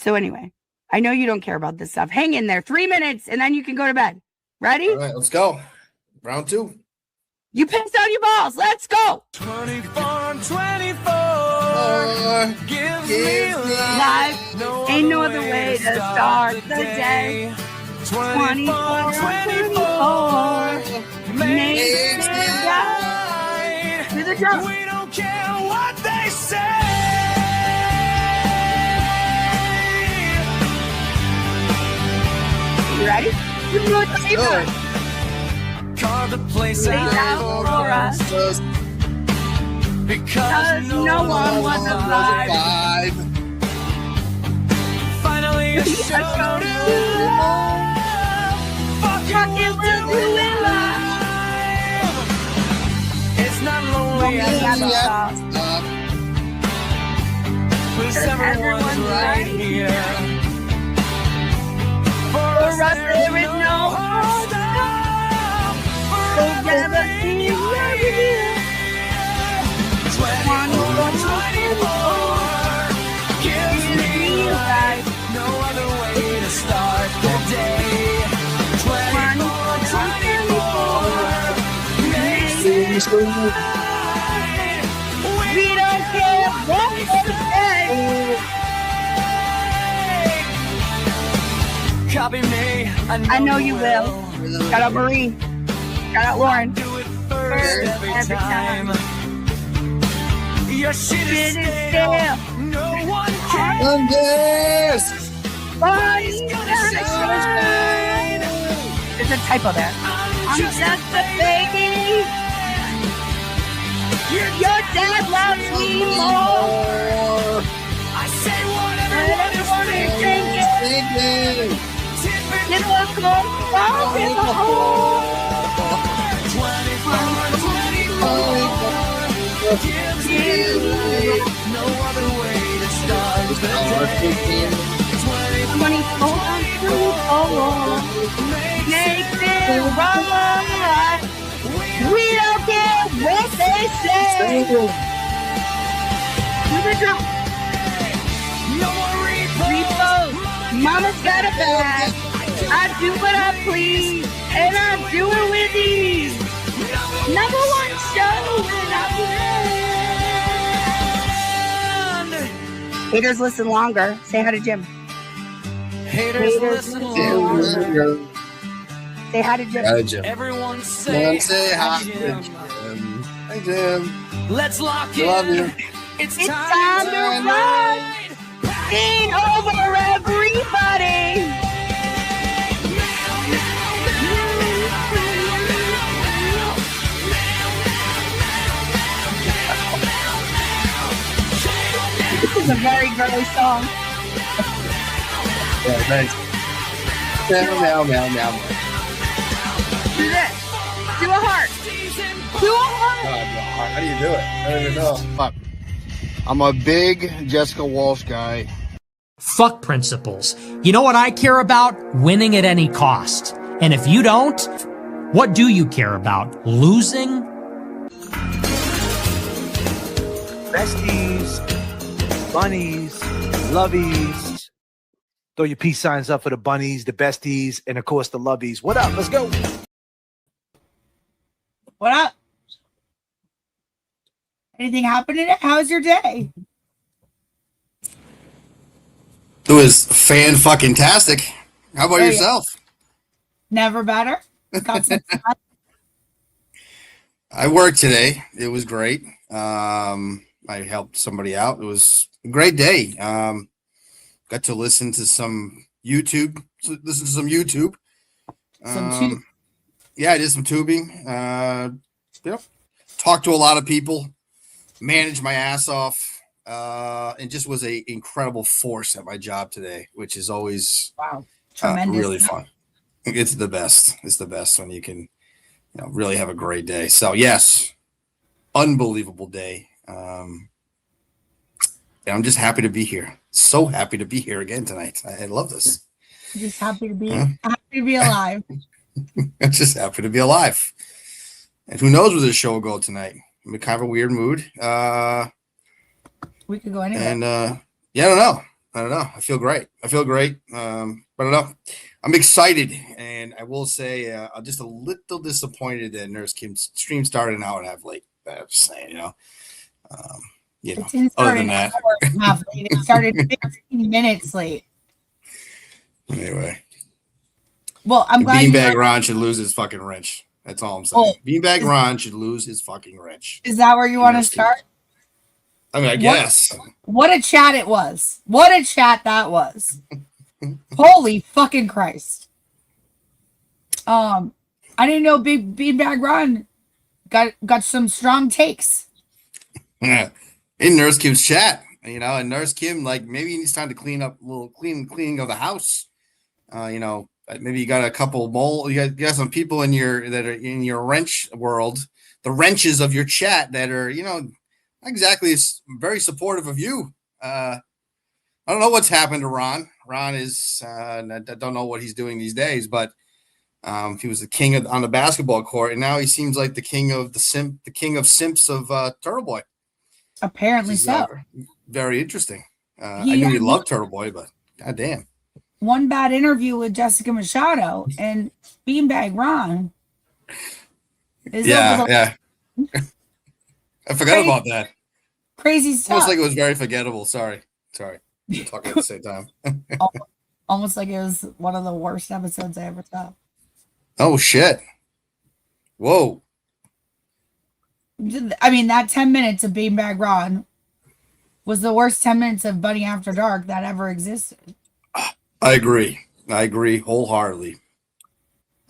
So anyway, I know you don't care about this stuff. Hang in there. 3 minutes, and then you can go to bed. Ready? All right, let's go. Round 2. You pissed out your balls. Let's go. 24, 24 gives me life. Ain't no other way to start the day. 24, 24 makes it right. Do the jump. We don't care what they say. You ready? You know what the paper. Carve the place out for us. Because no one was alive. Finally a show to love. Fuck it, we'll do it live. It's not lonely at the top. Cause everyone's right here. For us there is no hard stop. Together here. 24, 24 gives me life. No other way to start the day. 24, 24 makes it right. We don't care what they say. Copy me. I know you will. Shout out Marie. Shout out Lauren. Do it first every time. Your shit is stale. No one cares. There's a typo there. I'm just a baby. Your dad loves me more. I say whatever everyone is thinking. Typical love in the hole. 24 gives me no other way to start the day. 24 makes it right. We don't care what they say. No more Repos. Mama's got a bag. I do what I please, and I do it with ease. Number 1 show when I win. Haters listen longer. Say hi to Jim. Haters listen longer. Say hi to Jim. Hi, Jim. Everyone say hi, Jim. Hi, Jim. Let's lock in. Love you. It's time to ride. Ain't over everybody. This is a very girly song. Yeah, thanks. Meow, meow, meow, meow. Do this. Do a heart. Do a heart. How do you do it? I don't even know. Fuck. I'm a big Jessica Walsh guy. Fuck principles. You know what I care about? Winning at any cost. And if you don't, what do you care about? Losing? Besties, bunnies, lovies. Throw your peace signs up for the bunnies, the besties, and of course the lovies. What up? Let's go. What up? Anything happening? How's your day? It was fan-fucking-tastic. How about yourself? Never better. Got some fun. I worked today. It was great. I helped somebody out. It was a great day. Got to listen to some YouTube. Yeah, I did some tubing. Talked to a lot of people. Managed my ass off. And just was a incredible force at my job today, which is always tremendous. Really fun. It's the best. It's the best when you can, really have a great day. So yes, unbelievable day. And I'm just happy to be here. So happy to be here again tonight. I love this. Just happy to be alive. I'm just happy to be alive. And who knows where this show will go tonight? I'm in kind of a weird mood. We could go anywhere. And I don't know. I don't know. I feel great. But I don't know. I'm excited, and I will say I'm just a little disappointed that Nurse Kim's stream started an hour and a half late. I'm just saying, um, It didn't start other than an that. hour and a half late. It started 15 minutes late. Anyway, Well, I'm glad Beanbag Ron should lose his fucking wrench. That's all I'm saying. Oh, Beanbag Ron should lose his fucking wrench. Is that where you want to Nurse Kim. start? I mean, I guess. What a chat it was. What a chat that was. Holy fucking Christ. I didn't know Big Beanbag Ron got some strong takes. In Nurse Kim's chat, and Nurse Kim, like, maybe it's time to clean up a little cleaning of the house. Maybe you got a couple you got some people that are in your wrench world, the wrenches of your chat that are, not exactly very supportive of you. I don't know what's happened to Ron. Ron is, I don't know what he's doing these days, but he was the king on the basketball court, and now he seems like the king of simps of Turtle Boy. Apparently so. Very interesting. I knew you loved Turtle Boy, but goddamn. One bad interview with Jessica Machado and Beanbag Ron. Yeah. I forgot about that. Crazy stuff. Almost like it was very forgettable. Sorry. We're talking at the same time. Almost like it was one of the worst episodes I ever saw. Oh, shit. Whoa. I mean, that 10 minutes of Beanbag Ron was the worst 10 minutes of Bunny After Dark that ever existed. I agree wholeheartedly.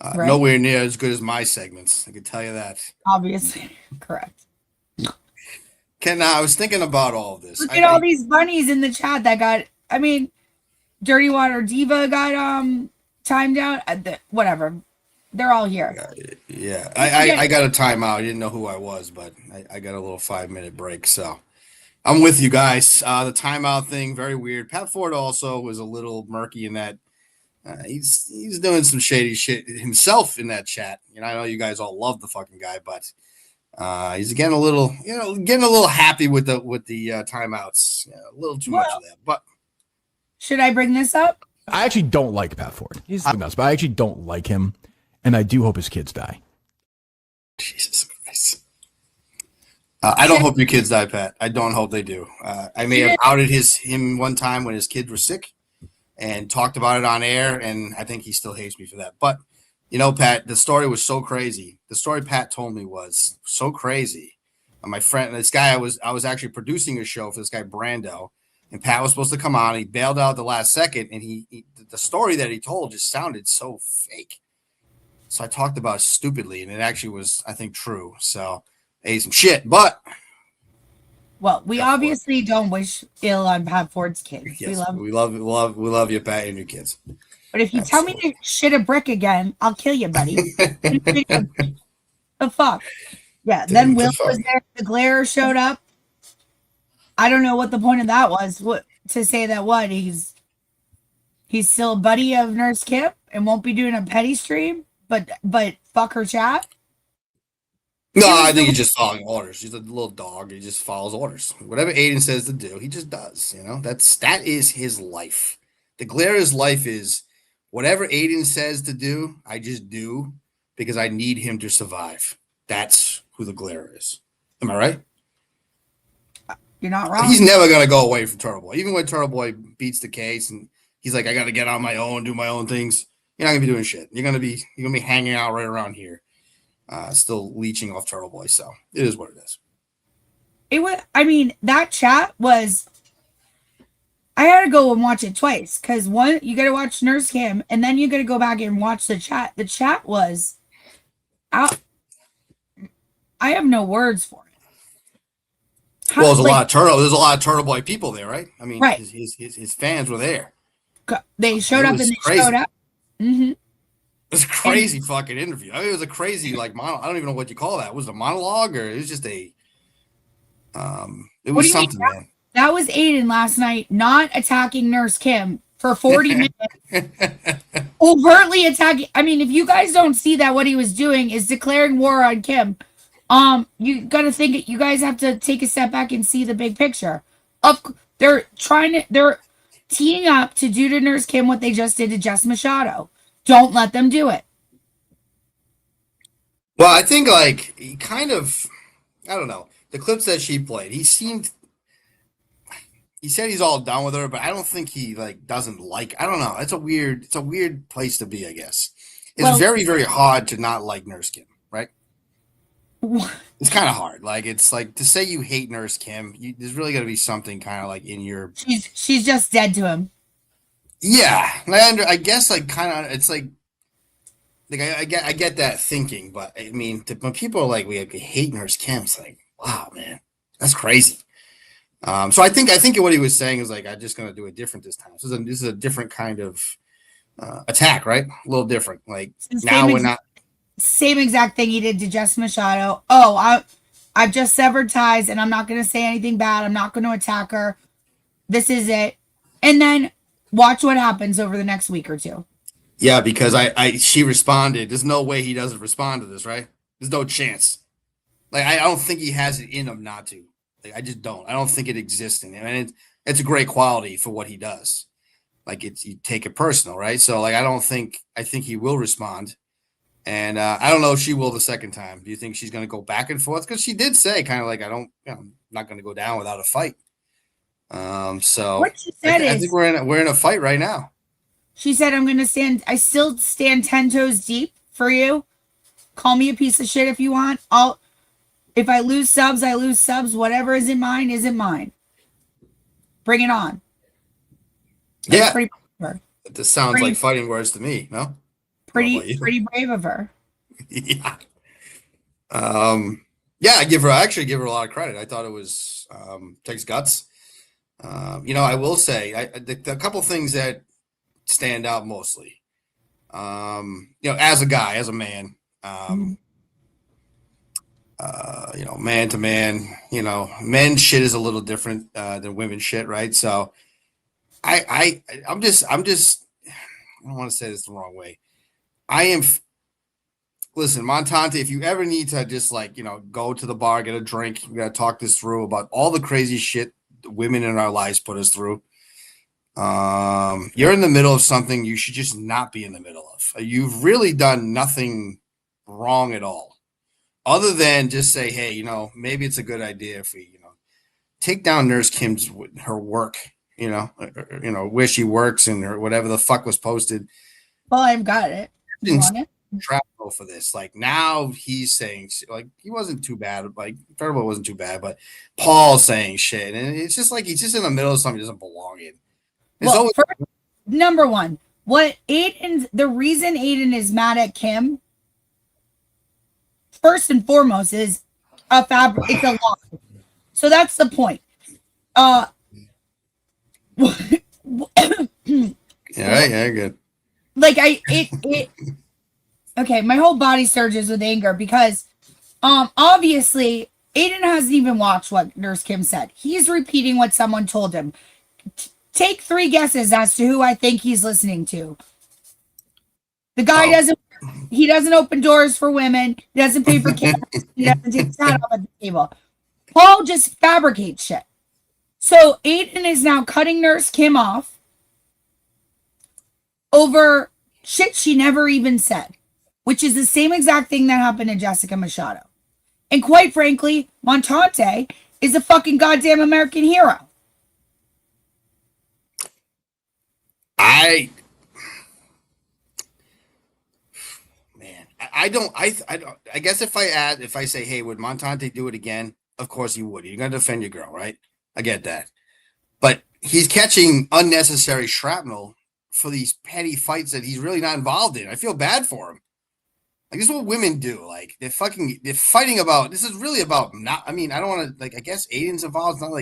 Right? Nowhere near as good as my segments. I can tell you that. Obviously. Correct. Ken, I was thinking about all of this. Look at all these bunnies in the chat that got, Dirty Water Diva got timed out. Whatever. They're all here. Yeah. I got a timeout. I didn't know who I was, but I got a little 5-minute break. So I'm with you guys. The timeout thing, very weird. Pat Ford also was a little murky in that he's doing some shady shit himself in that chat. I know you guys all love the fucking guy, but he's getting a little happy with the timeouts. Yeah, a little too much of that. But should I bring this up? I actually don't like Pat Ford. He's the best, but I actually don't like him, and I do hope his kids die. Jesus Christ. I don't hope your kids die, Pat. I don't hope they do. I may have outed him one time when his kids were sick and talked about it on air, and I think he still hates me for that. But, Pat, the story was so crazy. The story Pat told me was so crazy. My friend, this guy, I was actually producing a show for this guy, Brando, and Pat was supposed to come on. He bailed out at the last second, and the story that he told just sounded so fake. So I talked about it stupidly, and it actually was, I think, true. So ate some shit, but we obviously don't wish ill on Pat Ford's kids. Yes, we love you, Pat, and your kids. But if you tell me to shit a brick again, I'll kill you, buddy. The fuck? Yeah. Then Will was there. The glare showed up. I don't know what the point of that was. What to say that? What he's still a buddy of Nurse Kip and won't be doing a petty stream, but fuck her chat. No, I think he's just following orders. He's a little dog. He just follows orders. Whatever Aiden says to do, he just does. That is his life. The Glaire's life is whatever Aiden says to do, I just do because I need him to survive. That's who the Glaire is. Am I right? You're not wrong. He's never gonna go away from Turtle Boy. Even when Turtle Boy beats the case and he's like, I gotta get on my own, do my own things. You're not gonna be doing shit. You're gonna be hanging out right around here. Still leeching off Turtle Boy, so it is what it is. It was. That chat was. I had to go and watch it twice because one, you got to watch Nurse Cam, and then you got to go back and watch the chat. The chat was out. I have no words for it. There's a lot of Turtle Boy people there, right? Right. His fans were there. They showed up and they crazy. showed up. Mm-hmm. It was a crazy fucking interview. It was a crazy monologue. I don't even know what you call that. Was it a monologue or it was just a? It was something, man. That was Aiden last night, not attacking Nurse Kim for 40 minutes. Overtly attacking. If you guys don't see that, what he was doing is declaring war on Kim. You got to think. You guys have to take a step back and see the big picture. They're teeing up to do to Nurse Kim what they just did to Jess Machado. Don't let them do it. Well, I think like he kind of, I don't know, the clips that she played, he said he's all done with her, but I don't think he like doesn't like. I don't know. It's a weird place to be, I guess. It's very, very hard to not like Nurse Kim, right? It's kind of hard. Like it's like to say you hate Nurse Kim. There's really got to be something kind of like in your. She's just dead to him. Yeah, I guess like kind of it's like I get that thinking, but I mean when people are like we hate Nurse Kim, it's like wow, man, that's crazy. So I think what he was saying is like I'm just gonna do it different this time. This is a different kind of attack, right? A little different. Like now we're not. Same exact thing he did to Jess Machado. Oh, I've just severed ties and I'm not going to say anything bad. I'm not going to attack her. This is it. And then watch what happens over the next week or two. Yeah, because she responded. There's no way he doesn't respond to this, right? There's no chance. Like I don't think he has it in him not to. Like I just don't. I don't think it exists in him. And it's a great quality for what he does. Like you take it personal, right? So like I think he will respond. And I don't know if she will the second time. Do you think she's going to go back and forth? Because she did say kind of like, I'm not going to go down without a fight. So what she said I think we're in a fight right now. She said, I still stand 10 toes deep for you. Call me a piece of shit if you want. If I lose subs, I lose subs. Whatever isn't mine isn't mine. Bring it on. That's this sounds like fighting words to me, no? Pretty brave of her. Yeah. Yeah, I actually give her a lot of credit. I thought it was takes guts. I will say a couple things that stand out mostly. As a guy, as a man, man to man, men's shit is a little different than women's shit, right? So I'm just I don't want to say this the wrong way. Listen, Montante, if you ever need to just go to the bar, get a drink, we got to talk this through about all the crazy shit the women in our lives put us through. You're in the middle of something you should just not be in the middle of. You've really done nothing wrong at all other than just say, hey, maybe it's a good idea if we, take down Nurse Kim's, her work, where she works and her, whatever the fuck was posted. Well, I've got it. Travel for this. Like now he's saying like he wasn't too bad. Like Federal wasn't too bad, but Paul's saying shit, and it's just like he's just in the middle of something he doesn't belong in. Number one, the reason Aiden is mad at Kim, first and foremost, is it's a lie. So that's the point. Yeah, good. Like okay, my whole body surges with anger because obviously Aiden hasn't even watched what Nurse Kim said. He's repeating what someone told him. Take 3 guesses as to who I think he's listening to. The guy doesn't open doors for women. He doesn't pay for kids. He doesn't take his hat off at the table. Paul just fabricates shit. So Aiden is now cutting Nurse Kim off over shit she never even said, which is the same exact thing that happened to Jessica Machado. And quite frankly, Montante is a fucking goddamn American hero. I guess if I say, hey, would Montante do it again? Of course he would. You're gonna defend your girl, right? I get that. But he's catching unnecessary shrapnel for these petty fights that he's really not involved in. I feel bad for him. Like this is what women do. Like they're fighting about. This is really about not. I mean, I don't want to I guess Aiden's involved. It's not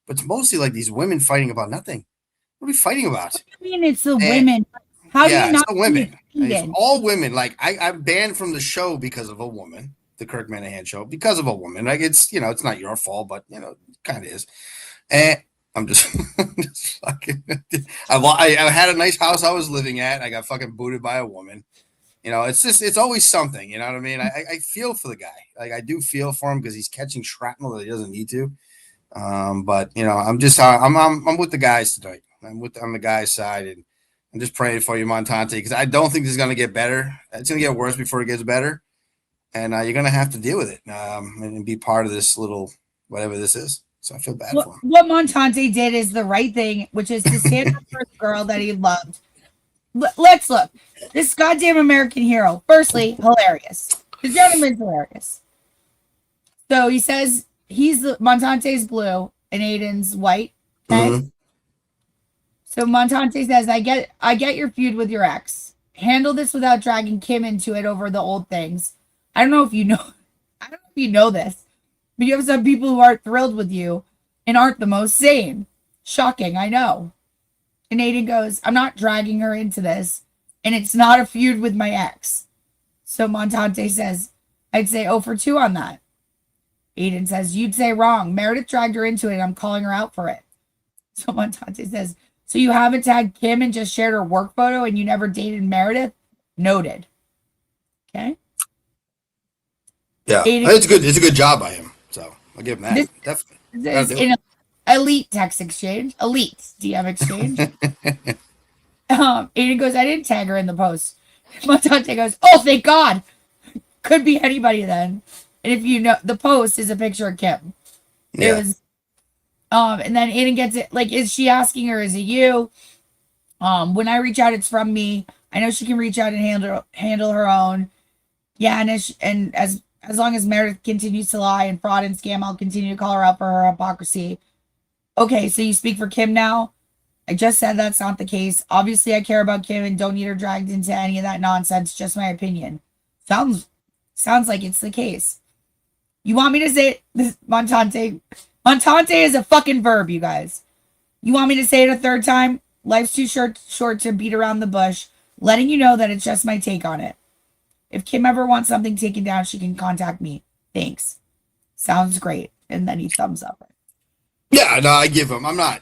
but it's mostly like these women fighting about nothing. What are we fighting about? What do you mean it's the women? How do you not? It's the women. It's all women. Like I'm banned from the show because of a woman. The Kirk Minahan show because of a woman. Like it's it's not your fault, but it kind of is. And I'm just fucking. I had a nice house I was living at. I got fucking booted by a woman. It's always something. You know what I mean? I feel for the guy. Like I do feel for him because he's catching shrapnel that he doesn't need to. But I'm with the guys tonight. I'm on the guy's side, and I'm just praying for you, Montante, because I don't think this is going to get better. It's going to get worse before it gets better, and you're going to have to deal with it and be part of this little whatever this is. So I feel bad for him. What Montante did is the right thing, which is to stand up for the girl that he loved. Let's look. This goddamn American hero. Firstly, hilarious. The gentleman's hilarious. So he says Montante's blue and Aiden's white. Okay. Mm-hmm. So Montante says, I get your feud with your ex. Handle this without dragging Kim into it over the old things. I don't know if you know this, but you have some people who aren't thrilled with you and aren't the most sane. Shocking, I know. And Aiden goes, I'm not dragging her into this, and it's not a feud with my ex. So Montante says, I'd say 0 for 2 on that. Aiden says, you'd say wrong. Meredith dragged her into it. I'm calling her out for it. So Montante says, so you haven't tagged Kim and just shared her work photo and you never dated Meredith? Noted. Okay. Yeah, Aiden, it's a good job by him. So I'll give him that. Definitely. This is an elite text exchange, elite DM exchange. Aiden goes, I didn't tag her in the post. Montante goes, oh, thank God. Could be anybody then. And if you know, the post is a picture of Kim. Yeah. It was, and then Aiden gets it. Like, is she asking her? Is it you? When I reach out, it's from me. I know she can reach out and handle her own. Yeah, and as long as Meredith continues to lie and fraud and scam, I'll continue to call her out for her hypocrisy. Okay, so you speak for Kim now? I just said that's not the case. Obviously, I care about Kim and don't need her dragged into any of that nonsense. Just my opinion. Sounds like it's the case. You want me to say this, Montante? Montante is a fucking verb, you guys. You want me to say it a third time? Life's too short to beat around the bush. Letting you know that it's just my take on it. If Kim ever wants something taken down, she can contact me. Thanks. Sounds great. And then he thumbs up. Yeah, no, I give him. I'm not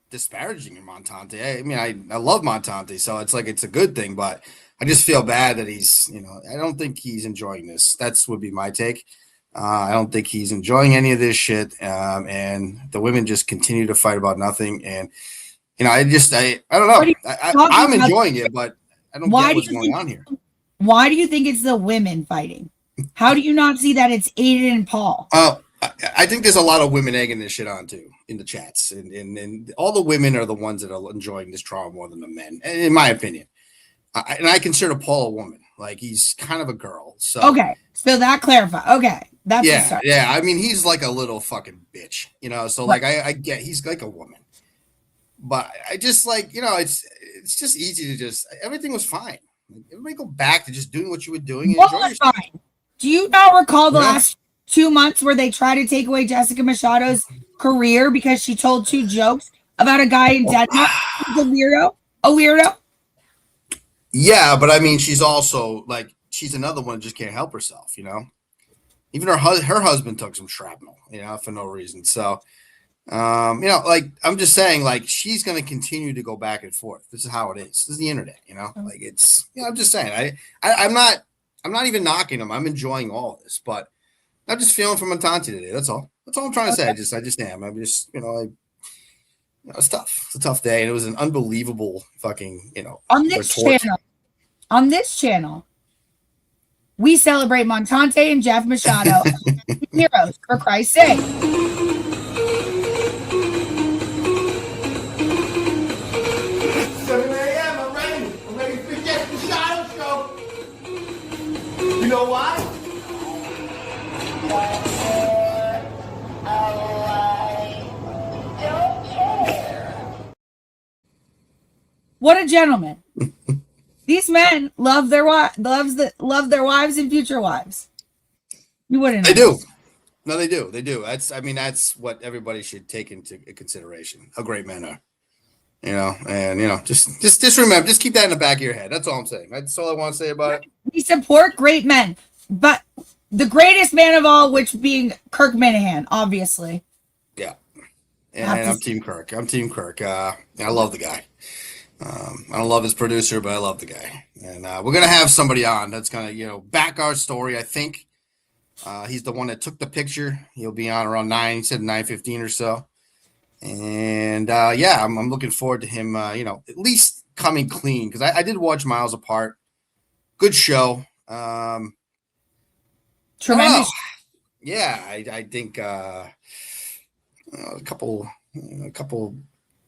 disparaging Montante. I mean, I love Montante, so it's like it's a good thing, but I just feel bad that he's, I don't think he's enjoying this. That's would be my take. I don't think he's enjoying any of this shit. And the women just continue to fight about nothing. And, I don't know. I'm enjoying it, but I don't get what's going on here. Why do you think it's the women fighting? How do you not see that it's Aiden and Paul? I think there's a lot of women egging this shit on too in the chats, and all the women are the ones that are enjoying this drama more than the men, in my opinion. And I consider Paul a woman, like he's kind of a girl. So okay, so that clarifies. Okay, that's yeah. I mean, he's like a little fucking bitch, So like I get he's like a woman, but I just like it's just easy to everything was fine. Like, everybody go back to just doing what you were doing. And enjoy yourself. Fine. Do you not recall the last 2 months where they tried to take away Jessica Machado's career because she told 2 jokes about a guy in Denmark who's a weirdo? Yeah, but I mean, she's also like she's another one who just can't help herself, Even her husband took some shrapnel, for no reason. So, like I'm just saying, like she's gonna continue to go back and forth. This is how it is. This is the internet, Like it's, I'm just saying. I'm not even knocking them. I'm enjoying all of this, but I'm just feeling for Montante today. That's all. That's all I'm trying to say. I just am. I'm just, it's tough. It's a tough day, and it was an unbelievable fucking, On this channel, we celebrate Montante and Jeff Machado heroes, for Christ's sake. 7 a.m. I'm ready for the Jeff Machado show. You know why? What a gentleman! These men love their wives and future wives. You wouldn't. They do. No, they do. They do. That's what everybody should take into consideration. How great men are, and just remember, just keep that in the back of your head. That's all I'm saying. That's all I want to say about it. We support great men, but the greatest man of all, which being Kirk Minahan, obviously. Yeah, and I'm Team Kirk. I love the guy. I don't love his producer, but I love the guy. And we're going to have somebody on that's going to, back our story, I think. He's the one that took the picture. He'll be on around 9, he said 9:15 or so. And yeah, I'm looking forward to him. At least coming clean because I did watch Miles Apart. Good show. Tremendous. Yeah, I think a couple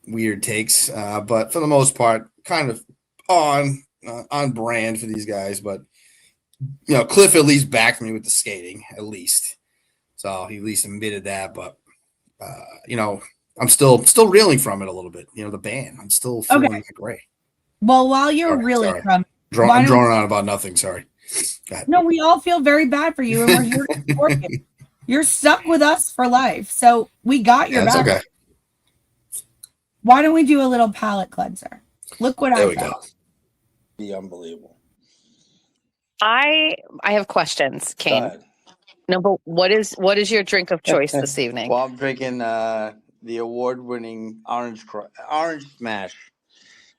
weird takes, but for the most part, kind of on brand for these guys. But Cliff at least backed me with the skating, at least. So he at least admitted that. But I'm still reeling from it a little bit. The ban. I'm still feeling great. Well, while you're reeling from, I'm droning on about nothing. Sorry. No, we all feel very bad for you, and we're here to support you. You're stuck with us for life, so we got your back. Okay. Why don't we do a little palate cleanser? Look what there I we found. go. Be unbelievable. I have questions, Kane. No, but what is your drink of choice this evening? Well, I'm drinking the award-winning Orange Smash,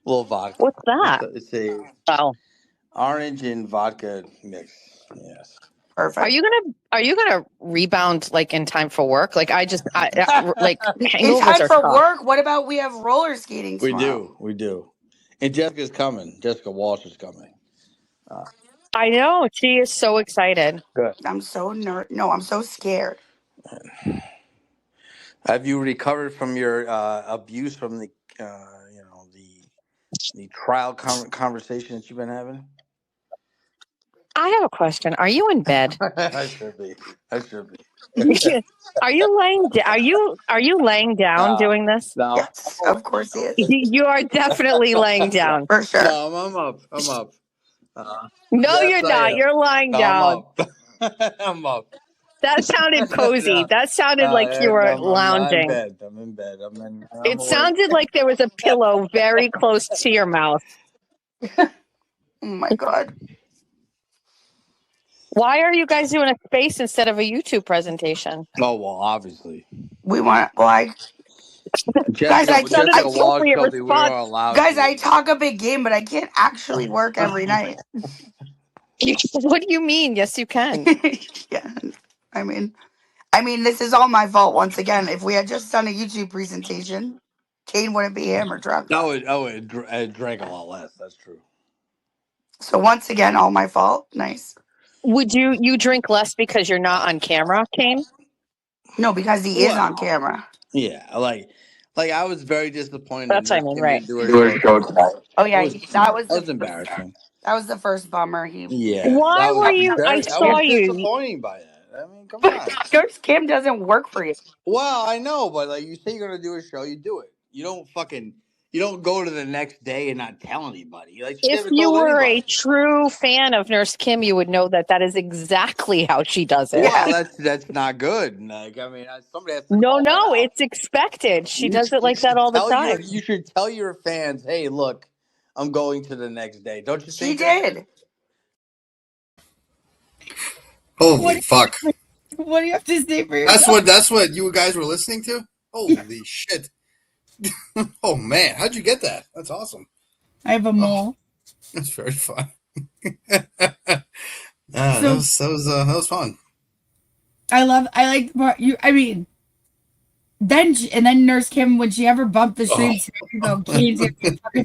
little vodka. What's that? It's a orange and vodka mix. Yes. Perfect. Are you gonna rebound like in time for work? Like like in hangovers time are for tough. work? What about we have roller skating tomorrow? We do. And Jessica's coming. Jessica Walsh is coming. I know she is so excited. Good. I'm so I'm so scared. Have you recovered from your abuse from the trial conversation that you've been having? I have a question. Are you in bed? I should be. Are you laying? Are you laying down doing this? No. Yes, of course he is. You are definitely laying down for sure. No, I'm up. No, you're not. You're lying down. I'm up. That sounded cozy. That sounded like you were lounging. I'm in bed. It sounded like there was a pillow very close to your mouth. Oh my God. Why are you guys doing a space instead of a YouTube presentation? Oh, well, obviously. We want, guys, I talk a big game, but I can't actually work every night. What do you mean? Yes, you can. Yeah. I mean, this is all my fault once again. If we had just done a YouTube presentation, Kane wouldn't be hammered drunk. I drank a lot less. That's true. So once again, all my fault. Nice. Would you drink less because you're not on camera, Kane? No, because he is on camera. Yeah, like I was very disappointed. That's what I mean, right? Oh yeah, that was embarrassing. That was the first bummer. Why were you? I saw you. Disappointing by that. I mean, come on. Coach Kim doesn't work for you. Well, I know, but like you say, you're gonna do a show, you do it. You don't go to the next day and not tell anybody. Like, if you were a true fan of Nurse Kim, you would know that is exactly how she does it. Well, that's not good. Like, I mean, somebody has to. No, it's expected. She does it like that all the time. You should tell your fans, hey, look, I'm going to the next day. Don't you think? She did. Holy fuck! What do you have to say for yourself? That's what you guys were listening to. Holy shit! Oh man, how'd you get that? That's awesome. I have a mole. That's very fun. That was fun. I like the part you. I mean, then Nurse Kim, when she ever bumped the streets, fucking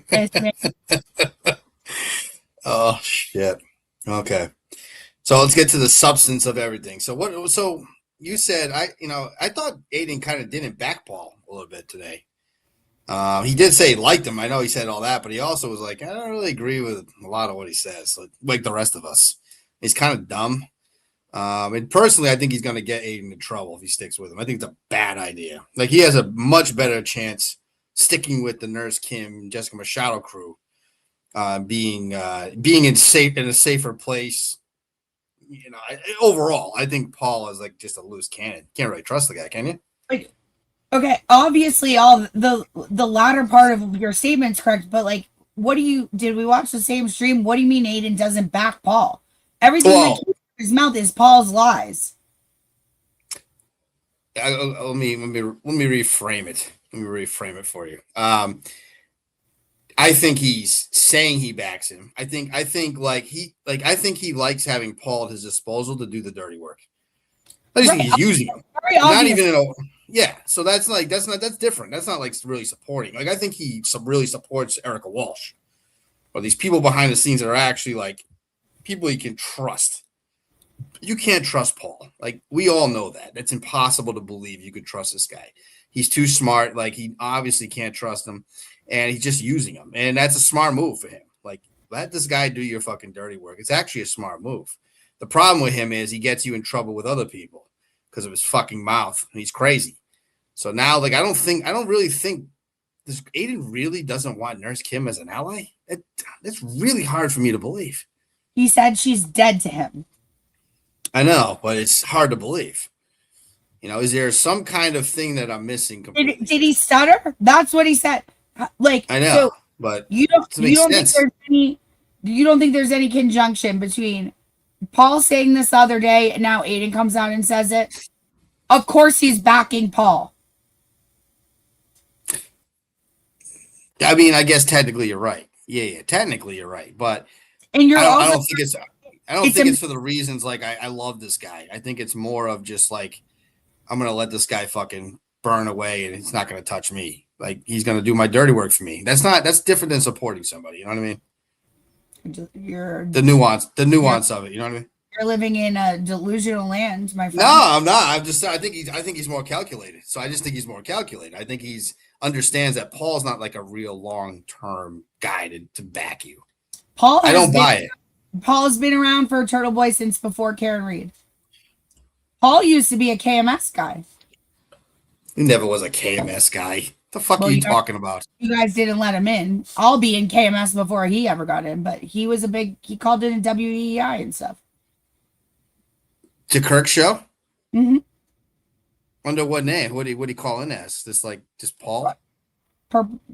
pissed me. Oh shit. Okay. So let's get to the substance of everything. So you said I thought Aiden kind of didn't backball a little bit today. He did say he liked him. I know he said all that, but he also was like, I don't really agree with a lot of what he says, like the rest of us. He's kind of dumb. And personally, I think he's going to get Aiden in trouble if he sticks with him. I think it's a bad idea. Like, he has a much better chance sticking with the Nurse Kim, Jessica Machado crew, being in a safer place. Overall, I think Paul is like just a loose cannon. Can't really trust the guy, can you? Okay, obviously all the latter part of your statement's correct, but like, did we watch the same stream? What do you mean Aiden doesn't back Paul? Everything that comes out of his mouth is Paul's lies. Let me reframe it. Let me reframe it for you. I think he's saying he backs him. I think he likes having Paul at his disposal to do the dirty work. I just think he's using him. Yeah, so that's different. That's not like really supporting. Like I think he really supports Erica Walsh, or these people behind the scenes that are actually like people you can trust. You can't trust Paul. Like we all know that. It's impossible to believe you could trust this guy. He's too smart. Like he obviously can't trust him, and he's just using him. And that's a smart move for him. Like let this guy do your fucking dirty work. It's actually a smart move. The problem with him is he gets you in trouble with other people because of his fucking mouth. He's crazy. So now, like, I don't really think this Aiden really doesn't want Nurse Kim as an ally. That's really hard for me to believe. He said she's dead to him. I know, but it's hard to believe. You know, is there some kind of thing that I'm missing completely? Did he stutter? That's what he said. Like, I know, so but you don't think there's any conjunction between Paul saying this the other day and now Aiden comes out and says it? Of course he's backing Paul. I mean, I guess technically you're right. Yeah, technically you're right, but and you're I don't think it's for the reasons like I love this guy. I think it's more of just like I'm gonna let this guy fucking burn away and he's not gonna touch me. Like he's gonna do my dirty work for me. That's different than supporting somebody. You know what I mean? The nuance of it. You know what I mean? You're living in a delusional land, my friend. No, I'm not. I think he's more calculated. So I just think he's more calculated. I think he's understands that Paul's not like a real long-term guy to back you. I don't buy it. Paul's been around for Turtle Boy since before Karen Reed. Paul used to be a KMS guy. He never was a KMS guy. The fuck are you talking about? You guys didn't let him in. I'll be in KMS before he ever got in, but he called it a WEI and stuff. To Kirk show? Mm-hmm. Under what name? What do you call in as? Just Paul?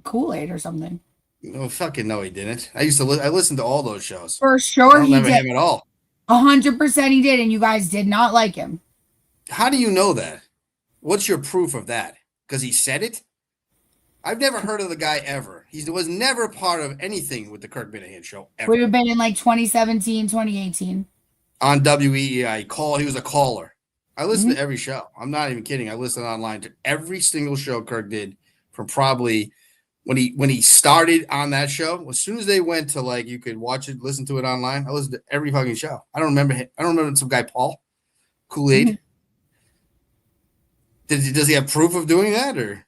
Kool-Aid or something. No, fucking no, he didn't. I listened to all those shows. For sure, he did. Him at all. 100% he did, and you guys did not like him. How do you know that? What's your proof of that? Because he said it? I've never heard of the guy ever. He was never part of anything with the Kirk Minahan show ever. Would have been in like 2017, 2018. On WEI, he was a caller. I listened to every show. I'm not even kidding. I listened online to every single show Kirk did from probably when he started on that show. As soon as they went to like you could watch it, listen to it online, I listened to every fucking show. I don't remember some guy Paul Kool-Aid. Does he have proof of doing that, or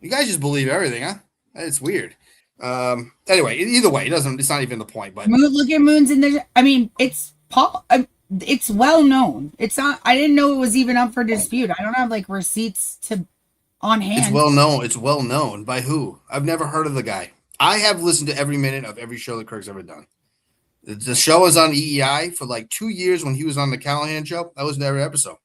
you guys just believe everything, huh? It's weird. Anyway, either way, it's not even the point. But look at Moon's in the. I mean, it's Paul. It's well known. It's not. I didn't know it was even up for dispute. I don't have like receipts on hand. It's well known. It's well known by who? I've never heard of the guy. I have listened to every minute of every show that Kirk's ever done. The show was on EEI for like 2 years when he was on the Callahan show. I listened to every episode.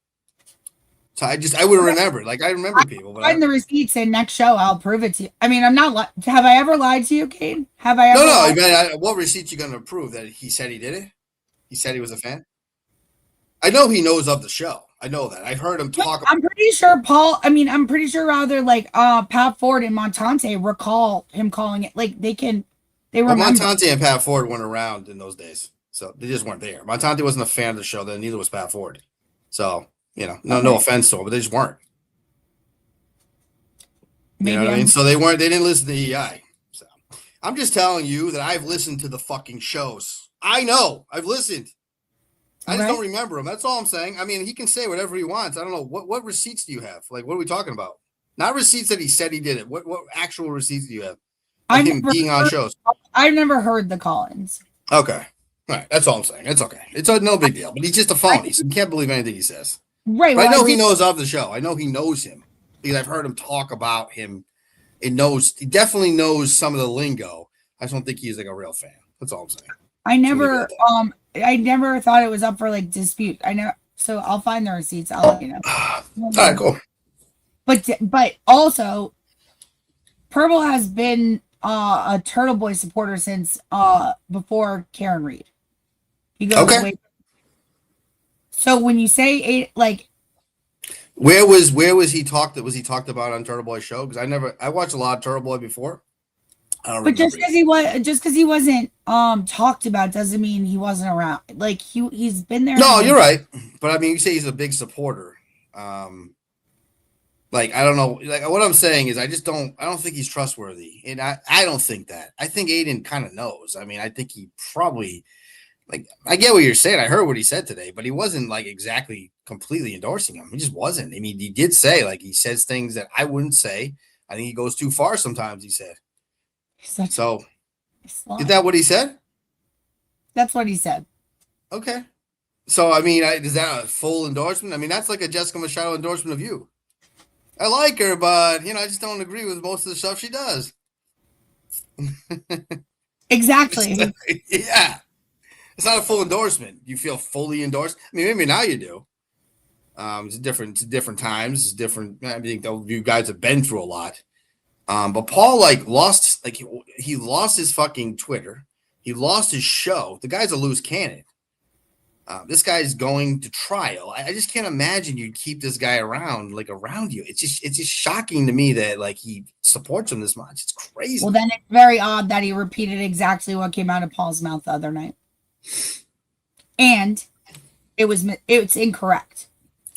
So I wouldn't remember. Like I remember people. But find the receipts and next show I'll prove it to you. I mean, I'm not. Have I ever lied to you, Kate? Have I ever? No. Man, what receipts you gonna prove that he said he did it? He said he was a fan. I know he knows of the show. I know that. I've heard him talk. I'm pretty sure Paul. I mean, I'm pretty sure rather like Pat Ford and Montante recall him calling it. Like they remember. Well, Montante and Pat Ford weren't around in those days, so they just weren't there. Montante wasn't a fan of the show. Then neither was Pat Ford. So. You know, no offense to them, but they just weren't. You know what I mean? So they didn't listen to EI. So I'm just telling you that I've listened to the fucking shows. I know. I've listened. I just don't remember them. That's all I'm saying. I mean, he can say whatever he wants. I don't know. What receipts do you have? Like, what are we talking about? Not receipts that he said he did it. What actual receipts do you have? Like him being on shows. I've never heard the Collins. Okay. All right. That's all I'm saying. It's okay. It's no big deal. But he's just a phony. So you can't believe anything he says. Right. But I know he knows of the show. I know he knows him because I've heard him talk about him. He definitely knows some of the lingo. I just don't think he's like a real fan. That's all I'm saying. I never thought it was up for like dispute. So I'll find the receipts. I'll let you know. All right, cool. But also, Purple has been a Turtle Boy supporter since before Karen Reed. He goes away. So when you say like, where was he talked? Was he talked about on Turtle Boy show? Because I watched a lot of Turtle Boy before. I don't but just because he wasn't talked about doesn't mean he wasn't around. Like he's been there. No, you're right. But I mean, you say he's a big supporter. Like, I don't know. Like, what I'm saying is I don't think he's trustworthy. And I don't think that. I think Aiden kind of knows. I mean, I think he probably, like, I get what you're saying. I heard what he said today, but he wasn't like exactly completely endorsing him. He just wasn't. I mean, he did say, like, he says things that I wouldn't say. I think he goes too far sometimes, he said. So, is that what he said? That's what he said. Okay. So, I mean, is that a full endorsement? I mean, that's like a Jessica Machado endorsement of you. I like her, but, I just don't agree with most of the stuff she does. Exactly. Yeah. It's not a full endorsement. You feel fully endorsed. I mean, maybe now you do. It's different times. It's different. I think you guys have been through a lot. But Paul lost he lost his fucking Twitter. He lost his show. The guy's a loose cannon. This guy's going to trial. I just can't imagine you'd keep this guy around you. It's just shocking to me that he supports him this much. It's crazy. Well, then it's very odd that he repeated exactly what came out of Paul's mouth the other night, and it's incorrect.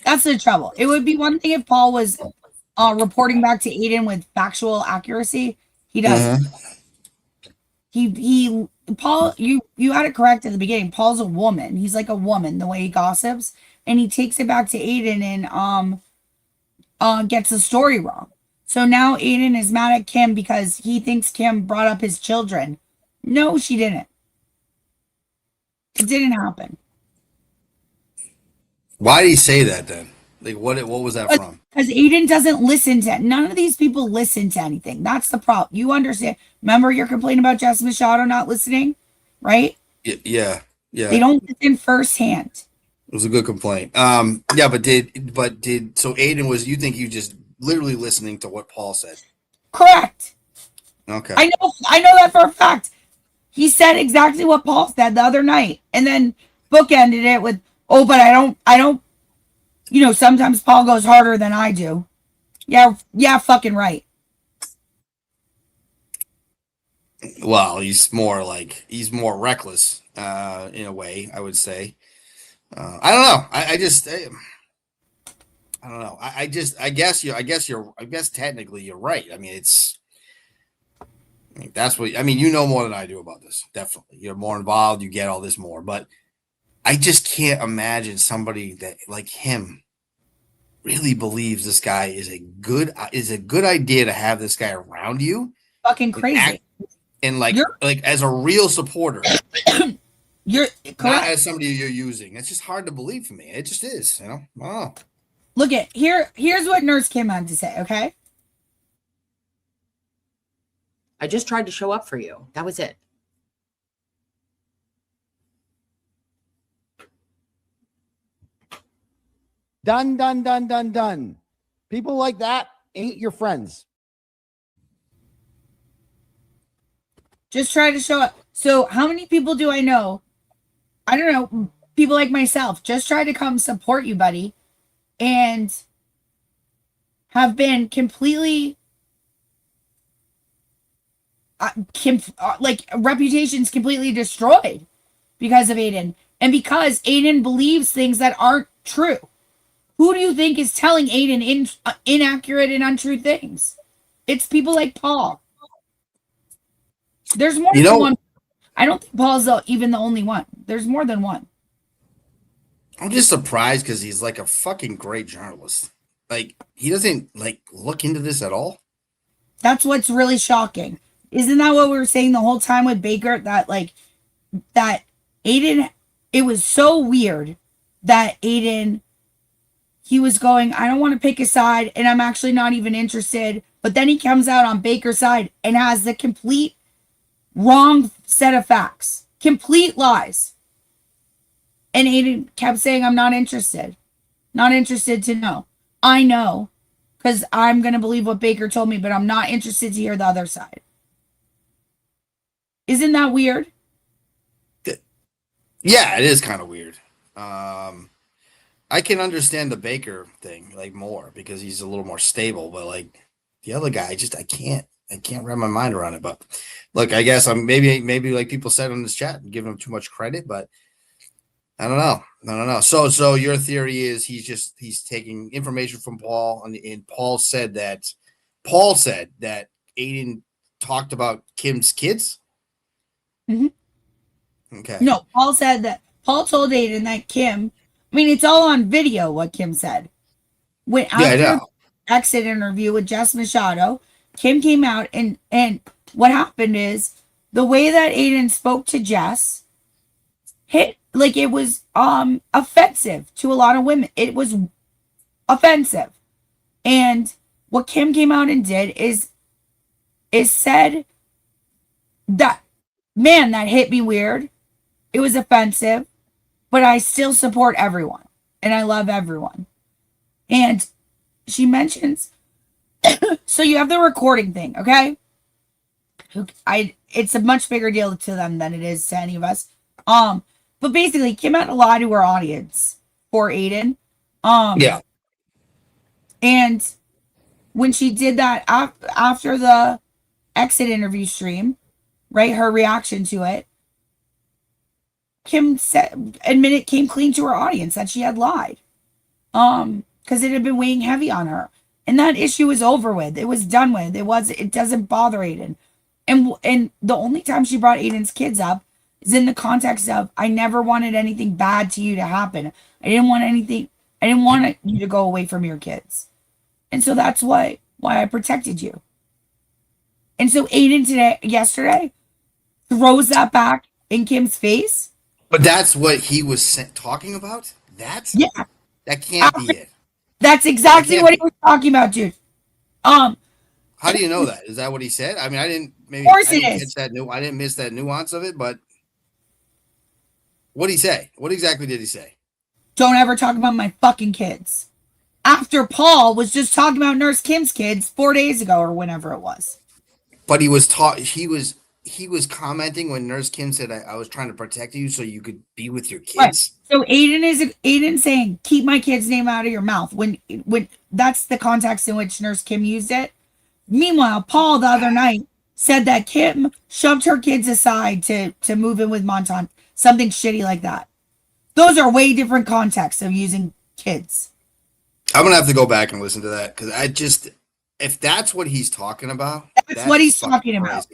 That's the trouble. It would be one thing if Paul was reporting back to Aiden with factual accuracy. He doesn't. Paul, you had it correct at the beginning. Paul's a woman. He's like a woman, the way he gossips, and he takes it back to Aiden and gets the story wrong. So now Aiden is mad at Kim because he thinks Kim brought up his children. No, she didn't. It didn't happen. Why did he say that then? What was that from? Because Aiden doesn't listen to none of these people listen to anything. That's the problem. You understand? Remember your complaint about Jess Machado not listening, right? Yeah. They don't listen firsthand. It was a good complaint. So Aiden you think you just literally listening to what Paul said? Correct. Okay. I know that for a fact. He said exactly what Paul said the other night, and then bookended it with, "Oh, but I don't. Sometimes Paul goes harder than I do." Yeah, fucking right. Well, he's more reckless in a way, I would say. I don't know. I don't know. I guess technically you're right. I mean, that's what you know more than I do about this. Definitely, you're more involved. You get all this more, but I just can't imagine somebody that like him really believes this guy is a good idea to have this guy around you. Fucking crazy. And as a real supporter. You're correct. Not as somebody you're using. It's just hard to believe for me. It just is, Oh. Look at here's what Nurse Kim had to say, okay? I just tried to show up for you. That was it. Done. People like that ain't your friends. Just try to show up. So how many people do I know? I don't know. People like myself just try to come support you, buddy, and have been completely reputations completely destroyed because of Aiden, and because Aiden believes things that aren't true. Who do you think is telling Aiden inaccurate and untrue things? It's people like Paul. There's more than one. I don't think Paul's even the only one. There's more than one. I'm just surprised because he's like a fucking great journalist. He doesn't look into this at all. That's what's really shocking. Isn't that what we were saying the whole time with Baker? That Aiden, it was so weird that Aiden, he was going, I don't want to pick a side and I'm actually not even interested. But then he comes out on Baker's side and has the complete wrong set of facts. Complete lies. And Aiden kept saying, I'm not interested. Not interested to know. I know because I'm going to believe what Baker told me, but I'm not interested to hear the other side. Isn't that weird? Yeah, it is kind of weird. I can understand the Baker thing more because he's a little more stable, but the other guy, I can't wrap my mind around it. But look, I guess I'm maybe like people said on this chat, I'm giving him too much credit, but I don't know. So your theory is he's taking information from Paul, and Paul said that Aiden talked about Kim's kids. Mhm. Okay. No, Paul said that Paul told Aiden that Kim. I mean, it's all on video what Kim said. When Yeah, I after know. the exit interview with Jess Machado, Kim came out and what happened is the way that Aiden spoke to Jess hit like it was offensive to a lot of women. It was offensive. And what Kim came out and did is said that, man, that hit me weird. It was offensive, but I still support everyone and I love everyone. And she mentions, so you have the recording thing, okay? It's a much bigger deal to them than it is to any of us. But basically, Kim had a lie to her audience for Aiden. Yeah. And when she did that after the exit interview stream, right, her reaction to it, Kim came clean to her audience that she had lied. Because it had been weighing heavy on her. And that issue was over with. It was done with. It doesn't bother Aiden. And the only time she brought Aiden's kids up is in the context of, I never wanted anything bad to you to happen. I didn't want you to go away from your kids. And so that's why I protected you. And so Aiden yesterday throws that back in Kim's face. But that's what he was talking about? That can't be it. That's exactly what he was talking about, dude. How do you know that? Is that what he said? I mean, I didn't I didn't miss that nuance of it, but what'd he say? What exactly did he say? Don't ever talk about my fucking kids. After Paul was just talking about Nurse Kim's kids 4 days ago or whenever it was. But he was commenting when Nurse Kim said, I was trying to protect you so you could be with your kids. Right. So Aiden saying, keep my kid's name out of your mouth. When that's the context in which Nurse Kim used it. Meanwhile, Paul the other night said that Kim shoved her kids aside to move in with Monton. Something shitty like that. Those are way different contexts of using kids. I'm going to have to go back and listen to that because if that's what he's talking about. That's what he's talking about.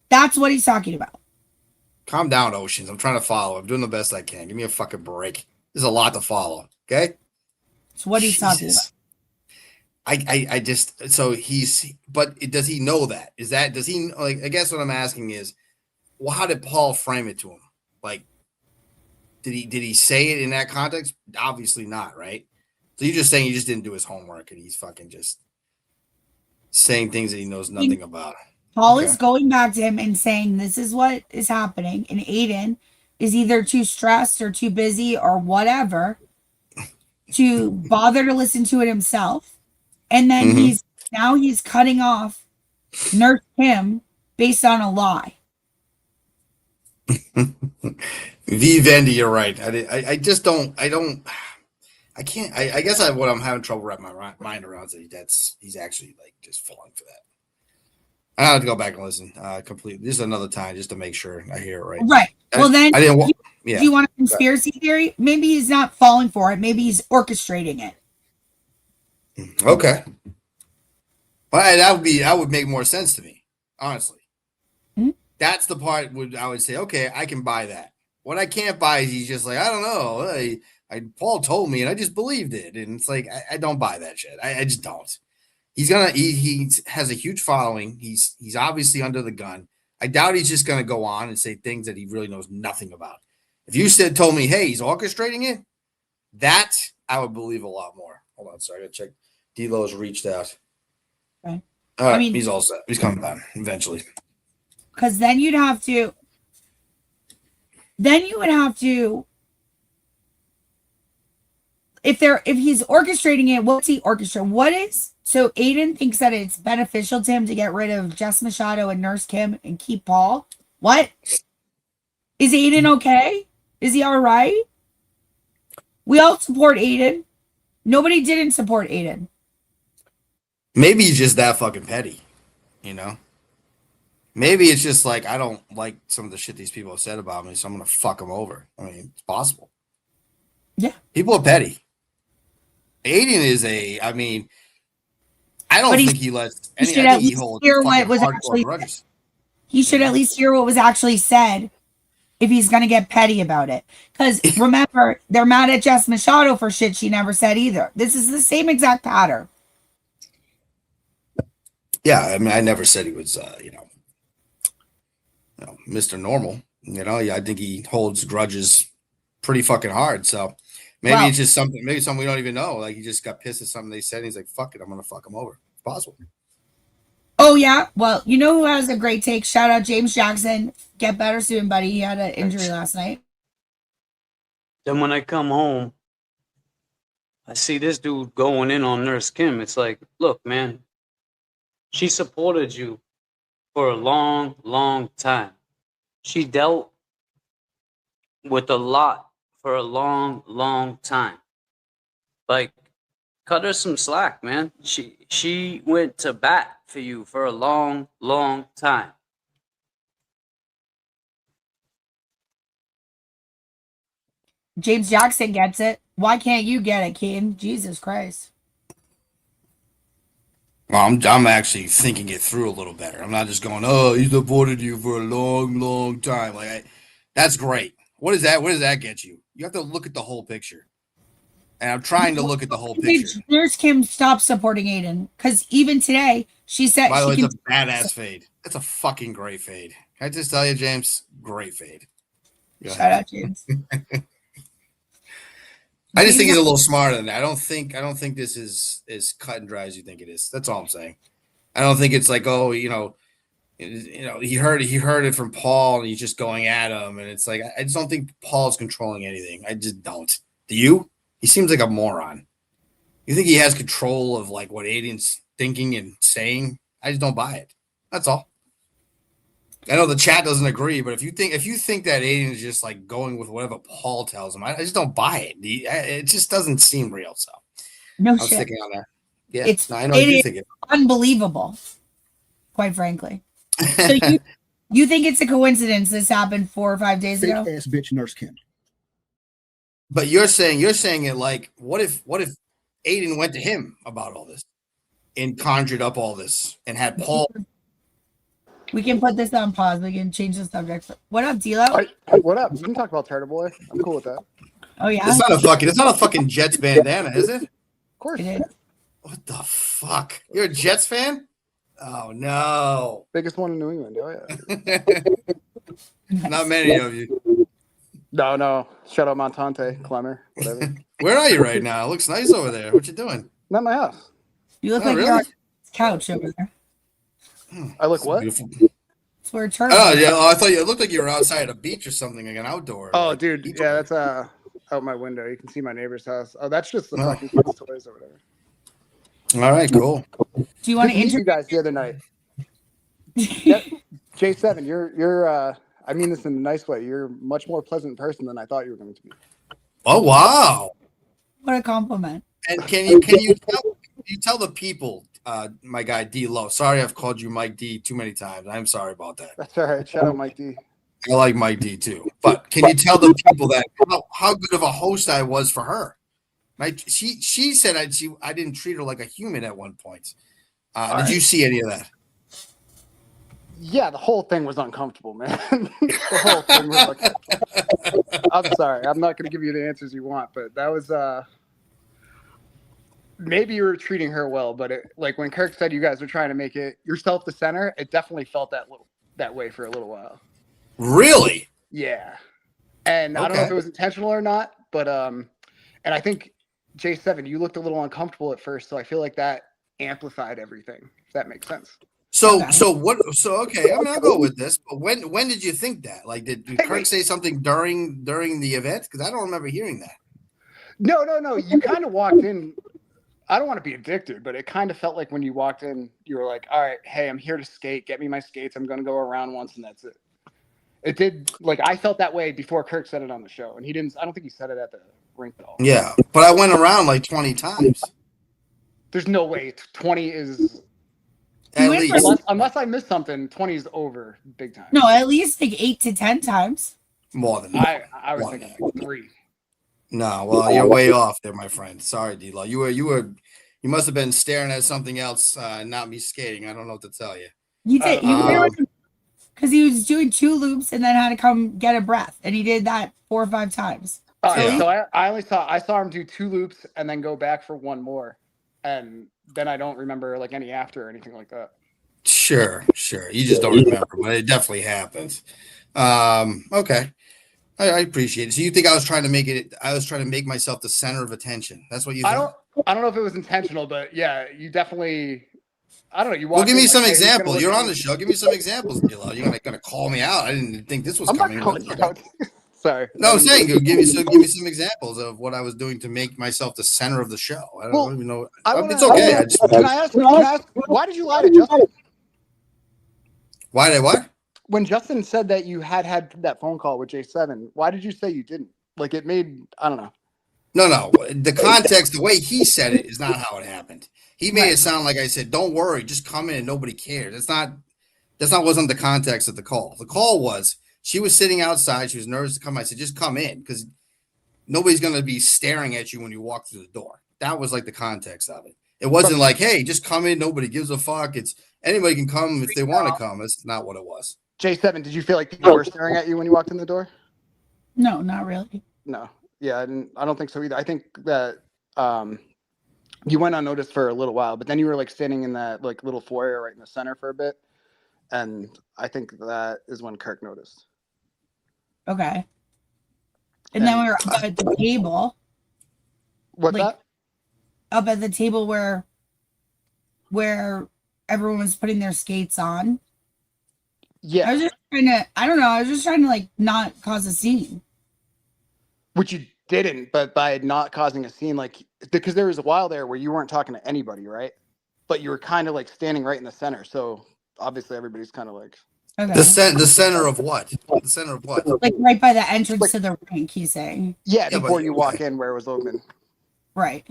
That's what he's talking about. Calm down, Oceans. I'm trying to follow. I'm doing the best I can. Give me a fucking break. There's a lot to follow. Okay. That's what he's talking about. I just, so but does he know that? Does he, like, I guess what I'm asking is, well, how did Paul frame it to him? Like, did he say it in that context? Obviously not, right? So you're just saying he just didn't do his homework and he's fucking just saying things that he knows nothing about. Paul is going back to him and saying, this is what is happening. And Aiden is either too stressed or too busy or whatever to bother to listen to it himself. And then he's cutting off Nurse Kim based on a lie. Vivendi, you're right. I just don't, I can't, I guess what I'm having trouble wrapping my mind around is he's actually like just falling for that. I have to go back and listen completely. This is another time just to make sure I hear it right. Right. Well, then, do you want a conspiracy theory? Maybe he's not falling for it. Maybe he's orchestrating it. Okay. Well, that would make more sense to me, honestly. Mm-hmm. That's the part I would say, okay, I can buy that. What I can't buy is he's just like, I don't know. Paul told me and I just believed it. And it's like, I don't buy that shit. I just don't. He has a huge following. He's obviously under the gun. I doubt he's just going to go on and say things that he really knows nothing about. If you told me, hey, he's orchestrating it, that I would believe a lot more. Hold on, sorry, I got to check. D-Lo's reached out. Okay. All right, he's all set. He's coming back eventually. Because then you would have to, if he's orchestrating it, what's he orchestrating? So Aiden thinks that it's beneficial to him to get rid of Jess Machado and Nurse Kim and keep Paul. What? Is Aiden okay? Is he all right? We all support Aiden. Nobody didn't support Aiden. Maybe he's just that fucking petty, you know? Maybe it's just like, I don't like some of the shit these people have said about me, so I'm going to fuck them over. I mean, it's possible. Yeah. People are petty. Aiden is I mean, I don't think he lets any. I think he holds fucking hardcore grudges. He should at least hear what was actually said if he's going to get petty about it. Because remember, they're mad at Jess Machado for shit she never said either. This is the same exact pattern. Yeah, I mean, I never said he was, Mr. Normal. I think he holds grudges pretty fucking hard. So maybe it's just something we don't even know. Like he just got pissed at something they said. And he's like, "Fuck it, I'm gonna fuck him over." It's possible. Oh yeah, well, you know who has a great take? Shout out James Jackson. Get better soon, buddy. He had an injury last night. Then when I come home, I see this dude going in on Nurse Kim. It's like, look, man, she supported you for a long, long time. She dealt with a lot for a long, long time. Like, cut her some slack, man. She went to bat for you for a long, long time. James Jackson gets it. Why can't you get it, Keaton? Jesus Christ. Well, I'm actually thinking it through a little better. I'm not just going, "Oh, he supported you for a long, long time." That's great. What does that get you? You have to look at the whole picture. And I'm trying to look at the whole picture. Nurse Kim stopped supporting Aiden because even today she said. By the way, it's a badass fade. It's a fucking great fade. Can I just tell you, James? Great fade. Shout out, James. I just think he's a little smarter than that. I don't think this is cut and dry as you think it is. That's all I'm saying. I don't think it's like, oh, he heard it from Paul and he's just going at him, and it's like I just don't think Paul's controlling anything. I just don't. Do you? He seems like a moron. You think he has control of like what Aiden's thinking and saying? I just don't buy it. That's all. I know the chat doesn't agree, but if you think that Aiden is just like going with whatever Paul tells him, I just don't buy it. It just doesn't seem real. So no I'm shit. sticking on that. Yeah, I know you think it. Unbelievable, quite frankly. So you think it's a coincidence this happened 4 or 5 days ago? Fake ass bitch Nurse Kim. But you're saying it like, what if Aiden went to him about all this and conjured up all this and had Paul? We can put this on pause. We can change the subject. What up, D-Lo? What up? You can talk about Turtle Boy. I'm cool with that. Oh yeah. It's not a fucking Jets bandana, is it? Of course. It is. What the fuck? You're a Jets fan? Oh no. Biggest one in New England. Oh yeah. Not many of you. No. Shout out Montante, Clemmer, whatever. Where are you right now? It looks nice over there. What you doing? Not my house. You look like you're on the couch over there. I look what? Beautiful. It's where turtle. Oh yeah. Oh, I thought it looked like you were outside at a beach or something, like an outdoor. Oh, dude. Yeah, that's out my window. You can see my neighbor's house. Oh, that's just the fucking kids' toys or whatever. All right, cool. Do you want to introduce you guys the other night? J7, you're I mean this in a nice way. You're a much more pleasant person than I thought you were going to be. Oh wow. What a compliment. And can you tell the people, my guy D Low. Sorry, I've called you Mike D too many times. I'm sorry about that. That's all right. Shout out Mike D. I like Mike D too. But can you tell the people that how good of a host I was for her? Right? She said I didn't treat her like a human at one point. Did you see any of that? Yeah, the whole thing was uncomfortable, man. The whole thing was uncomfortable. I'm sorry. I'm not going to give you the answers you want, but that was maybe you were treating her well, but like when Kirk said you guys were trying to make it yourself the center, it definitely felt that way for a little while. Really? Yeah. And I don't know if it was intentional or not, but and I think J7, you looked a little uncomfortable at first, so I feel like that amplified everything, if that makes sense. So okay, I mean, I'll go with this. But when did you think that? Like, did Kirk say something during the event? Because I don't remember hearing that. No. You kind of walked in. I don't want to be addicted, but it kind of felt like when you walked in, you were like, all right, hey, I'm here to skate. Get me my skates. I'm going to go around once, and that's it. It did, like, I felt that way before Kirk said it on the show, and he didn't. I don't think he said it at the rink at all. Yeah, but I went around like 20 times. There's no way 20 is. At least. Unless I missed something, 20 is over big time. No, at least like 8 to 10 times. More than that. I was thinking like 3. No, well, you're way off there, my friend. Sorry, D-Law. You must have been staring at something else, not me skating. I don't know what to tell you. You did. Because he was doing 2 loops and then had to come get a breath, and he did that 4 or 5 times. All right, so I saw him do 2 loops and then go back for 1 more, and then I don't remember like any after or anything like that. Sure. You just don't remember, but it definitely happens. Okay. I appreciate it. So you think I was trying to make myself the center of attention. That's what you think? I don't know if it was intentional, but yeah, you definitely. I don't know. Well, give me some examples. You're on the show. Give me some examples, D-Lo. You're gonna call me out. I didn't think this was coming. Sorry. No, I'm saying give me some examples of what I was doing to make myself the center of the show. I don't even know. It's okay. Can I ask? Why did you lie to Justin? Why did I what? When Justin said that you had that phone call with J7, why did you say you didn't? Like it made, I don't know. No. The context, the way he said it is not how it happened. He made it sound like I said, "Don't worry, just come in and nobody cares." Wasn't the context of the call. The call was she was sitting outside. She was nervous to come. I said, "Just come in because nobody's going to be staring at you when you walk through the door." That was like the context of it. It wasn't like, "Hey, just come in. Nobody gives a fuck." It's anybody can come if they want to come. It's not what it was. J7, did you feel like people were staring at you when you walked in the door? No, not really. No. Yeah, I don't think so either. I think that you went unnoticed for a little while, but then you were like standing in that like little foyer right in the center for a bit. And I think that is when Kirk noticed. Okay. And then we were up at the table. What's that? Up at the table where everyone was putting their skates on. Yeah. I was just trying to like not cause a scene. Which you didn't, but by not causing a scene, like because there was a while there where you weren't talking to anybody, right? But you were kind of like standing right in the center. So obviously everybody's kind of like the center of what? The center of what? Like right by the entrance to the rink, he's saying. Yeah, before you walk in where it was open. Right.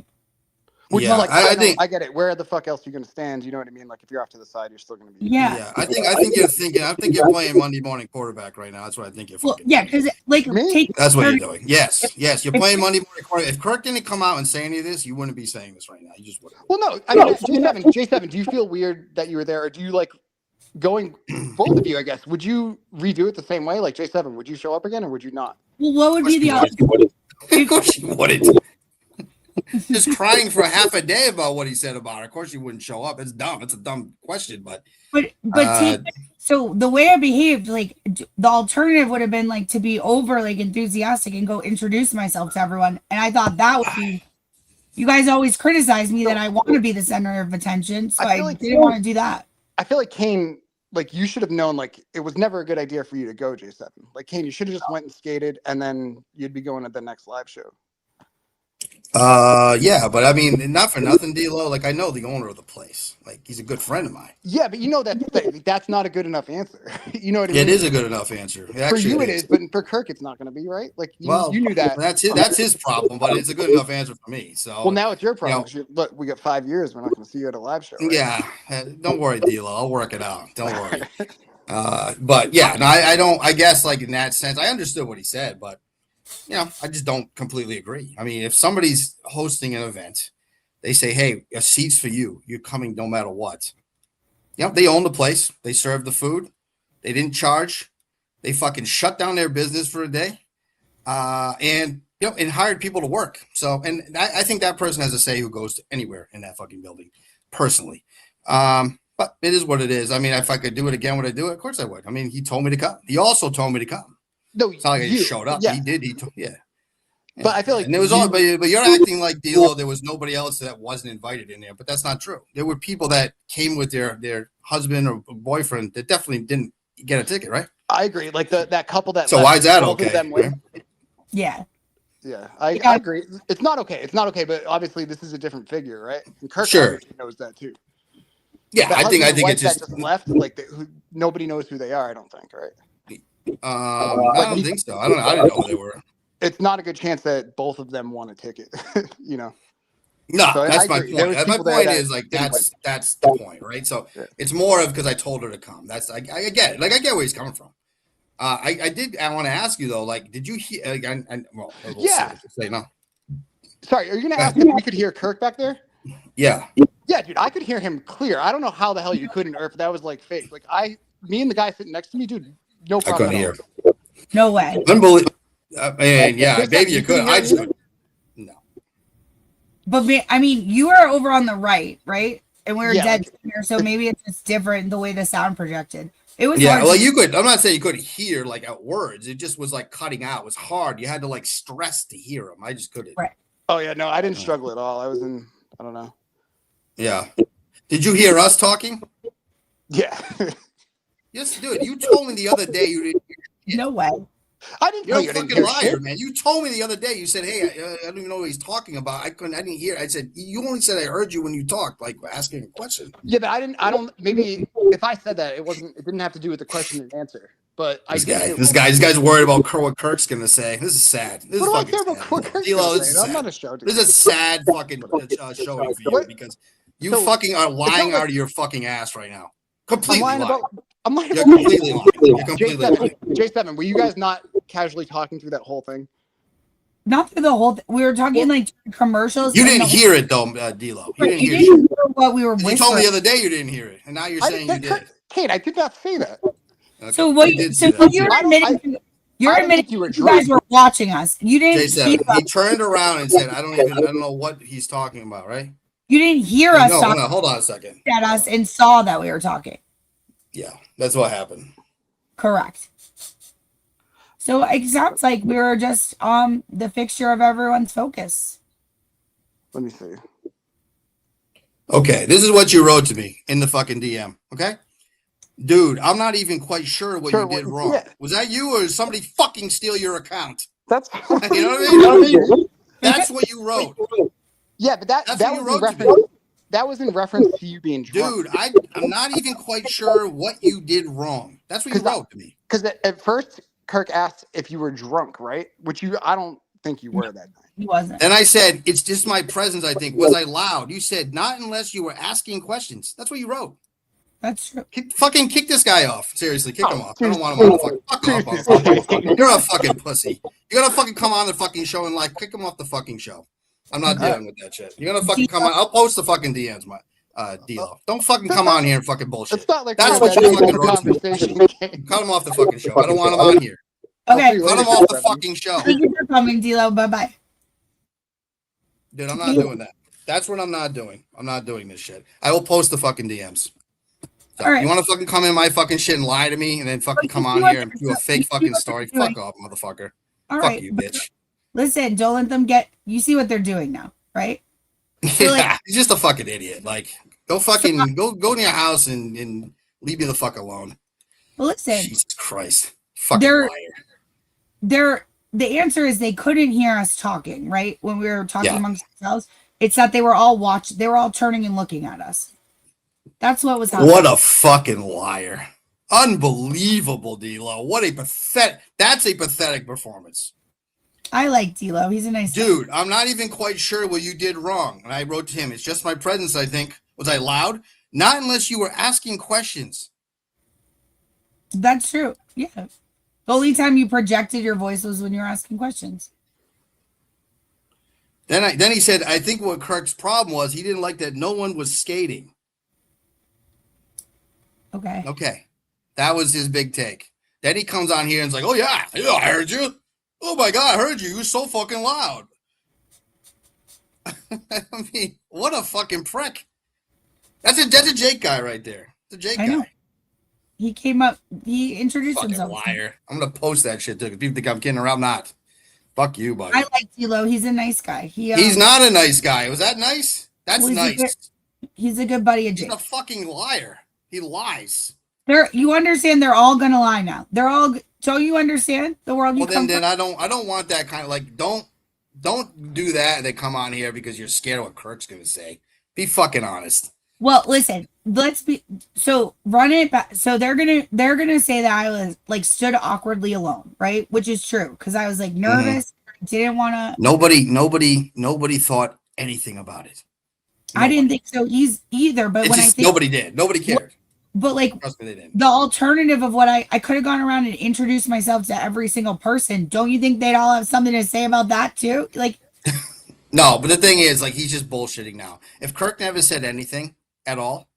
Which is like I get it. Where the fuck else are you gonna stand? You know what I mean? Like if you're off to the side, you're still gonna be. Yeah. I think you're thinking. I think you're playing Monday morning quarterback right now. That's what I think you're. Yeah, because like that's what you're doing. Yes, you're playing Monday morning quarterback. If Kirk didn't come out and say any of this, you wouldn't be saying this right now. You just wouldn't. Well, no. I mean, J7. Do you feel weird that you were there, or do you like going? Both of you, I guess. Would you redo it the same way, like J7? Would you show up again, or would you not? Well, what would be the option? Of course you wouldn't. Just crying for half a day about what he said about her. Of course, you wouldn't show up. It's dumb. It's a dumb question, but so the way I behaved, like the alternative would have been like to be over like enthusiastic and go introduce myself to everyone. And I thought that would be. You guys always criticize me that I want to be the center of attention, so I didn't want to do that. I feel like Kane, like you should have known, like it was never a good idea for you to go J7. Like Kane, you should have just went and skated, and then you'd be going to the next live show. Yeah, but I mean, not for nothing, D-Lo. Like I know the owner of the place. Like he's a good friend of mine. Yeah, but you know that's not a good enough answer. You know what I mean? It is a good enough answer. For you, it is, but for Kirk, it's not going to be right. Like you knew that. That's his problem, but it's a good enough answer for me. So well, now it's your problem. Look, we got 5 years. We're not going to see you at a live show. Right? Yeah, don't worry, D-Lo. I'll work it out. Don't worry. But yeah, no, I don't. I guess like in that sense, I understood what he said, but. I just don't completely agree. I mean, if somebody's hosting an event, they say, "Hey, a seat's for you. You're coming no matter what." They own the place. They serve the food. They didn't charge. They fucking shut down their business for a day, and hired people to work. So, and I think that person has a say who goes to anywhere in that fucking building, personally. But it is what it is. I mean, if I could do it again, would I do it? Of course I would. I mean, he told me to come. He also told me to come. No, it's not like he showed up. Yeah. He did. Yeah. But I feel like and it was all. But you're acting like D-Lo. There was nobody else that wasn't invited in there. But that's not true. There were people that came with their husband or boyfriend that definitely didn't get a ticket, right? I agree. Like that couple that. So why is that okay? Yeah. Yeah, I agree. It's not okay. It's not okay. But obviously, this is a different figure, right? And Kirk knows that too. Yeah, I think it's just left. Like nobody knows who they are. I don't think, right? I don't think so. I didn't know who they were. It's not a good chance that both of them won a ticket. No, so that's my point. My point is like that's the point, right? So it's more of because I told her to come. That's I get it. Like I get where he's coming from. I did. I want to ask you though. Like, did you hear? Well, we'll Yeah. say no. Sorry, are you gonna ask if we could hear Kirk back there? Yeah. Yeah, dude, I could hear him clear. I don't know how the hell you couldn't, or if that was like fake. Like me and the guy sitting next to me, dude, no I problem. couldn't hear. No way. Unbelievable. Yeah, maybe you could. I just couldn't. But I mean, you are over on the right, and we were Yeah, dead center, so maybe it's just different the way the sound projected. It was Yeah, hard well, to- you could. I'm not saying you couldn't hear like at words. It just was like cutting out. It was hard. You had to like stress to hear them. I just couldn't. Right. Oh yeah, no, I didn't struggle at all. I was in. I don't know. Yeah. Did you hear us talking? Yeah. Yes, dude. You told me the other day you didn't. No way. I didn't. You're tell a you I didn't fucking hear liar, shit. man. You told me the other day. You said, "Hey, I don't even know what he's talking about. I didn't hear." I said, "You only said I heard you when you talked, like asking a question." Yeah, but I didn't. I don't. Maybe if I said that, it wasn't. It didn't have to do with the question and answer. But This guy's worried about what Kirk's gonna say. This is sad. This What is do I fucking care about sad. what Kirk's D'Lo, gonna this say? is I'm sad. not a show. This is a sad fucking showing for you because you fucking are lying out of your fucking ass right now. Completely lying. I'm lying You're about. completely lying. You're completely lying. J7, were you guys not casually talking through that whole thing? Not through the whole. We were talking like commercials. You and didn't the- hear it though, D'Lo. You Right, didn't you hear didn't shit. hear what we were You whispering. told me the other day you didn't hear it, and now you're saying you did. Kate, I did not say that. Okay. So what? did So say that. you're I don't- admitting. You're I didn't admitting think you were you guys drunk. were watching us. You didn't. J7, hear he us. turned around and said, I don't know what he's talking about, right? You didn't hear us No, talk hold on a second. at us and saw that we were talking. Yeah, that's what happened. Correct. So it sounds like we were just the fixture of everyone's focus. Let me see. Okay, this is what you wrote to me in the fucking DM. Okay, dude, I'm not even quite sure what you did wrong. Yeah. Was that you or did somebody fucking steal your account? That's You know what I mean? That's what you wrote. Yeah, but that That's that what you was in wrote to me. reference. That was in reference to you being drunk. Dude, I'm not even quite sure what you did wrong. That's what you wrote to me. Because at first Kirk asked if you were drunk, right? Which I don't think you were that night. He wasn't. Then I said, it's just my presence, I think. Was I loud? You said, not unless you were asking questions. That's what you wrote. That's true. Fucking kick this guy off. Seriously, kick him off. I don't want him on the fucking fuck off. You're a fucking pussy. You're gonna fucking come on the fucking show and like kick him off the fucking show. I'm not dealing with that shit. You're gonna fucking come on. I'll post the fucking DMs, my D'Lo. Don't fucking come on here and fucking bullshit. It's not like That's we're what having you a fucking wrote to me. conversation. Cut him off the fucking show. I don't want him on here. Okay. Cut him off the fucking show. Thank you for coming, D'Lo. Bye bye. Dude, I'm not doing that. That's what I'm not doing. I'm not doing this shit. I will post the fucking DMs. So, All right. You want to fucking come in my fucking shit and lie to me and then fucking come on here and do a fake fucking story? Fuck off, motherfucker. All Fuck right. you, bitch. Listen, don't let them get. You see what they're doing now, right? Yeah, he's just a fucking idiot. Like, go fucking go in your house and leave me the fuck alone. Well, listen. Jesus Christ, fucking liar. The answer is they couldn't hear us talking, right? When we were talking Yeah. amongst ourselves, it's that they were all turning and looking at us. That's what was happening. What a fucking liar! Unbelievable, D'Lo. What a pathetic. That's a pathetic performance. I like D'Lo. He's a nice Dude, I'm not even quite sure what you did wrong. And I wrote to him, it's just my presence, I think. Was I loud? Not unless you were asking questions. That's true. Yeah. The only time you projected your voice was when you were asking questions. Then he said, I think what Kirk's problem was he didn't like that no one was skating. Okay. Okay. That was his big take. Then he comes on here and is like, oh, yeah, I heard you. Oh, my God, I heard you. You were so fucking loud. I mean, what a fucking prick. That's a Jake guy right there. It's a Jake I know. guy. He came up. He introduced Fucking himself. liar. I'm going to post that shit, too, because people think I'm kidding around. I'm not. Fuck you, buddy. I like D'Lo. He's a nice guy. He's not a nice guy. Was that nice? That's Well, nice. He's a good buddy of He's Jake. a fucking liar. He lies. You understand? They're all gonna lie now. They're all. Don't you understand the world you Well, come then from? I don't want that kind of like. Don't do that. And they come on here because you're scared of what Kirk's gonna say. Be fucking honest. Well, listen. Let's be. So run it back. So they're gonna say that I was like stood awkwardly alone, right? Which is true because I was like nervous. Didn't want to. Nobody thought anything about it. I didn't think so either. But It's when just, I think nobody did. Nobody cared. But like Trust me, they didn't. the alternative of what I could have gone around and introduced myself to every single person. Don't you think they'd all have something to say about that too? Like, No, but the thing is, like, he's just bullshitting now. If Kirk never said anything at all,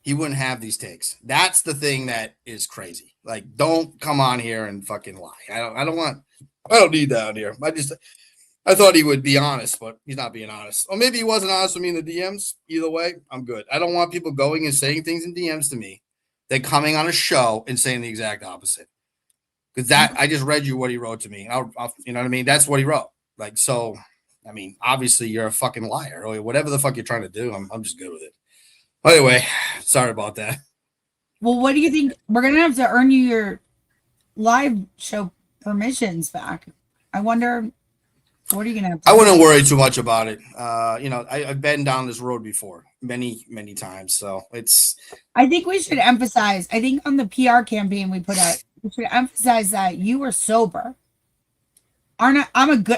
he wouldn't have these takes. That's the thing that is crazy. Like, don't come on here and fucking lie. I don't need that on here. I thought he would be honest, but he's not being honest. Or maybe he wasn't honest with me in the DMs. Either way, I'm good. I don't want people going and saying things in DMs to me, then coming on a show and saying the exact opposite. Because I just read you what he wrote to me. I'll, you know what I mean? That's what he wrote. Like, so, I mean, obviously you're a fucking liar or whatever the fuck you're trying to do. I'm just good with it. Anyway, sorry about that. well, what do you think? We're gonna have to earn you your live show permissions back. I wonder, what are you gonna have to I do? wouldn't worry too much about it. I've been down this road before many, many times. So I think we should emphasize, I think on the PR campaign we put out, we should emphasize that you were sober. I'm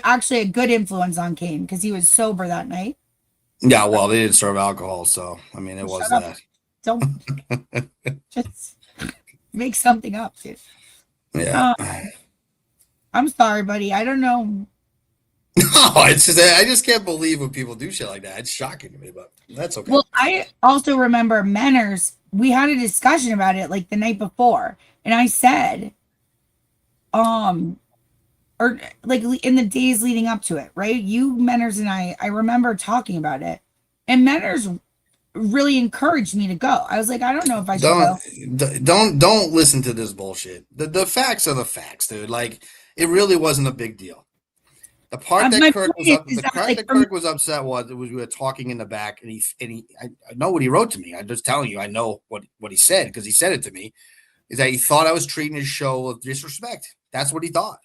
actually a good influence on Kane because he was sober that night. yeah, well, they didn't serve alcohol. So, I mean, it was Shut up. that. Don't just make something up, dude. Yeah. I'm sorry, buddy. I don't know. No, it's just, I just can't believe when people do shit like that. It's shocking to me, but that's okay. Well, I also remember Menners, we had a discussion about it like the night before, and I said, or like in the days leading up to it, right? You, Menners, and I remember talking about it, and Menners really encouraged me to go. I was like, I don't know if I should go. Don't listen to this bullshit. The facts are the facts, dude. Like, it really wasn't a big deal. The part that Kirk was upset was we were talking in the back, and I know what he wrote to me. I'm just telling you, I know what he said because he said it to me. Is that he thought I was treating his show with disrespect. That's what he thought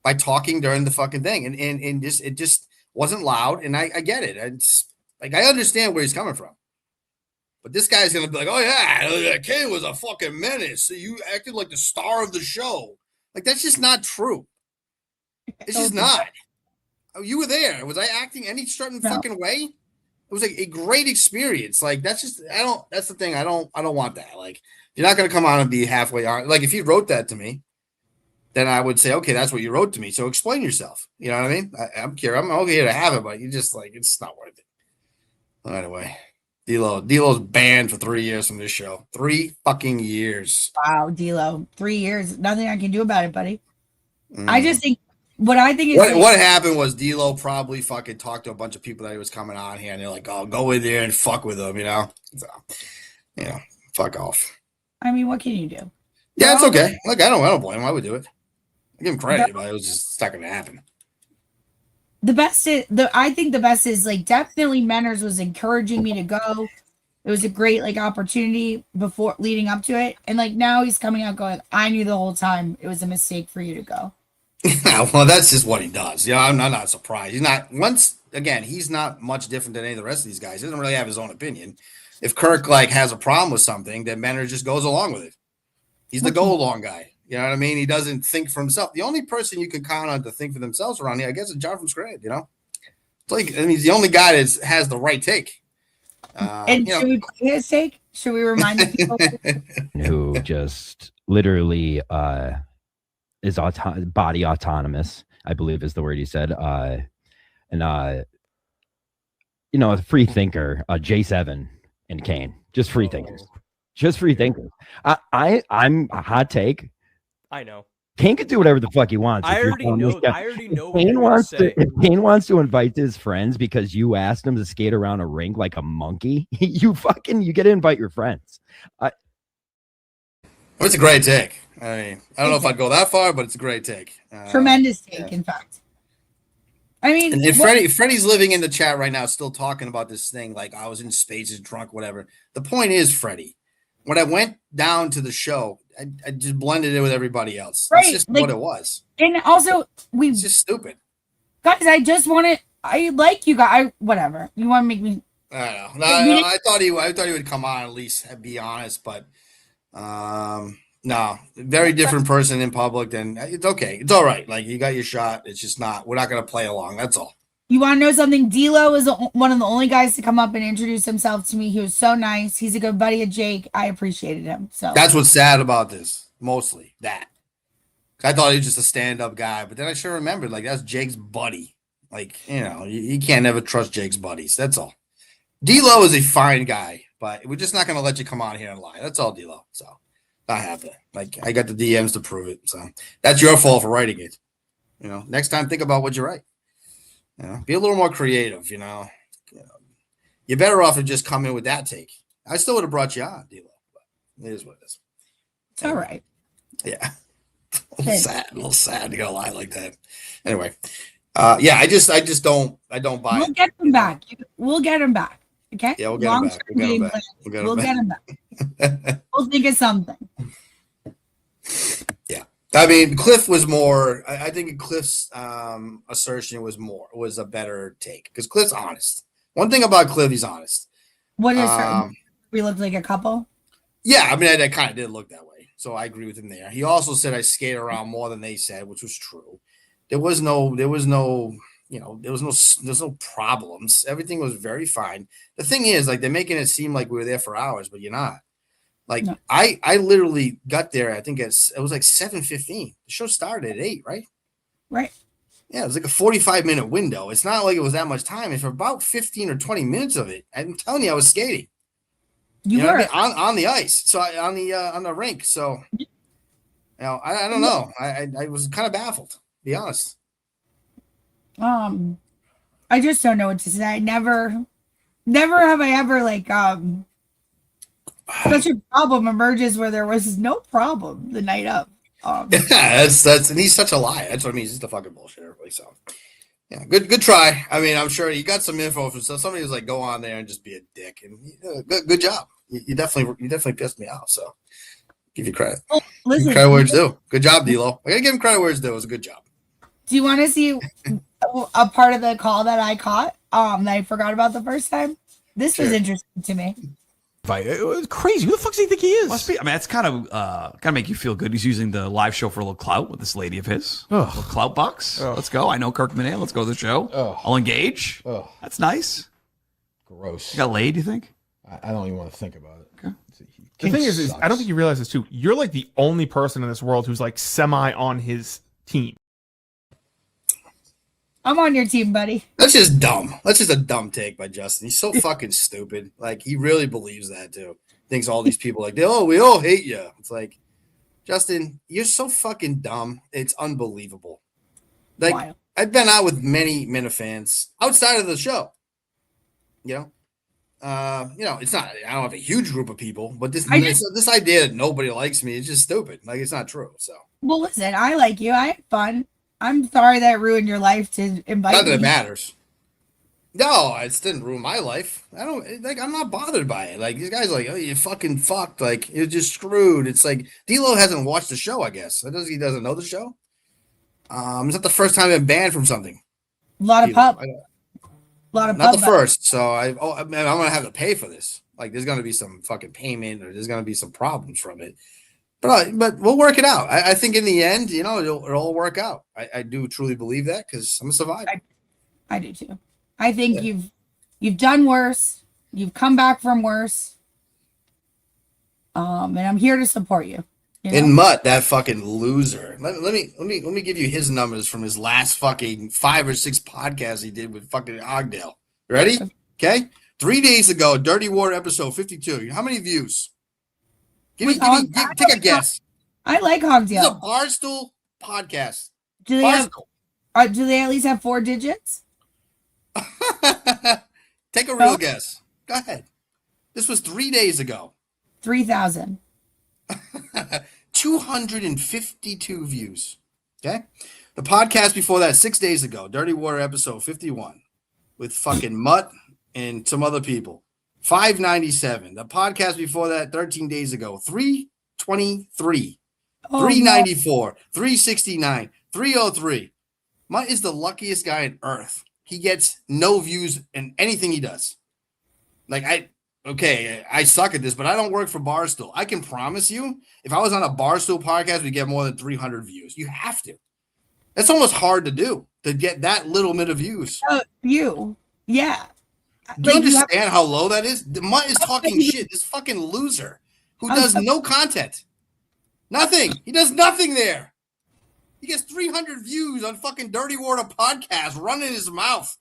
by talking during the fucking thing, and it just wasn't loud. And I get it. It's like I understand where he's coming from. But this guy's gonna be like, oh yeah, Kane was a fucking menace. So you acted like the star of the show. Like, that's just not true. It's just not. Oh, you were there. Was I acting any certain fucking way? It was like a great experience. Like, that's the thing. I don't want that. Like, you're not gonna come on and be halfway on. Like, if you wrote that to me, then I would say, okay, that's what you wrote to me. So explain yourself. You know what I mean? I'm curious. I'm okay to have it, but you just like, it's not worth it. Anyway. D'Lo's banned for 3 years from this show. 3 fucking years. Wow, D'Lo, 3 years. Nothing I can do about it, buddy. I just think what happened was D'Lo probably fucking talked to a bunch of people that he was coming on here, and they're like, "Oh, go in there and fuck with him," you know. So, fuck off. I mean, what can you do? Yeah, it's okay. Look, I don't blame him. I would do it. I give him credit, but it was just not going to happen. I think the best is like definitely Menners was encouraging me to go. It was a great like opportunity before leading up to it. And like now he's coming out going, I knew the whole time it was a mistake for you to go. Well, that's just what he does. Yeah, I'm not surprised. He's not much different than any of the rest of these guys. He doesn't really have his own opinion. If Kirk like has a problem with something, then Menners just goes along with it. He's the go along guy. You know what I mean? He doesn't think for himself. The only person you can count on to think for themselves around here, I guess, is John from Scranton. You know, it's like, I mean, he's the only guy that has the right take. Should we play his take? Should we remind the people who just literally is body autonomous? I believe is the word he said. A free thinker, J7 and Kane, just free thinkers, I'm a hot take. I know. Kane could do whatever the fuck he wants. I already know. If Kane wants to invite his friends because you asked him to skate around a rink like a monkey, you get to invite your friends. It's a great take. I mean, I don't know if I'd go that far, but it's a great take. Tremendous take, in fact. I mean, and Freddie's living in the chat right now, still talking about this thing like I was in spaces, drunk, whatever. The point is, Freddie, when I went down to the show, I just blended in with everybody else. Right, it's just like, what it was. And also, it's just stupid. Guys, I like you guys. Whatever. You want to make me. I don't know. I thought he would come on at least and be honest, but no, very different person in public. And it's okay. It's all right. Like, you got your shot. It's just not. We're not going to play along. That's all. You want to know something? D'Lo is one of the only guys to come up and introduce himself to me. He was so nice. He's a good buddy of Jake. I appreciated him. So that's what's sad about this. Mostly that. I thought he was just a stand-up guy, but then I sure remembered, like, that's Jake's buddy. Like, you can't never trust Jake's buddies. That's all. D'Lo is a fine guy, but we're just not going to let you come on here and lie. That's all, D'Lo. So I have to. Like, I got the DMs to prove it. So that's your fault for writing it. Next time, think about what you write. Be a little more creative. You're better off to just come in with that take. I still would have brought you on, D'Lo. But it is what it is. It's all right. Yeah. A little sad to go lie like that. Anyway, I just don't buy it. We'll get him back. We'll get him back. Okay. Yeah, we'll get him back. We'll get him back. We'll think of something. Yeah. I mean, Cliff was more. I think Cliff's assertion was a better take because Cliff's honest. One thing about Cliff, he's honest. What is we looked like a couple? Yeah, I mean, I kind of did look that way, so I agree with him there. He also said I skate around more than they said, which was true. There was no problems. Everything was very fine. The thing is, like, they're making it seem like we were there for hours, but you're not. Like, no. I literally got there. I think it was like 7:15. The show started at 8, right? Right. Yeah, it was like a 45-minute window. It's not like it was that much time. And for about 15 or 20 minutes of it, I'm telling you, I was skating. You were on the ice, so on the rink. So, I don't know. I was kind of baffled, to be honest. I just don't know what to say. Never have I ever such a problem emerges where there was no problem the night of. That's and he's such a liar. That's what I mean. He's just a fucking bullshitter. So, yeah, good try. I mean, I'm sure you got some info from somebody who's like, go on there and just be a dick. And good job. You definitely pissed me off. So, give you credit. Oh, listen, credit where it's due. Good job, D'Lo. I gotta give him credit where it's due. It was a good job. Do you want to see a part of the call that I caught? That I forgot about the first time. This was interesting to me. It was crazy. Who the fuck does he think he is? Must be. I mean, that's kind of make you feel good. He's using the live show for a little clout with this lady of his. A little clout box. Let's go. I know Kirk Minale. Let's go to the show. I'll engage. That's nice. Gross. You got laid, you think? I don't even want to think about it. Okay. The thing is, I don't think you realize this too. You're like the only person in this world who's like semi on his team. I'm on your team, buddy. That's just dumb. That's just a dumb take by Justin. He's so fucking stupid. Like, he really believes that too. Thinks all these people we all hate you. It's like, Justin, you're so fucking dumb. It's unbelievable. Like, wow. I've been out with many Minifans outside of the show. It's not. I don't have a huge group of people, but this idea that nobody likes me is just stupid. Like, it's not true. So, well, listen, I like you. I had fun. I'm sorry that ruined your life to invite me. Not that it matters. No, it didn't ruin my life. I'm not bothered by it. Like, these guys are like, oh, you fucking fucked. Like, you're just screwed. It's like, D'Lo hasn't watched the show, I guess. He doesn't know the show. It's not the first time I've been banned from something. A lot of pub. Not the first. So I'm going to have to pay for this. Like, there's going to be some fucking payment or there's going to be some problems from it. But we'll work it out. I think in the end, it'll all work out. I do truly believe that because I'm a survivor. I do too. I think you've done worse. You've come back from worse. And I'm here to support you. And Mutt, that fucking loser. Let me give you his numbers from his last fucking 5 or 6 podcasts he did with fucking Ogdale. Ready? Okay. 3 days ago, Dirty War episode 52. How many views? Take a guess. I like Hogdale. This is a Barstool podcast. Do they at least have 4 digits? Take a real guess. Go ahead. This was 3 days ago. 3,000. 252 views. Okay. The podcast before that, 6 days ago, Dirty Water episode 51 with fucking Mutt and some other people. 597. The podcast before that, 13 days ago, 323, 394, 369, 303. Mutt is the luckiest guy on earth. He gets no views in anything he does. Like, I suck at this, but I don't work for Barstool. I can promise you, if I was on a Barstool podcast, we'd get more than 300 views. You have to. That's almost hard to do to get that little bit of views. Yeah. Do you understand how low that is? The Mutt is talking shit. This fucking loser who does no content. Nothing. He does nothing there. He gets 300 views on fucking Dirty Water podcast running his mouth.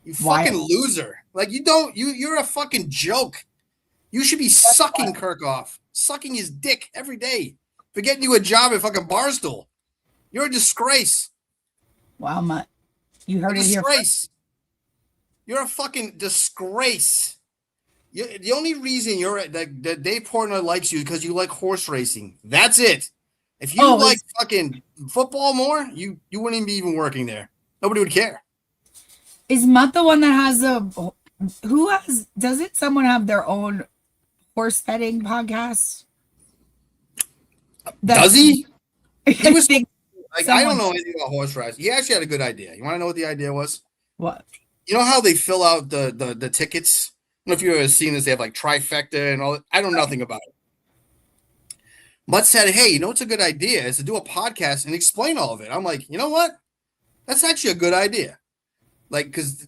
You fucking loser. Like you're a fucking joke. You should be sucking Kirk off. Sucking his dick every day. For getting you a job at fucking Barstool. You're a disgrace. Wow, Mutt. You heard it here. Disgrace. You're a fucking disgrace. The only reason that Dave Portnoy likes you is because you like horse racing. That's it. If you like fucking football more, you wouldn't be even working there. Nobody would care. Is Mutt the one that has doesn't someone have their own horse betting podcast? Does he? He was I don't know anything about horse racing. He actually had a good idea. You want to know what the idea was? What? You know how they fill out the tickets? I don't know if you've ever seen this. They have like trifecta and all that. I know nothing about it. Mutt said, hey, you know what's a good idea is to do a podcast and explain all of it. I'm like, you know what? That's actually a good idea. Like, because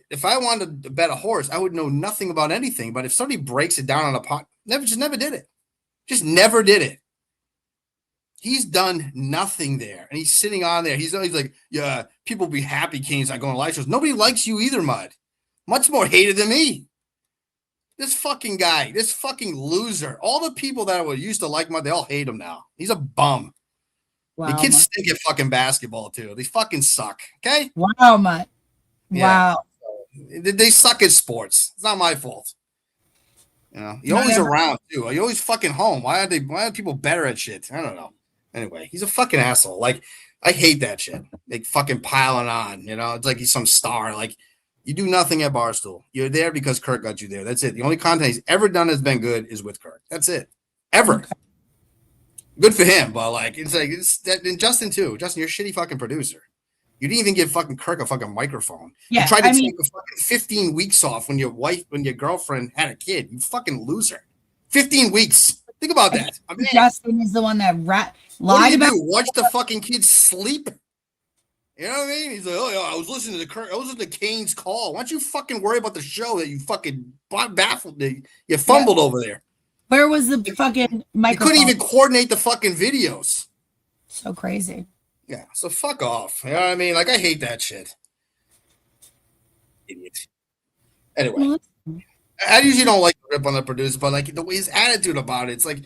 if I wanted to bet a horse, I would know nothing about anything. But if somebody breaks it down on a pot, just never did it. Just never did it. He's done nothing there. And he's sitting on there. He's like, yeah, people be happy Kane's not going to live shows. Nobody likes you either, Mutt. Much more hated than me. This fucking guy, this fucking loser. All the people that used to like Mutt, they all hate him now. He's a bum. Wow, the kids stink at fucking basketball, too. They fucking suck. Okay? Wow, Mutt. Yeah. Wow. They suck at sports. It's not my fault. You know, you're always around, too. You're always fucking home. Why are people better at shit? I don't know. Anyway, he's a fucking asshole. Like, I hate that shit. Like, fucking piling on, you know? It's like he's some star. Like, you do nothing at Barstool. You're there because Kirk got you there. That's it. The only content he's ever done that's been good is with Kirk. That's it. Ever. Okay. Good for him, but like it's that. And Justin too. Justin, you're a shitty fucking producer. You didn't even give fucking Kirk a fucking microphone. Yeah, you tried to take a fucking 15 weeks off when your girlfriend had a kid. You fucking loser. 15 weeks. Think about that. I mean, Justin is the one that lied about. Watch the fucking kids sleep. You know what I mean? He's like, oh yeah, I was listening to Kirk. I was listening to Kane's call. Why don't you fucking worry about the show that you fucking baffled? You fumbled over there. Where was the fucking microphone? You couldn't even coordinate the fucking videos. So crazy. Yeah, so fuck off. You know what I mean? Like, I hate that shit. Idiot. Anyway, I usually don't like to rip on the producer, but like the way his attitude about it, it's like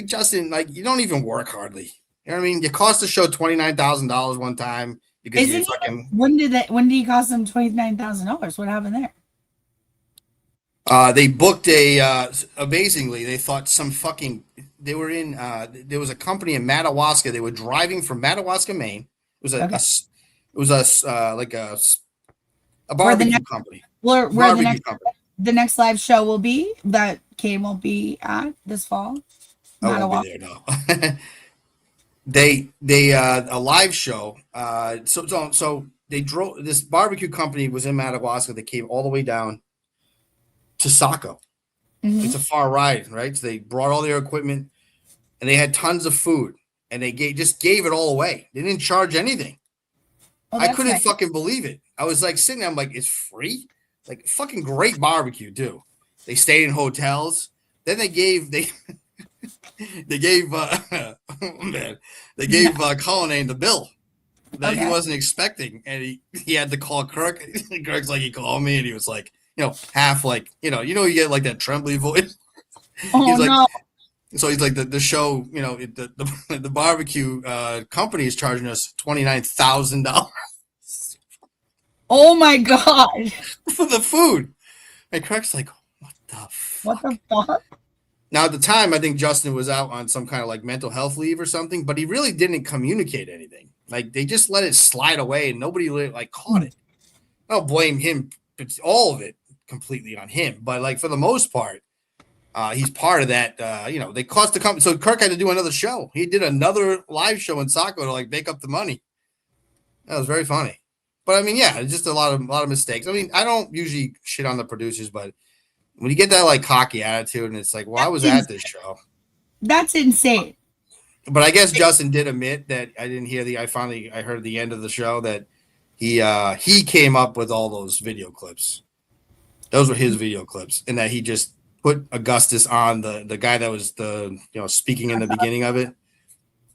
Justin, like you don't even work hardly. You know what I mean? You cost the show $29,000 one time because you fucking. When did he cost them $29,000? What happened there? They booked amazingly, they thought they were in, there was a company in Madawaska. They were driving from Madawaska, Maine. It was a barbecue company. Where the next live show will be that Kane will be at this fall. I won't be there, no. They a live show. So they drove, this barbecue company was in Madawaska. They came all the way down to Saco. Mm-hmm. It's a far ride, right? So they brought all their equipment and they had tons of food and they just gave it all away. They didn't charge anything. I couldn't fucking believe it. I was like sitting there, I'm like, it's free? Like fucking great barbecue too. They stayed in hotels. Then they gave Cullinane the bill that he wasn't expecting. And he had to call Kirk. Kirk's like, he called me and he was like, you know, half like, you get like that trembly voice. Oh, no. So he's like, the show, you know, the barbecue company is charging us $29,000. Oh my God. For the food. And Kirk's like, what the fuck? What the fuck? Now, at the time, I think Justin was out on some kind of like mental health leave or something, but he really didn't communicate anything. Like they just let it slide away and nobody like caught it. I don't blame him. It's all of it completely on him. But like for the most part, he's part of that. They cost the company. So Kirk had to do another show. He did another live show in Saco to like make up the money. That was very funny. But I mean, yeah, just a lot of mistakes. I mean, I don't usually shit on the producers, but when you get that like cocky attitude and it's like, well, I was at this show. That's insane. But I guess Justin did admit that I didn't hear I heard the end of the show that he came up with all those video clips. Those were his video clips, and that he just put Augustus on the guy that was speaking in the beginning of it.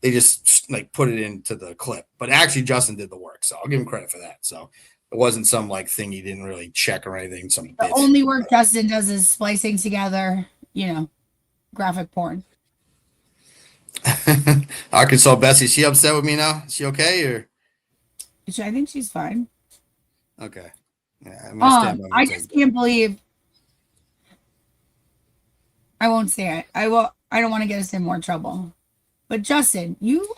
They just like put it into the clip, but actually Justin did the work, so I'll give him credit for that. So it wasn't some like thing he didn't really check or anything. The only work Justin does is splicing together, graphic porn. Arkansas Bessie, she upset with me now? Is she okay or? I think she's fine. Okay. Yeah, I just can't believe. I won't say it. I don't want to get us in more trouble. But Justin, you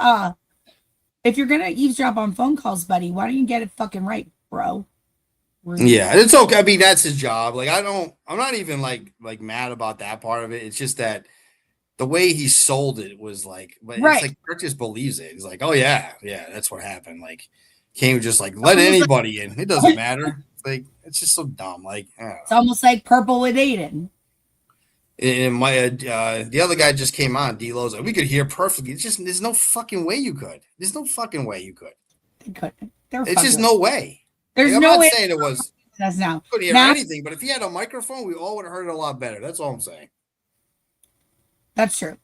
if you're gonna eavesdrop on phone calls, buddy, why don't you get it fucking right, bro? Yeah, it's okay. I mean, that's his job. Like, I'm not even like mad about that part of it. It's just that the way he sold it was like, but right. It's like Kurt just believes it. He's like, oh yeah, that's what happened. Like, can't just like let anybody in. It doesn't matter. Like, it's just so dumb. Like, it's almost like Purple with Aiden. And my the other guy just came on, D-Lo's. We could hear perfectly. It's just there's no fucking way you could. There's no fucking way you could. They couldn't. It's just no way. There's I'm no not way. saying it was. That's now. Couldn't hear anything, but if he had a microphone, we all would have heard it a lot better. That's all I'm saying. That's true.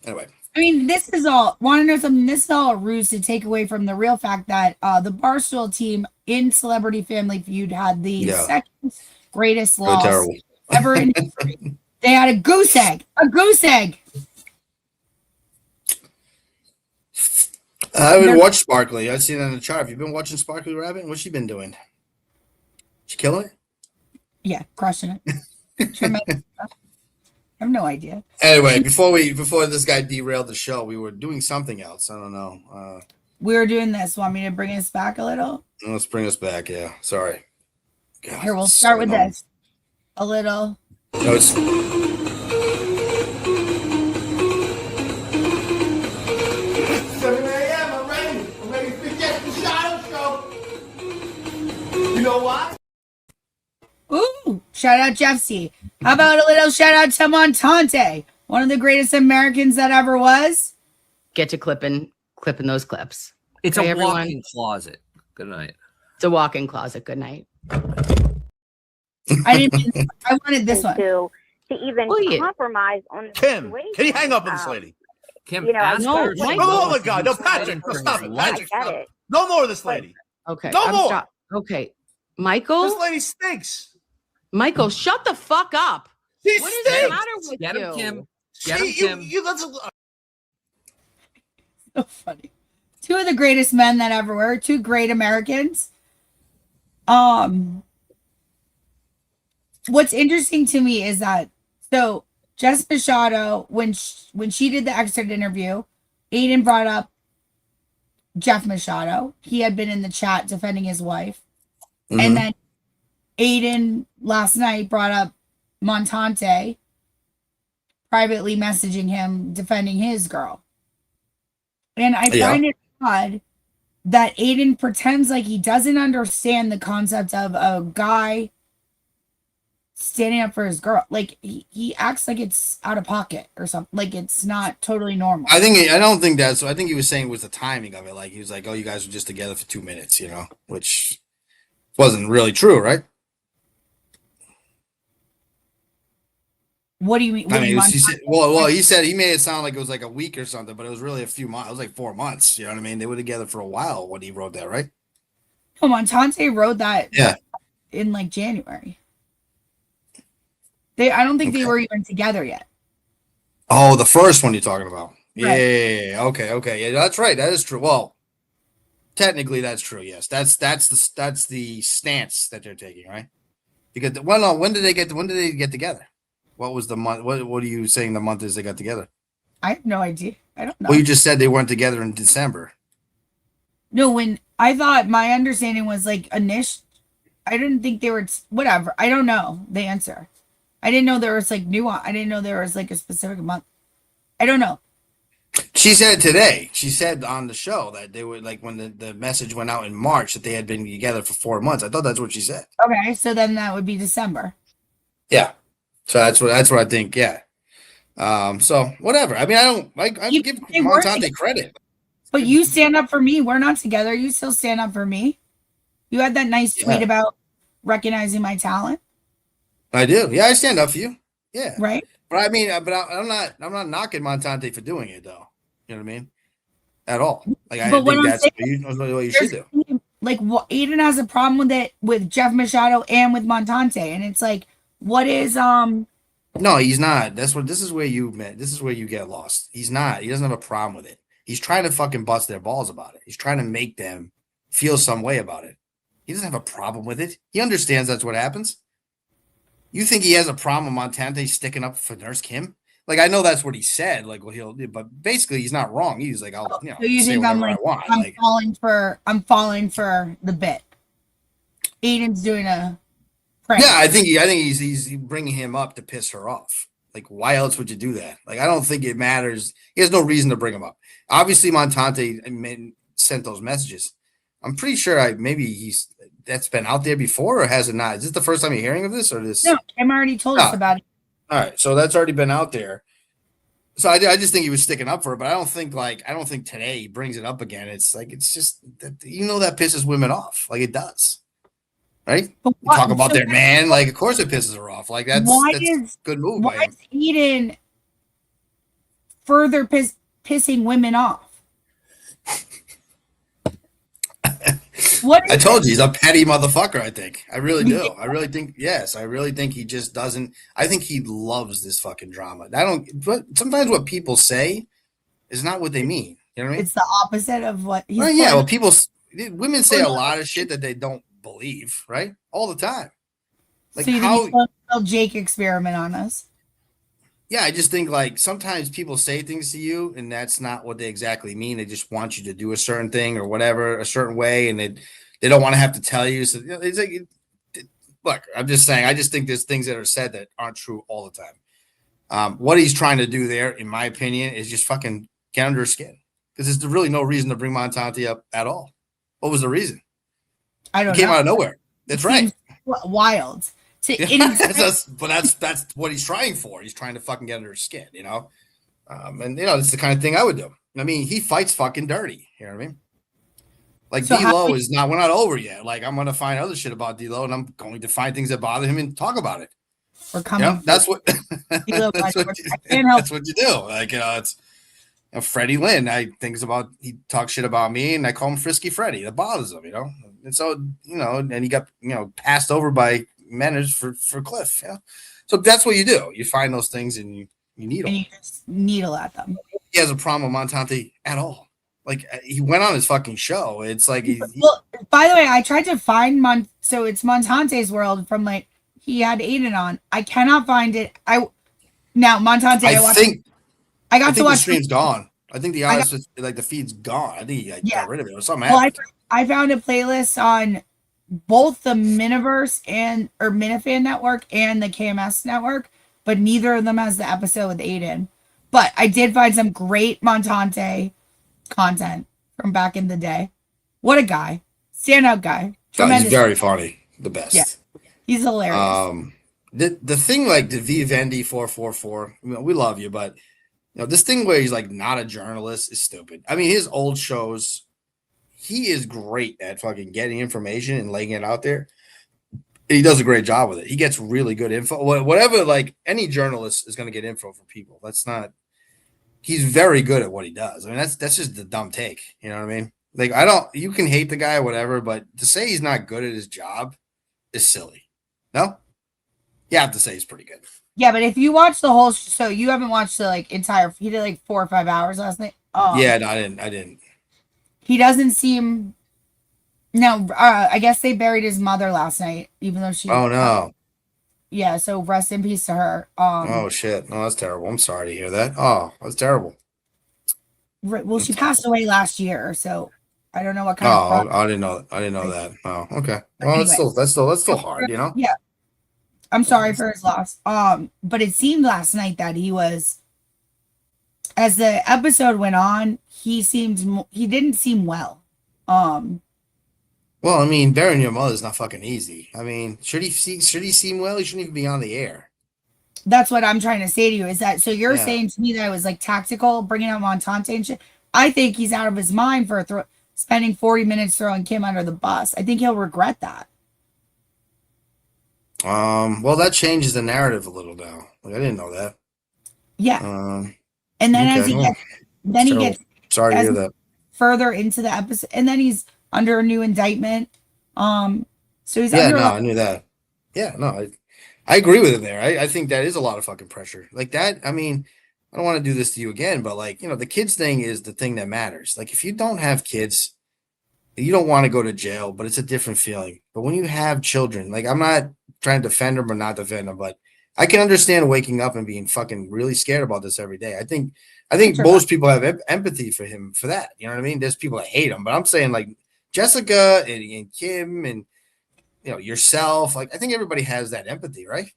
Anyway. I mean, this is all. Want to know something? This is all a ruse to take away from the real fact that the Barstool team in Celebrity Family Feud had the second greatest loss ever in history. They had a goose egg. A goose egg. I haven't watched Sparkly. I've seen it in the chart. Have you been watching Sparkly Rabbit? What's she been doing? She killing it? Yeah, crushing it. I have no idea. Anyway, before this guy derailed the show, we were doing something else. I don't know. We were doing this. Want me to bring us back a little? Let's bring us back. Yeah, sorry. God, here, we'll start with this. A little. No, it's 7 a.m. I'm ready. I'm ready to get the Shadow Show. You know why? Ooh, shout out Jeff C. How about a little shout out to Montante, one of the greatest Americans that ever was? Get to clipping those clips. It's okay, a everyone? walk-in closet. Good night. It's a walk-in closet. Good night. I didn't mean, I wanted this one. To even compromise on the Kim, situation. can you hang up on this lady? Kim, no, oh my God, no, Patrick, stop it, Patrick, I get it. no more of this lady. Okay. No more. Okay. Michael? This lady stinks. Michael, shut the fuck up. She what stinks. is the matter with Get him, you? Kim. Get him, Kim. So funny. Two of the greatest men that ever were. Two great Americans. What's interesting to me is that Jess Machado, when she did the exit interview, Aiden brought up Jeff Machado. He had been in the chat defending his wife. Mm-hmm. And then Aiden last night brought up Montante privately messaging him defending his girl. And I find it odd that Aiden pretends like he doesn't understand the concept of a guy standing up for his girl. Like he acts like it's out of pocket or something. Like it's not totally normal. I don't think that's. I think he was saying was the timing of it. Like he was like, "Oh, you guys were just together for 2 minutes," which wasn't really true, right? What do you mean? He said he made it sound like it was like a week or something, but it was really a few months. It was like 4 months. You know what I mean? They were together for a while when he wrote that, right? Oh, Montante wrote that. Yeah. In like January. I don't think they were even together yet. Oh, the first one you're talking about. Right. Yeah. Okay. Yeah, that's right. That is true. Well, technically, that's true. Yes, that's the stance that they're taking, right? Because when did they get together? What was the month? What are you saying the month is they got together? I have no idea. I don't know. Well, you just said they weren't together in December. No, when I thought my understanding was like initial. I didn't think they were whatever. I don't know the answer. I didn't know there was like nuance. I didn't know there was like a specific month. I don't know. She said today. She said on the show that they were like when the message went out in March that they had been together for 4 months. I thought that's what she said. Okay, so then that would be December. Yeah. So that's what I think. Yeah. So whatever. I mean, I give they were Montante together. credit. But you stand up for me. We're not together. You still stand up for me. You had that nice tweet Yeah. about recognizing my talent. I do. Yeah, I stand up for you. Yeah. Right. But I mean, I'm not knocking Montante for doing it though. You know what I mean? At all. Like I But what think I'm that's saying, what you should do. like, what Aiden has a problem with it with Jeff Machado and with Montante, and it's like, what is No, he's not. This is where you get lost. He's not. He doesn't have a problem with it. He's trying to fucking bust their balls about it. He's trying to make them feel some way about it. He doesn't have a problem with it. He understands that's what happens. You think he has a problem with Montante sticking up for Nurse Kim? Like I know that's what he said. Like what he'll do, but basically he's not wrong. He's like, I'll So you say think I'm whatever like I want. I'm Like, falling for the bit. Aiden's doing a prank. yeah, I think he's bringing him up to piss her off. Like, why else would you do that? Like, I don't think it matters. He has no reason to bring him up. Obviously, Montante sent those messages. I'm pretty sure maybe that's been out there before, or has it not? Is this the first time you're hearing of this, or this? No, Kim already told us about it. All right, so that's already been out there. So I just think he was sticking up for it, but I don't think today he brings it up again. It's just that that pisses women off, like it does, right? Talk about their man, like of course it pisses her off. Like that's a good move. Why is Eden further pissing women off? I told you he's a petty motherfucker. I think I really do. I really think yes. I really think he just doesn't. I think he loves this fucking drama. But sometimes what people say is not what they mean. You know what I mean? It's the opposite of what he's. Well, yeah. Well, women say a lot of shit that they don't believe, right? All the time. Like so you how think he's Jake experiment on us? Yeah, I just think like sometimes people say things to you and that's not what they exactly mean. They just want you to do a certain thing or whatever, a certain way, and they don't want to have to tell you. So it's like, look, I'm just saying, I just think there's things that are said that aren't true all the time. What he's trying to do there, in my opinion, is just fucking get under her skin because there's really no reason to bring Montante up at all. What was the reason? I don't know. He came out of nowhere. That's right. Wild. But that's what he's trying for. He's trying to fucking get under her skin, and it's the kind of thing I would do. I mean, he fights fucking dirty. You know what I mean? Like So D-Lo we're not over yet. Like I'm gonna find other shit about D-Lo, and I'm going to find things that bother him and talk about it. We're coming. That's what that's what you do. Like it's Freddie Lynn. He talks shit about me, and I call him Frisky Freddy. That bothers him, And so and he got passed over by managed for Cliff, So that's what you do. You find those things and you needle. And you just needle at them. He has a problem with Montante at all. Like he went on his fucking show. It's like well, by the way, I tried to find so it's Montante's world from like he had Aiden on. I cannot find it. Montante. I got to watch. The stream's gone. I think the feed's gone. I think he got rid of it or something. Well, I found a playlist on both the Miniverse or Minifan network and the KMS network, but neither of them has the episode with Aiden. But I did find some great Montante content from back in the day. What a guy. Standout guy. He's very funny. The best. Yeah. He's hilarious. The thing like the Vivendi 444, we love you, but this thing where he's like not a journalist is stupid. I mean, his old shows, he is great at fucking getting information and laying it out there. He does a great job with it. He gets really good info. Whatever, like any journalist is going to get info from people. He's very good at what he does. I mean, that's just the dumb take. You know what I mean? Like, you can hate the guy or whatever, but to say he's not good at his job is silly. No? You have to say he's pretty good. Yeah, but if you watch the whole so you haven't watched the entire, he did 4 or 5 hours last night. Yeah, no, I didn't. He doesn't seem. No, I guess they buried his mother last night, even though she. Oh no. Yeah, so rest in peace to her. Oh shit! No, that's terrible. I'm sorry to hear that. Oh, that's terrible. Well, she passed away last year, so I don't know what kind of. Oh, I didn't know that. Oh, okay. Well, anyway, that's still hard, Yeah. I'm sorry for his loss. But it seemed last night that he was. As the episode went on, he didn't seem well. Well, I mean, burying your mother is not fucking easy. I mean, should he seem well? He shouldn't even be on the air. That's what I'm trying to say to you is that, so you're Yeah. saying to me that it was like tactical, bringing up Montante and shit. I think he's out of his mind for spending 40 minutes throwing Kim under the bus. I think he'll regret that. Well, that changes the narrative a little now. Like, I didn't know that. Yeah. And then as okay. he gets, then he Terrible. gets Sorry to as hear that. further into the episode, and then he's under a new indictment. So he's Yeah, under. no, I knew that. Yeah, no, I agree with him there. I think that is a lot of fucking pressure. Like that, I mean, I don't want to do this to you again, but like, you know, the kids thing is the thing that matters. Like, if you don't have kids, you don't want to go to jail, but it's a different feeling. But when you have children, like, I'm not trying to defend them or not defend them, but I can understand waking up and being fucking really scared about this every day. I think most people have empathy for him for that. You know what I mean? There's people that hate him, but I'm saying like Jessica and Kim and, you know, yourself. Like, I think everybody has that empathy, right?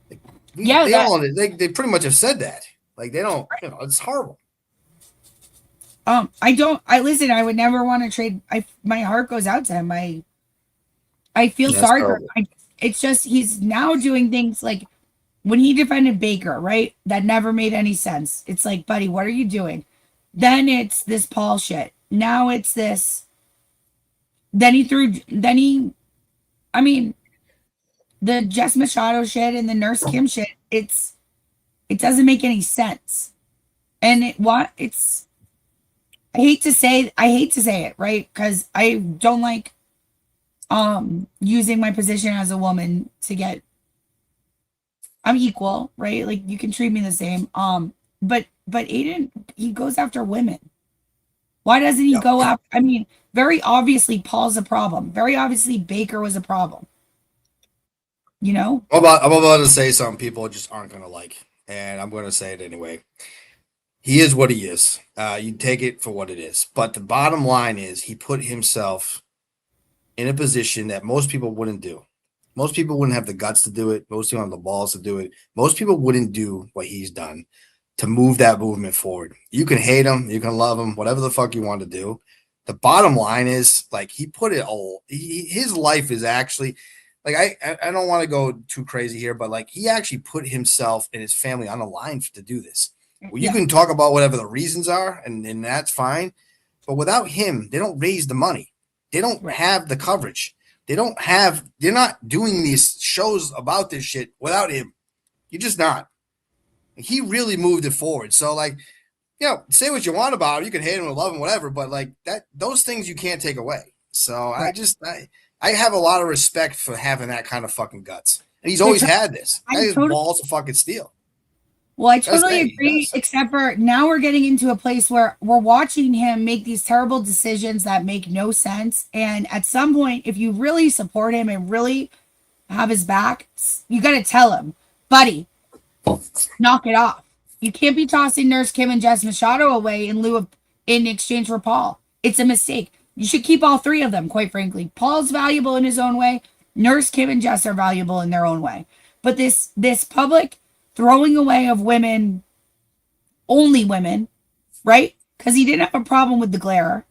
Like, they pretty much have said that. Like, they don't, you know, it's horrible. I listen, I would never want to trade. My heart goes out to him. I feel That's sorry for terrible. him. It's just, he's now doing things like when he defended Baker, right? That never made any sense. It's like, buddy, what are you doing? Then it's this Paul shit. Now it's this. I mean, the Jess Machado shit and the Nurse Kim shit, it doesn't make any sense. And I hate to say it, right? Because I don't like using my position as a woman to get, I'm equal, right? Like, you can treat me the same. But Aiden, he goes after women. Why doesn't he go after? I mean, very obviously Paul's a problem. Very obviously Baker was a problem. You know? I'm about to say something people just aren't going to like, and I'm going to say it anyway. He is what he is. You take it for what it is. But the bottom line is he put himself in a position that most people wouldn't do. Most people wouldn't have the guts to do it. Most people don't have the balls to do it. Most people wouldn't do what he's done to move that movement forward. You can hate him. You can love him. Whatever the fuck you want to do. The bottom line is, like, he put it all. His life is actually, like, I don't want to go too crazy here, but like, he actually put himself and his family on the line to do this. Well, you can talk about whatever the reasons are, and that's fine. But without him, they don't raise the money. They don't have the coverage. They're not doing these shows about this shit without him. You're just not. He really moved it forward. So, like, you know, say what you want about him. You can hate him or love him, whatever. But like those things you can't take away. So I have a lot of respect for having that kind of fucking guts. And he's always had this. He has balls to fucking steal. Well, I totally agree, except for now we're getting into a place where we're watching him make these terrible decisions that make no sense. And at some point, if you really support him and really have his back, you got to tell him, buddy, knock it off. You can't be tossing Nurse Kim and Jess Machado away in exchange for Paul. It's a mistake. You should keep all three of them, quite frankly. Paul's valuable in his own way. Nurse Kim and Jess are valuable in their own way. But this public throwing away of women, only women, right? Because he didn't have a problem with the glare.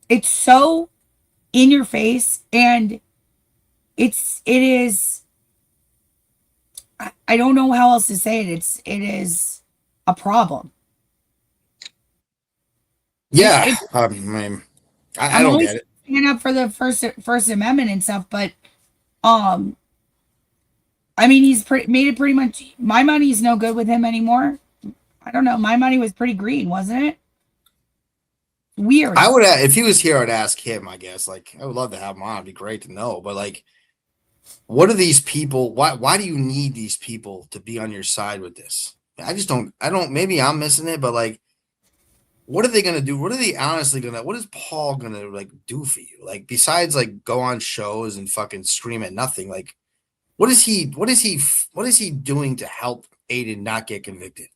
It's so in your face, and it is. I don't know how else to say it. It is a problem. Yeah, I mean, I don't get it. Standing up for the First Amendment and stuff, but I mean, he's made it pretty much. My money's no good with him anymore. I don't know. My money was pretty green, wasn't it? Weird. I would, if he was here, I'd ask him. I guess, like, I would love to have him on. It'd be great to know. But like, what are these people? Why do you need these people to be on your side with this? I just don't. I don't. Maybe I'm missing it, but like, what are they gonna do? What are they honestly gonna? What is Paul gonna like do for you? Like, besides like go on shows and fucking scream at nothing. Like, what is he doing to help Aiden not get convicted?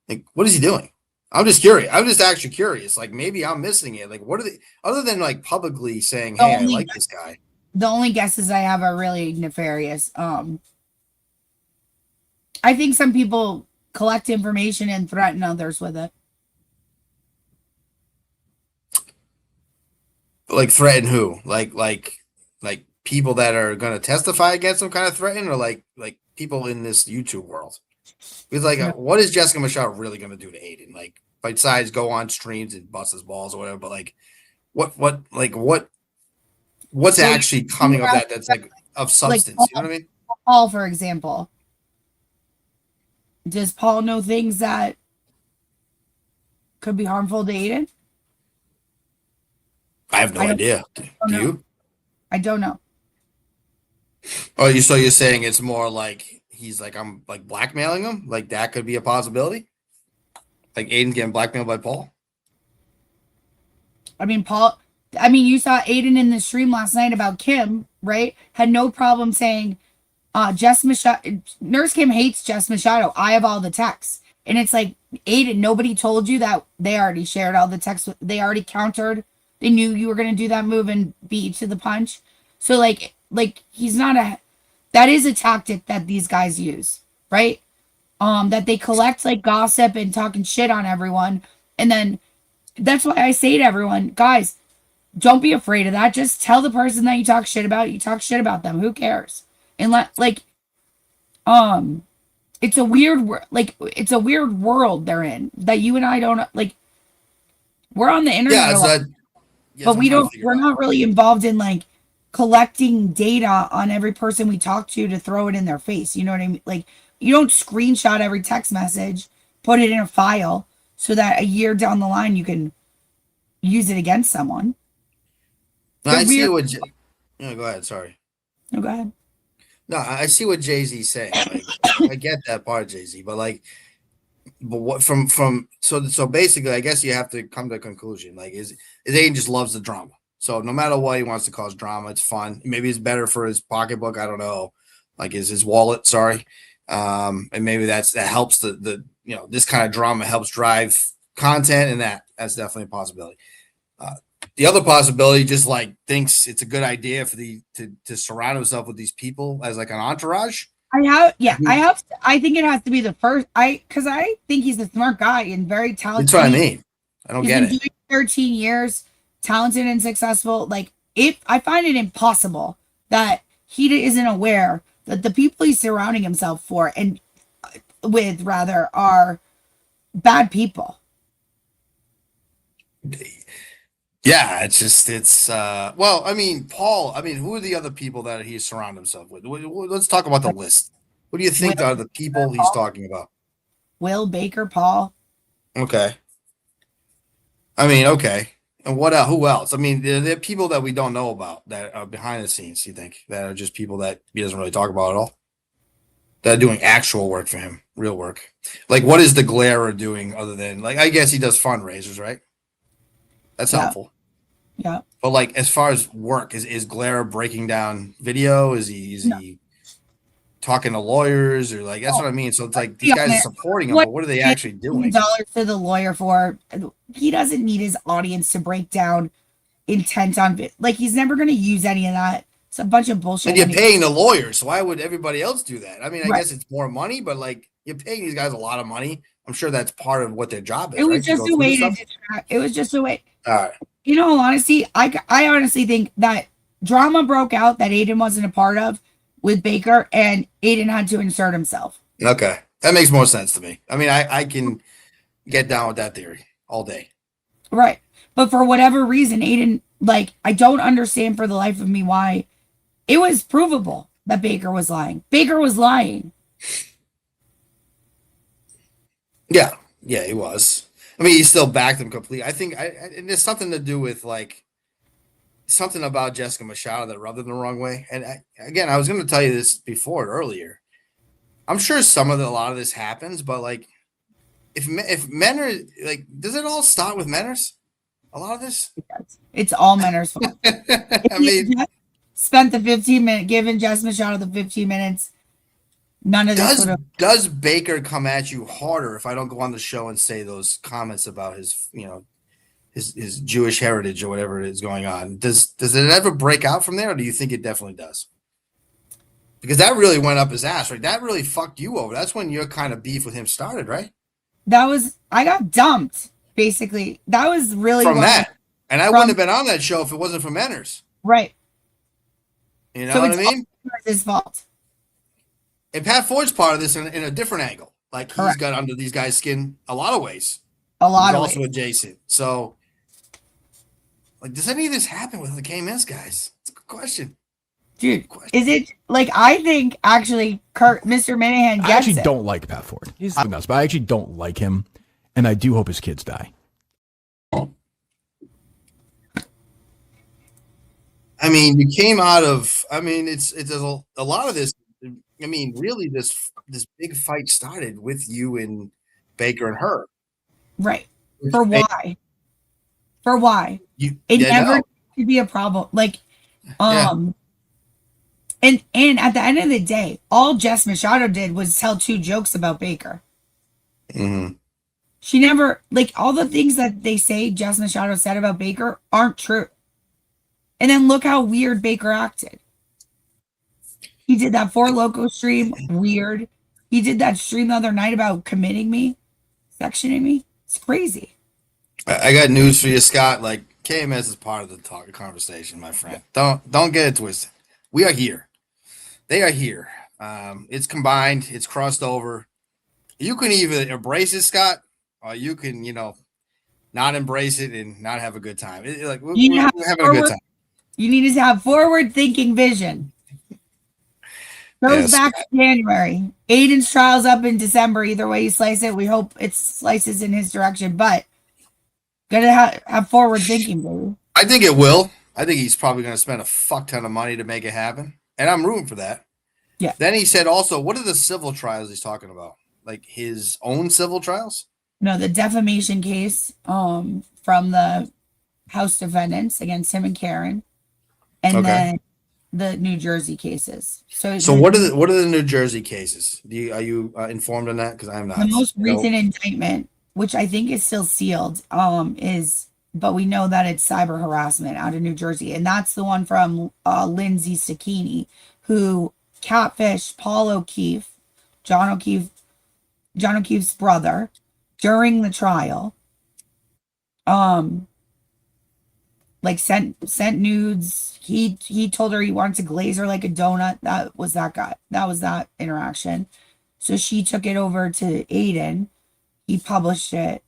Like, what is he doing? I'm just curious. I'm just actually curious. Like, maybe I'm missing it. Like, what are they, other than like publicly saying, "Hey, I like this guy." The only guesses I have are really nefarious. I think some people collect information and threaten others with it. Like, threaten who? Like people that are going to testify against him kind of threatened, or like people in this YouTube world? Because like, what is Jessica Machado really going to do to Aiden? Like, besides go on streams and bust his balls or whatever, but like, what's So actually coming of that? That's like of substance. Like You know what I mean? Paul, for example. Does Paul know things that could be harmful to Aiden? I have no idea. Do you? I don't know. Oh, so you're saying it's more like he's like, I'm like blackmailing him? Like that could be a possibility? Like Aiden's getting blackmailed by Paul? I mean, you saw Aiden in the stream last night about Kim, right? Had no problem saying, Jess Machado, Nurse Kim hates Jess Machado. I have all the texts. And it's like, Aiden, nobody told you that they already shared all the texts. They already countered. They knew you were going to do that move and beat you to the punch. So like he's not that is a tactic that these guys use, right? That they collect like gossip and talking shit on everyone. And then that's why I say to everyone, guys, don't be afraid of that. Just tell the person that you talk shit about, them. Who cares? And it's a weird world they're in that you and I don't like. We're on the internet a lot, but we're not really involved in like collecting data on every person we talk to throw it in their face. You know what I mean? Like, you don't screenshot every text message, put it in a file so that a year down the line you can use it against someone. No, I see what. No, go ahead. Sorry. No, go ahead. No, I see what Jay-Z's saying. Like, I get that part, Jay-Z, but what from so basically, I guess you have to come to a conclusion. Like, is Aiden just loves the drama? So no matter what, he wants to cause drama. It's fun. Maybe it's better for his pocketbook. I don't know. Like, is his wallet? Sorry, and maybe that helps the this kind of drama helps drive content, and that's definitely a possibility. The other possibility, just like thinks it's a good idea for to surround himself with these people as like an entourage. I think it has to be the first. Because I think he's a smart guy and very talented. That's what I mean. I don't get it. He's been doing 13 years, talented and successful. Like, if I find it impossible that he isn't aware that the people he's surrounding himself with are bad people. Yeah, well, I mean, Paul, who are the other people that he's surrounded himself with? Let's talk about the list. What do you think are the people he's talking about? Will, Baker, Paul. Okay. Okay. And what else? Who else? There are people that we don't know about that are behind the scenes, you think? That are just people that he doesn't really talk about at all? That are doing actual work for him, real work. Like, what is the Glare doing other than, like, I guess he does fundraisers, right? That's helpful. Yeah. But like, as far as work, is Glare breaking down video? Is he talking to lawyers, or like, that's what I mean? So it's like these guys are supporting him, but what are they actually doing? Dollars to the lawyer for? He doesn't need his audience to break down intent on like, he's never going to use any of that. It's a bunch of bullshit. And you're paying the lawyers, so why would everybody else do that? I Right. guess it's more money, but like, you're paying these guys a lot of money. I'm sure that's part of what their job is. It was right? just a way to distract. It was just a way. All right. In all honesty, I honestly think that drama broke out that Aiden wasn't a part of with Baker, and Aiden had to insert himself. Okay. That makes more sense to me. I can get down with that theory all day. Right. But for whatever reason, Aiden, like, I don't understand for the life of me why it was provable that Baker was lying. Baker was lying. Yeah, he was. He still backed him completely. I think and there's something to do with like something about Jessica Machado that rubbed him the wrong way. And I was going to tell you this before earlier. I'm sure a lot of this happens, but like, if Menners, like, does it all start with Menners? A lot of this? It's all Menners' fault. Spent the 15-minute, giving Jess Machado the 15 minutes. None of this does Baker come at you harder if I don't go on the show and say those comments about his, his Jewish heritage or whatever is going on? Does it ever break out from there, or do you think it definitely does? Because that really went up his ass, right? That really fucked you over. That's when your kind of beef with him started, right? I got dumped, basically. That was really from that. And I wouldn't have been on that show if it wasn't for Menners. Right. You know So what it's I mean? all his fault. And Pat Ford's part of this in a different angle. Like he's Correct. got under these guys' skin a lot of ways. A lot he's of also ways. adjacent. So, like, does any of this happen with the KMS guys? It's a good question. Dude, is it like I think actually Mr. Minahan gets I actually it. don't like Pat Ford. He's nuts, but I actually don't like him, and I do hope his kids die. I mean, you came out of. I mean, it's a lot of this. I mean, really, this big fight started with you and Baker and her. Right. For why? For why? It never could be a problem. Like, and at the end of the day, all Jess Machado did was tell 2 jokes about Baker. Mm-hmm. She never, like, all the things that they say Jess Machado said about Baker aren't true. And then look how weird Baker acted. He did that 4 Loco stream, weird. He did that stream the other night about committing me, sectioning me. It's crazy. I got news for you, Scott. Like KMS is part of the conversation, my friend. Don't get it twisted. We are here. They are here. It's combined. It's crossed over. You can either embrace it, Scott, or you can, not embrace it and not have a good time. We're having a good time. You need to have forward-thinking vision. Goes back to January. Aiden's trial's up in December. Either way you slice it, we hope it slices in his direction. But gotta have forward thinking, baby. I think it will. I think he's probably going to spend a fuck ton of money to make it happen, and I'm rooting for that. Yeah. Then he said also, what are the civil trials he's talking about? Like his own civil trials? No, the defamation case from the House defendants against him and Karen, and then the New Jersey cases. So what are the New Jersey cases? Are you informed on that? Because I'm not. The most recent indictment, which I think is still sealed, but we know that it's cyber harassment out of New Jersey, and that's the one from Lindsay Stachini, who catfished Paul O'Keefe, John O'Keefe's brother, during the trial. Like sent nudes. He told her he wanted to glaze her like a donut. That was that guy. That was that interaction. So she took it over to Aiden. He published it.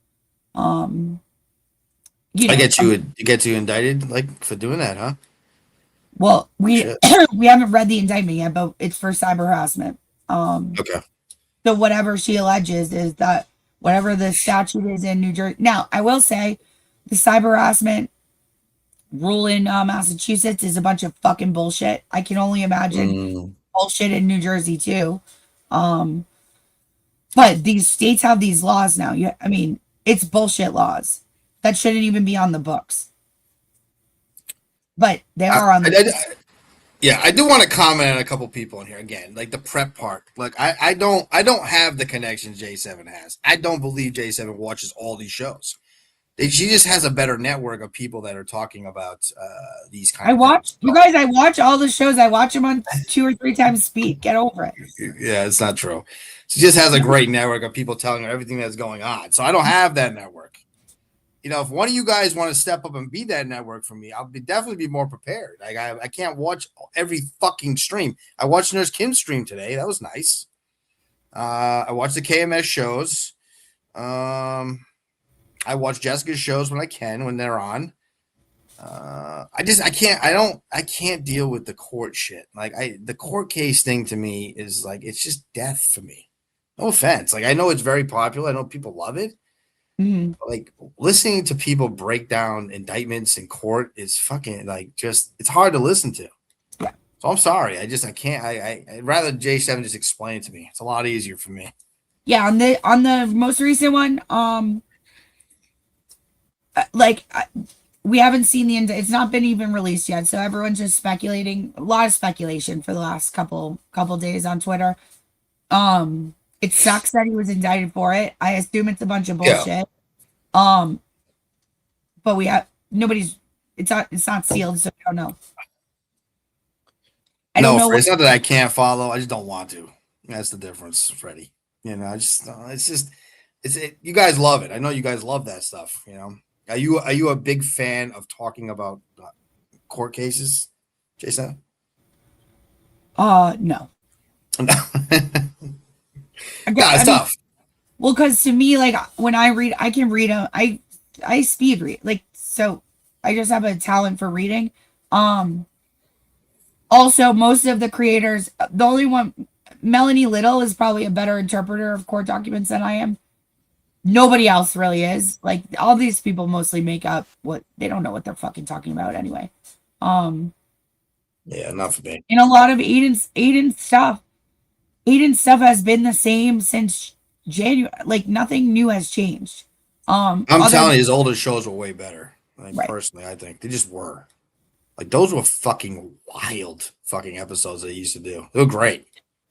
I get you indicted like for doing that, huh? Well, we haven't read the indictment yet, but it's for cyber harassment. Okay. So whatever she alleges is that whatever the statute is in New Jersey. Now, I will say the cyber harassment rule in Massachusetts is a bunch of fucking bullshit. I can only imagine bullshit in New Jersey too. But these states have these laws now. It's bullshit laws that shouldn't even be on the books. But they are on the books. Yeah, I do want to comment on a couple people in here again, like the prep part. Like I don't have the connections J7 has. I don't believe J7 watches all these shows. She just has a better network of people that are talking about these kind of things. I watch all the shows. I watch them on 2 or 3 times speed. Get over it. Yeah, it's not true. She just has a great network of people telling her everything that's going on. So I don't have that network. If one of you guys want to step up and be that network for me, I'll definitely be more prepared. Like I can't watch every fucking stream. I watched Nurse Kim's stream today. That was nice. I watched the KMS shows. I watch Jessica's shows when I can, when they're on. I can't deal with the court shit. Like the court case thing to me is like, it's just death for me. No offense. Like I know it's very popular. I know people love it. Mm-hmm. But, like listening to people break down indictments in court is fucking it's hard to listen to. Yeah. So I'm sorry. I can't. I'd rather J7 just explain it to me. It's a lot easier for me. Yeah, on the most recent one, we haven't seen it's not been even released yet, so everyone's just speculating. A lot of speculation for the last couple days on Twitter. It sucks that he was indicted for it. I assume it's a bunch of bullshit. Yeah. But it's not sealed, so I don't know. It's not that I can't follow. I just don't want to. That's the difference, Freddie. You guys love it. I know you guys love that stuff. Are you a big fan of talking about court cases, Jason? No. It's tough. Well, because to me, like when I read, I can read them. I speed read, like, so I just have a talent for reading. Also, most of the creators, the only one, Melanie Little is probably a better interpreter of court documents than I am. Nobody else really is. Like all these people mostly make up what they don't know what they're fucking talking about anyway. Yeah, not for me. And a lot of Aiden's stuff has been the same since January. Like nothing new has changed. I'm telling you, his older shows were way better. Like personally, I think they just were. Like those were fucking wild fucking episodes they used to do. They were great.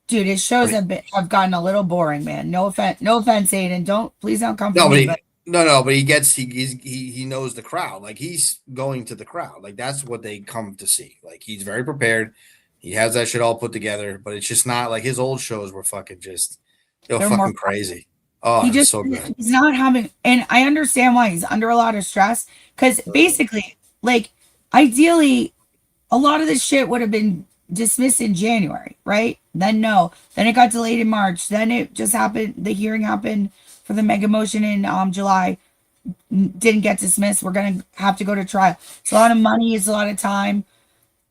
Dude, his shows have gotten a little boring, man. No offense, Aiden. Please don't come for No, me. but but he knows the crowd. Like he's going to the crowd. Like that's what they come to see. Like he's very prepared. He has that shit all put together. But it's just not like his old shows were fucking just they're fucking crazy. Oh, he just so good. He's not having, and I understand why he's under a lot of stress. Because basically, like ideally, a lot of this shit would have been dismissed in January, right? Then it got delayed in March. Then it just happened. The hearing happened for the mega motion in July. Didn't get dismissed. We're gonna have to go to trial. It's a lot of money. It's a lot of time.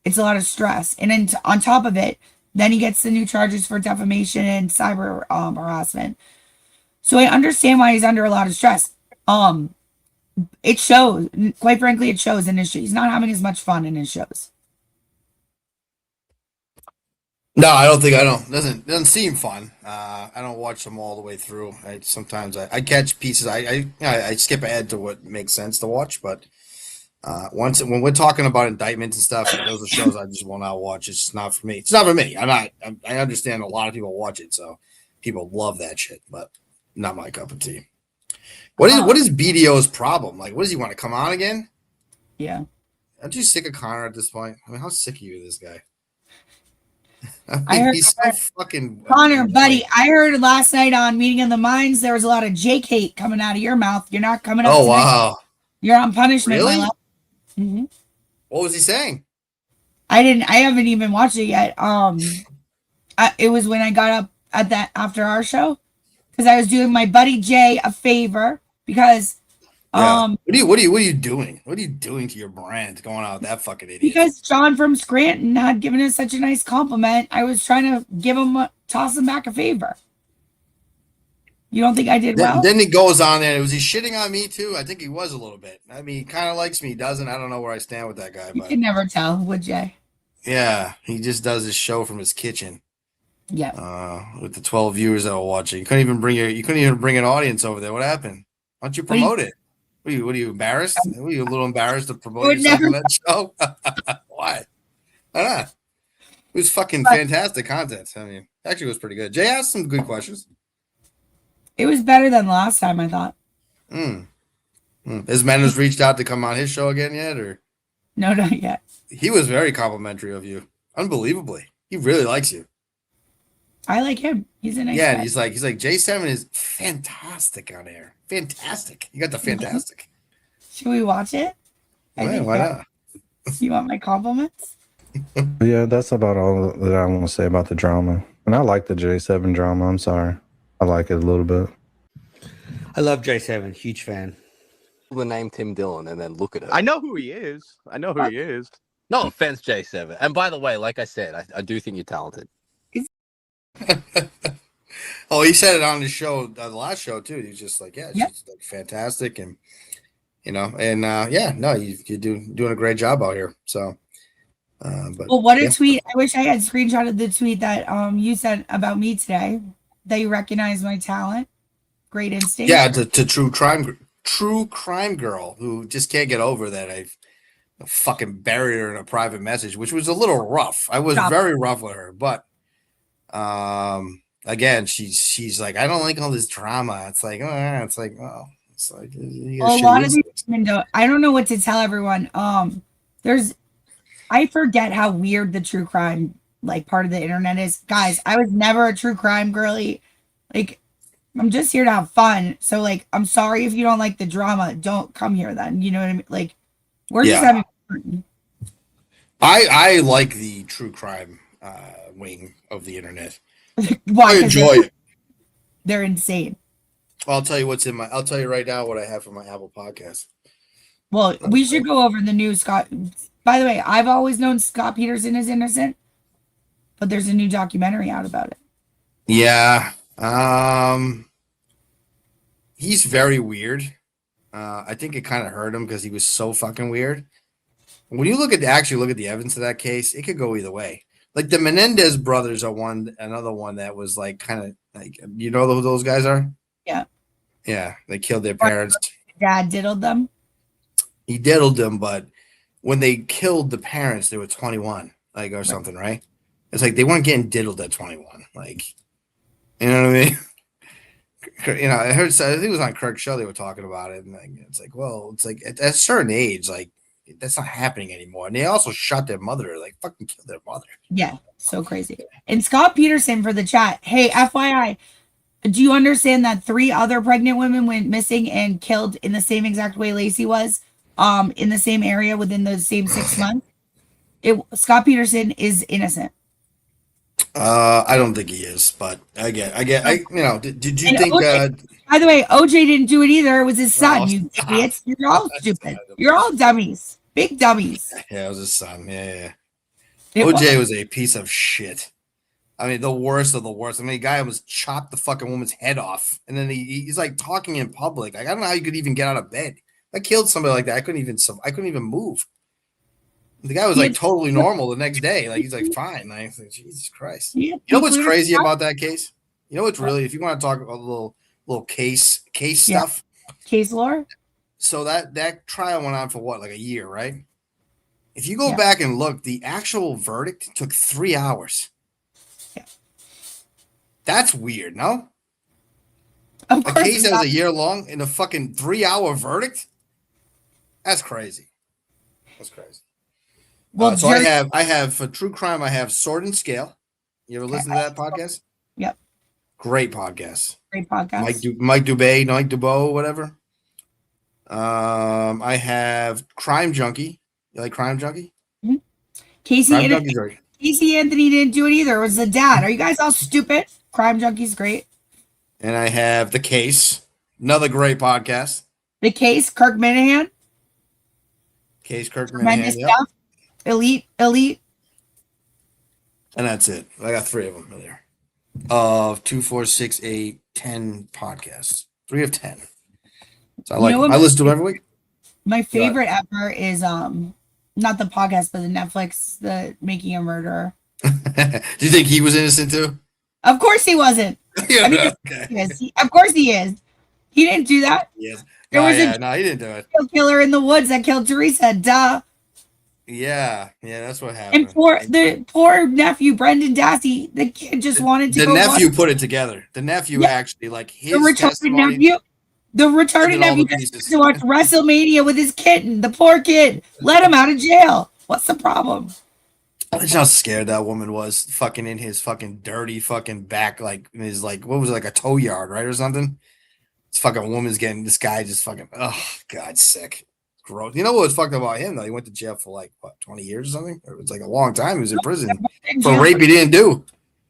It's a lot of stress. And then on top of it, then he gets the new charges for defamation and cyber harassment. So I understand why he's under a lot of stress. It shows. Quite frankly, it shows in his shows. He's not having as much fun in his shows. No, I don't think doesn't seem fun. I don't watch them all the way through. Sometimes I catch pieces. I skip ahead to what makes sense to watch, but when we're talking about indictments and stuff, those are shows I just will not watch. It's just not for me. It's not for me. I understand a lot of people watch it, so people love that shit, but not my cup of tea. What is BDO's problem? Like, what does he want to come on again? Yeah. Aren't you sick of Connor at this point? I mean, how sick are you of this guy? I heard he's so fucking Connor, buddy. I heard last night on Meeting of the Minds there was a lot of Jake hate coming out of your mouth. You're not coming up. Oh tonight. wow! You're on punishment. Really? My love. Mm-hmm. What was he saying? I haven't even watched it yet. It was when I got up at that after our show because I was doing my buddy Jay a favor because What are you doing? What are you doing to your brand going out with that fucking idiot? Because John from Scranton had given us such a nice compliment. I was trying to toss him back a favor. You don't think I did well? Then he goes on there. Was he shitting on me too? I think he was a little bit. I mean, he kind of likes me. He doesn't. I don't know where I stand with that guy. You But could never tell, would Jay? yeah, he just does his show from his kitchen. Yeah. With the 12 viewers that were watching, you couldn't even bring an audience over there. What happened? Why don't you promote it? What are you embarrassed? Were you a little embarrassed to promote yourself on that show? Why? Why not? It was fucking fantastic content. I mean, actually, it was pretty good. Jay asked some good questions. It was better than last time, I thought. Has Menace reached out to come on his show again yet, or? No, not yet. He was very complimentary of you. Unbelievably, he really likes you. I like him. He's a nice guy. And he's like J7 is fantastic on air. Fantastic. You got the fantastic. Should we watch it? Why not? You want my compliments? Yeah, that's about all that I want to say about the drama. And I like the J7 drama. I'm sorry. I like it a little bit. I love J7. Huge fan. The name Tim Dillon and then look at it. I know who he is. No offense, J7. And by the way, like I said, I do think you're talented. Oh, he said it on the show, the last show too. He's just like, she's like fantastic, and you're doing a great job out here. So, but what a tweet! I wish I had screenshotted the tweet that you said about me today. That you recognize my talent, great instinct. Yeah, to true crime girl who just can't get over that I've fucking buried her in a private message, which was a little rough. I was very rough with her, but again, she's like, I don't like all this drama. It's like, a lot of these women don't. I don't know what to tell everyone. I forget how weird the true crime part of the internet is. Guys, I was never a true crime girly. I'm just here to have fun. So I'm sorry if you don't like the drama. Don't come here then. You know what I mean? We're just having fun. I like the true crime wing of the internet. Why? I enjoy it. They're insane. I'll tell you what's in my. I'll tell you right now what I have for my Apple Podcast. Well, we should go over the new Scott. By the way, I've always known Scott Peterson is innocent, but there's a new documentary out about it. Yeah. He's very weird. I think it kind of hurt him because he was so fucking weird. When you look at the evidence of that case, it could go either way. Like the Menendez brothers are another one that was like kind of like, you know who those guys are? Yeah. Yeah, they killed their parents. Dad diddled them. He diddled them, but when they killed the parents, they were 21, like or something, right? It's like they weren't getting diddled at 21, like, you know what I mean? You know, I think it was on Kirk's show they were talking about it, and like, it's like, well, it's like at a certain age, like that's not happening anymore. And they also shot their mother, like fucking killed their mother. Yeah, so crazy. And Scott Peterson for the chat. Hey, FYI, do you understand that 3 other pregnant women went missing and killed in the same exact way Lacey was, in the same area within the same 6 months? Scott Peterson is innocent. I don't think he is, but I you know, did you think OJ, by the way, OJ didn't do it either. It was his son. You idiots. You're all stupid. You're all dummies. Big dummies. Yeah, it was his son. Yeah. OJ was a piece of shit. I mean, the worst of the worst. I mean, the guy was chopped the fucking woman's head off, and then he's like talking in public. Like, I don't know how you could even get out of bed. If I killed somebody like that, I couldn't even move. The guy was like totally normal the next day. Like he's like fine. Like, Jesus Christ. You know what's crazy about that case? You know what's really, if you want to talk about a little case stuff. Case lore. So that trial went on for what, like a year, right? If you go back and look, the actual verdict took 3 hours. Yeah. That's weird, no? Of a case that was a year long and a fucking 3-hour verdict? That's crazy. That's crazy. Well, so I have for true crime, I have Sword and Scale. You ever listen to that podcast? Yep. Great podcast. Great podcast. Mike Dubois, whatever. I have Crime Junkie. You like Crime Junkie? Mm-hmm. Casey Anthony didn't do it either. It was the dad. Are you guys all stupid? Crime Junkie's great. And I have The Case, another great podcast. The Case, Kirk Minahan. Kirk Minahan. Yep. Stuff. Elite. And that's it. I got 3 of them there. 2, 4, 6, 8, 10 podcasts. 3 of 10. So I like them. I listen to them every week. My favorite ever is not the podcast, but the Netflix, the Making a Murderer. Do you think he was innocent too? Of course he wasn't. Yeah, I mean, okay. Of course he is. He didn't do that. Yes. There was he didn't do it. Killer in the woods that killed Teresa. Duh. Yeah, that's what happened. And the poor nephew, Brendan Dassey, the kid just wanted to the go nephew watch. put it together. The nephew actually, like his the retarded nephew. The retarded nephew just to watch WrestleMania with his kitten. The poor kid. Let him out of jail. What's the problem? That's how scared that woman was, fucking in his fucking dirty fucking back, like in his like what was it, like a tow yard, right, or something. This fucking woman's getting this guy just fucking. Oh God, sick. Gross. You know what was fucked up about him though? He went to jail for like what, 20 years or something? It was like a long time. He was in prison for rape he didn't do.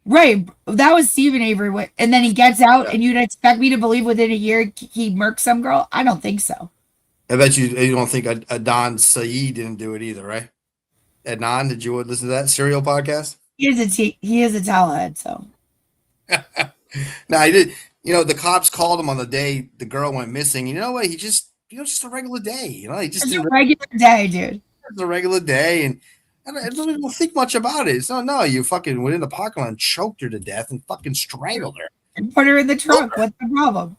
Right. That was Stephen Avery. And then he gets out, and you'd expect me to believe within a year he murked some girl? I don't think so. I bet you don't think Adnan Saeed didn't do it either, right? Adnan, did you listen to that Serial podcast? He is a towelhead, so. No, he did. You know, the cops called him on the day the girl went missing. You know what? He just. Just a regular day, he just a regular day, dude. It's a regular day, and I don't even think much about it. So no, you fucking went in the parking lot and choked her to death and fucking strangled her and put her in the trunk. What's the problem?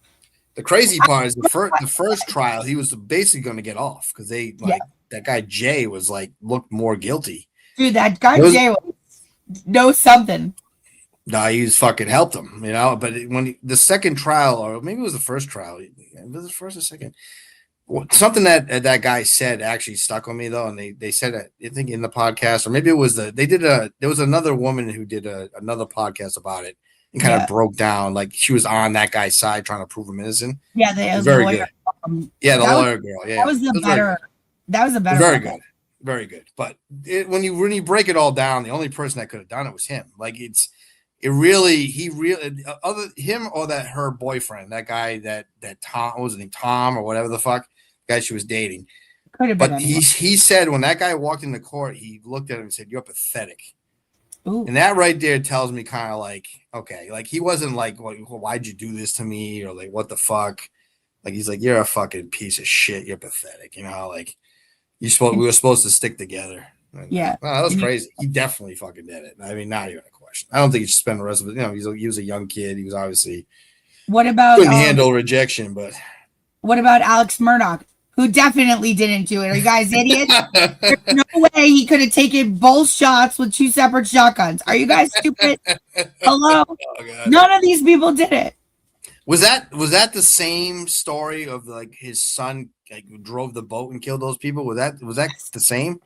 The crazy part is the first trial, he was basically going to get off because that guy Jay was like looked more guilty. Dude, that guy Jay knows something. No, he was fucking helped him, But when the second trial, or maybe it was the first trial, was it the first or second? Something that guy said actually stuck with me though, and they said it, I think in the podcast, or maybe it was there was another woman who did another podcast about it and kind of broke down, like she was on that guy's side trying to prove him innocent. Yeah, very good. The lawyer girl. Yeah, that was the better. That was a better. Very good. very good. But when you break it all down, the only person that could have done it was him. Like he really other him or her boyfriend, that guy that Tom, what was his name, Tom or whatever the fuck guy she was dating. Could have been. But he said when that guy walked into court, he looked at him and said, "You're pathetic." Ooh. And that right there tells me kind of like, okay, like he wasn't like, well, why'd you do this to me? Or like, what the fuck? Like, he's like, you're a fucking piece of shit. You're pathetic. You know, like we were supposed to stick together. And, yeah. That was crazy. He definitely fucking did it. I mean, not even a question. I don't think he should spend the rest of it. You know, he was a young kid. He was obviously couldn't handle rejection, but what about Alex Murdoch, who definitely didn't do it? Are you guys idiots? There's no way he could have taken both shots with 2 separate shotguns. Are you guys stupid? Hello? Oh, none of these people did it. Was that the same story of like his son like drove the boat and killed those people? Was that the same?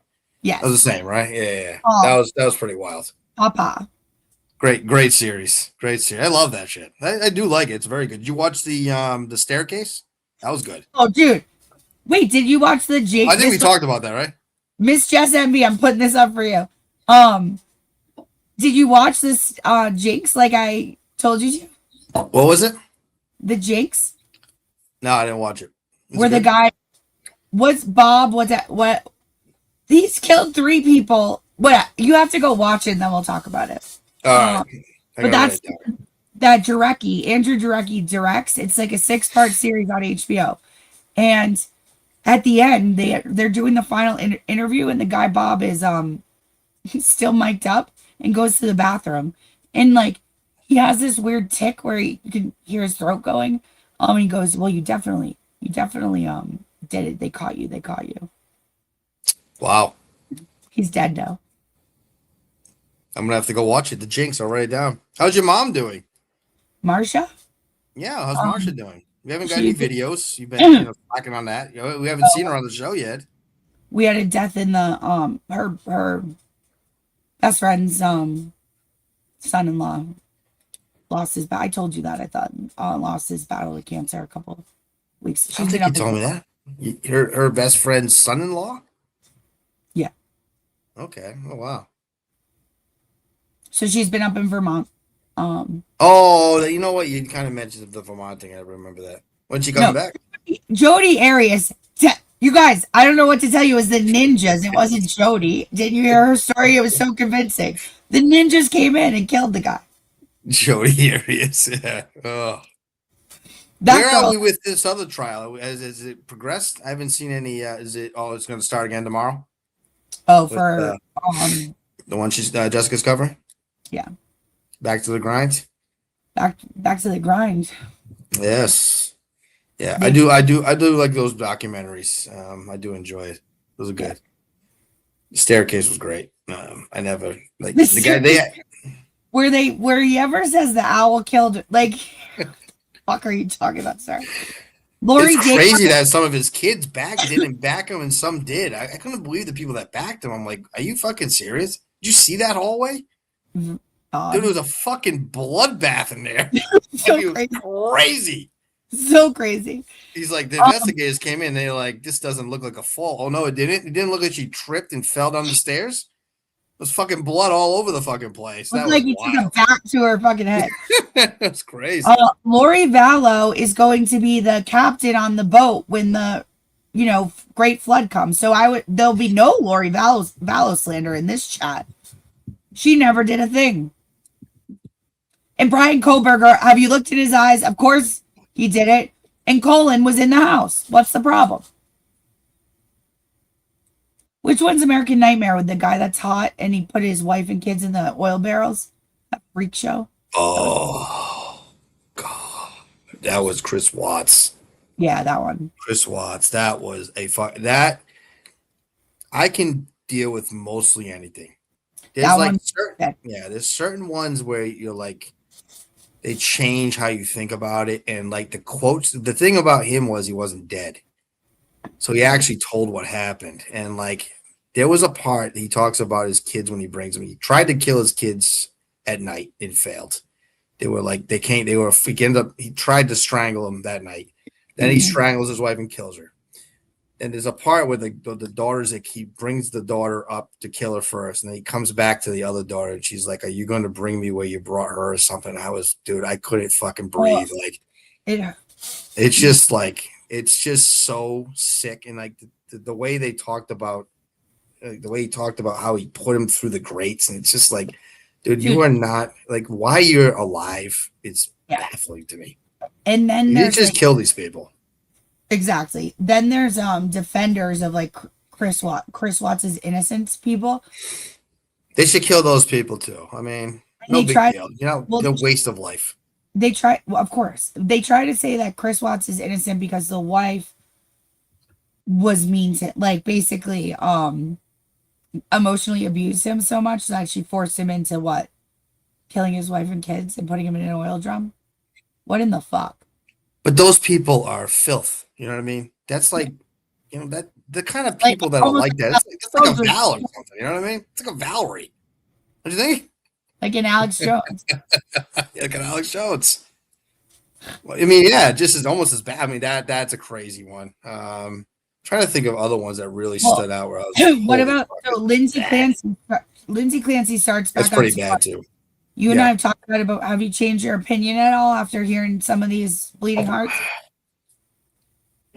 Yes. That was the same, right? Yeah. Oh. That was pretty wild. Papa. Great series. Great series. I love that shit. I do like it. It's very good. Did you watch the Staircase? That was good. Oh, dude. Wait, did you watch the Jake? I think we talked about that, right? Miss Jess MB, I'm putting this up for you. Did you watch this Jakes like I told you to? What was it? The Jakes? No, I didn't watch it. Where the guy what's Bob? What he's killed 3 people. What you have to go watch it and then we'll talk about it. But that's that Jarecki, Andrew Jarecki directs. It's like a 6-part series on HBO. And at the end, they're doing the final interview, and the guy Bob is he's still mic'd up and goes to the bathroom, and like he has this weird tick where you can hear his throat going. And he goes, "Well, you definitely did it. They caught you. Wow. He's dead now." I'm gonna have to go watch it. The Jinx, I'll write it down. How's your mom doing? Marsha? Yeah, how's Marsha doing? We haven't got any videos. You've been slacking on that. We haven't seen her on the show yet. We had a death in the her best friend's son-in-law lost his I told you that, I thought. Lost his battle with cancer a couple weeks. I don't think you told me that. Her best friend's son-in-law? Yeah. Okay. Oh wow. So she's been up in Vermont. Oh, you know what? You kind of mentioned the Vermont thing. I remember that. When's she coming back? Jody Arias. You guys, I don't know what to tell you. It was the ninjas. It wasn't Jody. Didn't you hear her story? It was so convincing. The ninjas came in and killed the guy. Jody Arias. Yeah. Oh. Where are we with this other trial? Has it progressed? I haven't seen any. Is it? Oh, it's going to start again tomorrow. Oh, for the one she's Jessica's covering. Yeah. Back to the grind. Back to the grind. Yes. Yeah, I do like those documentaries. I do enjoy it. Those are good. The Staircase was great. I never like the guy where he ever says the owl killed like fuck are you talking about, sir? Lori, it's crazy that some of his kids didn't back him and some did. I couldn't believe the people that backed him. I'm like, are you fucking serious? Did you see that hallway? Dude, it was a fucking bloodbath in there. So crazy. So crazy. He's like, the investigators came in. They're like, this doesn't look like a fall. Oh no, it didn't. It didn't look like she tripped and fell down the stairs. There's fucking blood all over the fucking place. That was like he took a bat to her fucking head. That's crazy. Lori Vallow is going to be the captain on the boat when the great flood comes. So there'll be no Lori Vallow slander in this chat. She never did a thing. And Brian Kohlberger, have you looked in his eyes? Of course he did it. And Colin was in the house. What's the problem? Which one's American Nightmare with the guy that's hot and he put his wife and kids in the oil barrels? That freak show. Oh, God. That was Chris Watts. Yeah, that one. Chris Watts. That was that I can deal with mostly anything. There's certain ones where you're like, they change how you think about it. And like the quotes, the thing about him was he wasn't dead. So he actually told what happened. And like, there was a part he talks about his kids when he brings them. He tried to kill his kids at night and failed. They were like, he tried to strangle them that night. Then he strangles his wife and kills her. and there's a part where the daughters, like, he brings the daughter up to kill her first, and then he comes back to the other daughter, and she's like, "Are you going to bring me where you brought her or something?" Dude, I couldn't fucking breathe. Like, it's just like, it's just so sick, and like the way they talked about, the way he talked about how he put him through the grates, and it's just like, dude, you are not, like, why you're alive is baffling to me. And then You there's just kill these people. Exactly. Then there's defenders of like Chris Watts' innocence people. They should kill those people too. I mean, no big deal. You know, the waste of life. They try, well, of course, they try to say that Chris Watts is innocent because the wife was mean to, like, basically emotionally abused him so much that she forced him into what? Killing his wife and kids and putting him in an oil drum? What in the fuck? But those people are filth. You know what I mean? That's like, you know, that the kind of people that are like that. It's like a Val or something. You know what I mean? It's like a Valerie. What do you think? Like an Alex Jones. Like an Alex Jones. Well, I mean, yeah, just as almost as bad. I mean, that's a crazy one. Trying to think of other ones that really stood out. Where I was what about Lindsay Clancy? Lindsay Clancy starts back. That's pretty bad too. You and I have talked about have you changed your opinion at all after hearing some of these bleeding hearts?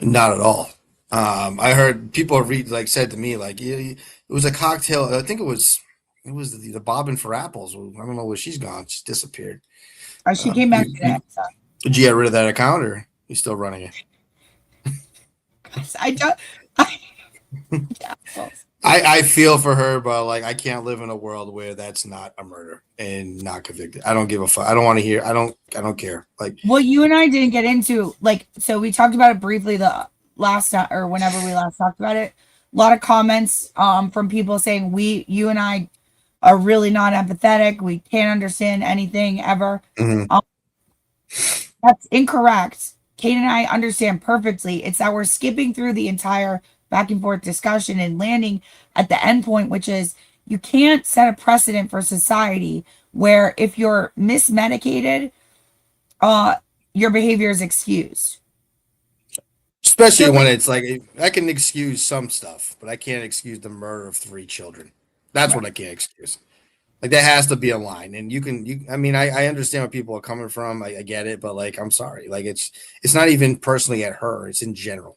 Not at all. I heard people have said to me, like, it was a cocktail. I think it was the bobbing for apples. I don't know where she's gone. She disappeared. Oh, she came back today. Did you get rid of that account, or are you still running it? I don't. I feel for her, but like, I can't live in a world where that's not a murder and not convicted. I don't give a fuck. I don't want to hear. I don't care. Like, well, you and I didn't get into, like, so we talked about it briefly the last time, or whenever we last talked about it. A lot of comments from people saying you and I are really not empathetic. We can't understand anything ever. Mm-hmm. That's incorrect. Kate and I understand perfectly. It's that we're skipping through the entire back and forth discussion and landing at the end point, which is you can't set a precedent for society where if you're mismedicated, your behavior is excused. Especially when it's like, I can excuse some stuff, but I can't excuse the murder of 3 children. That's what I can't excuse. Like, there has to be a line, and I mean, I understand where people are coming from. I get it, but like, I'm sorry. Like, it's not even personally at her. It's in general.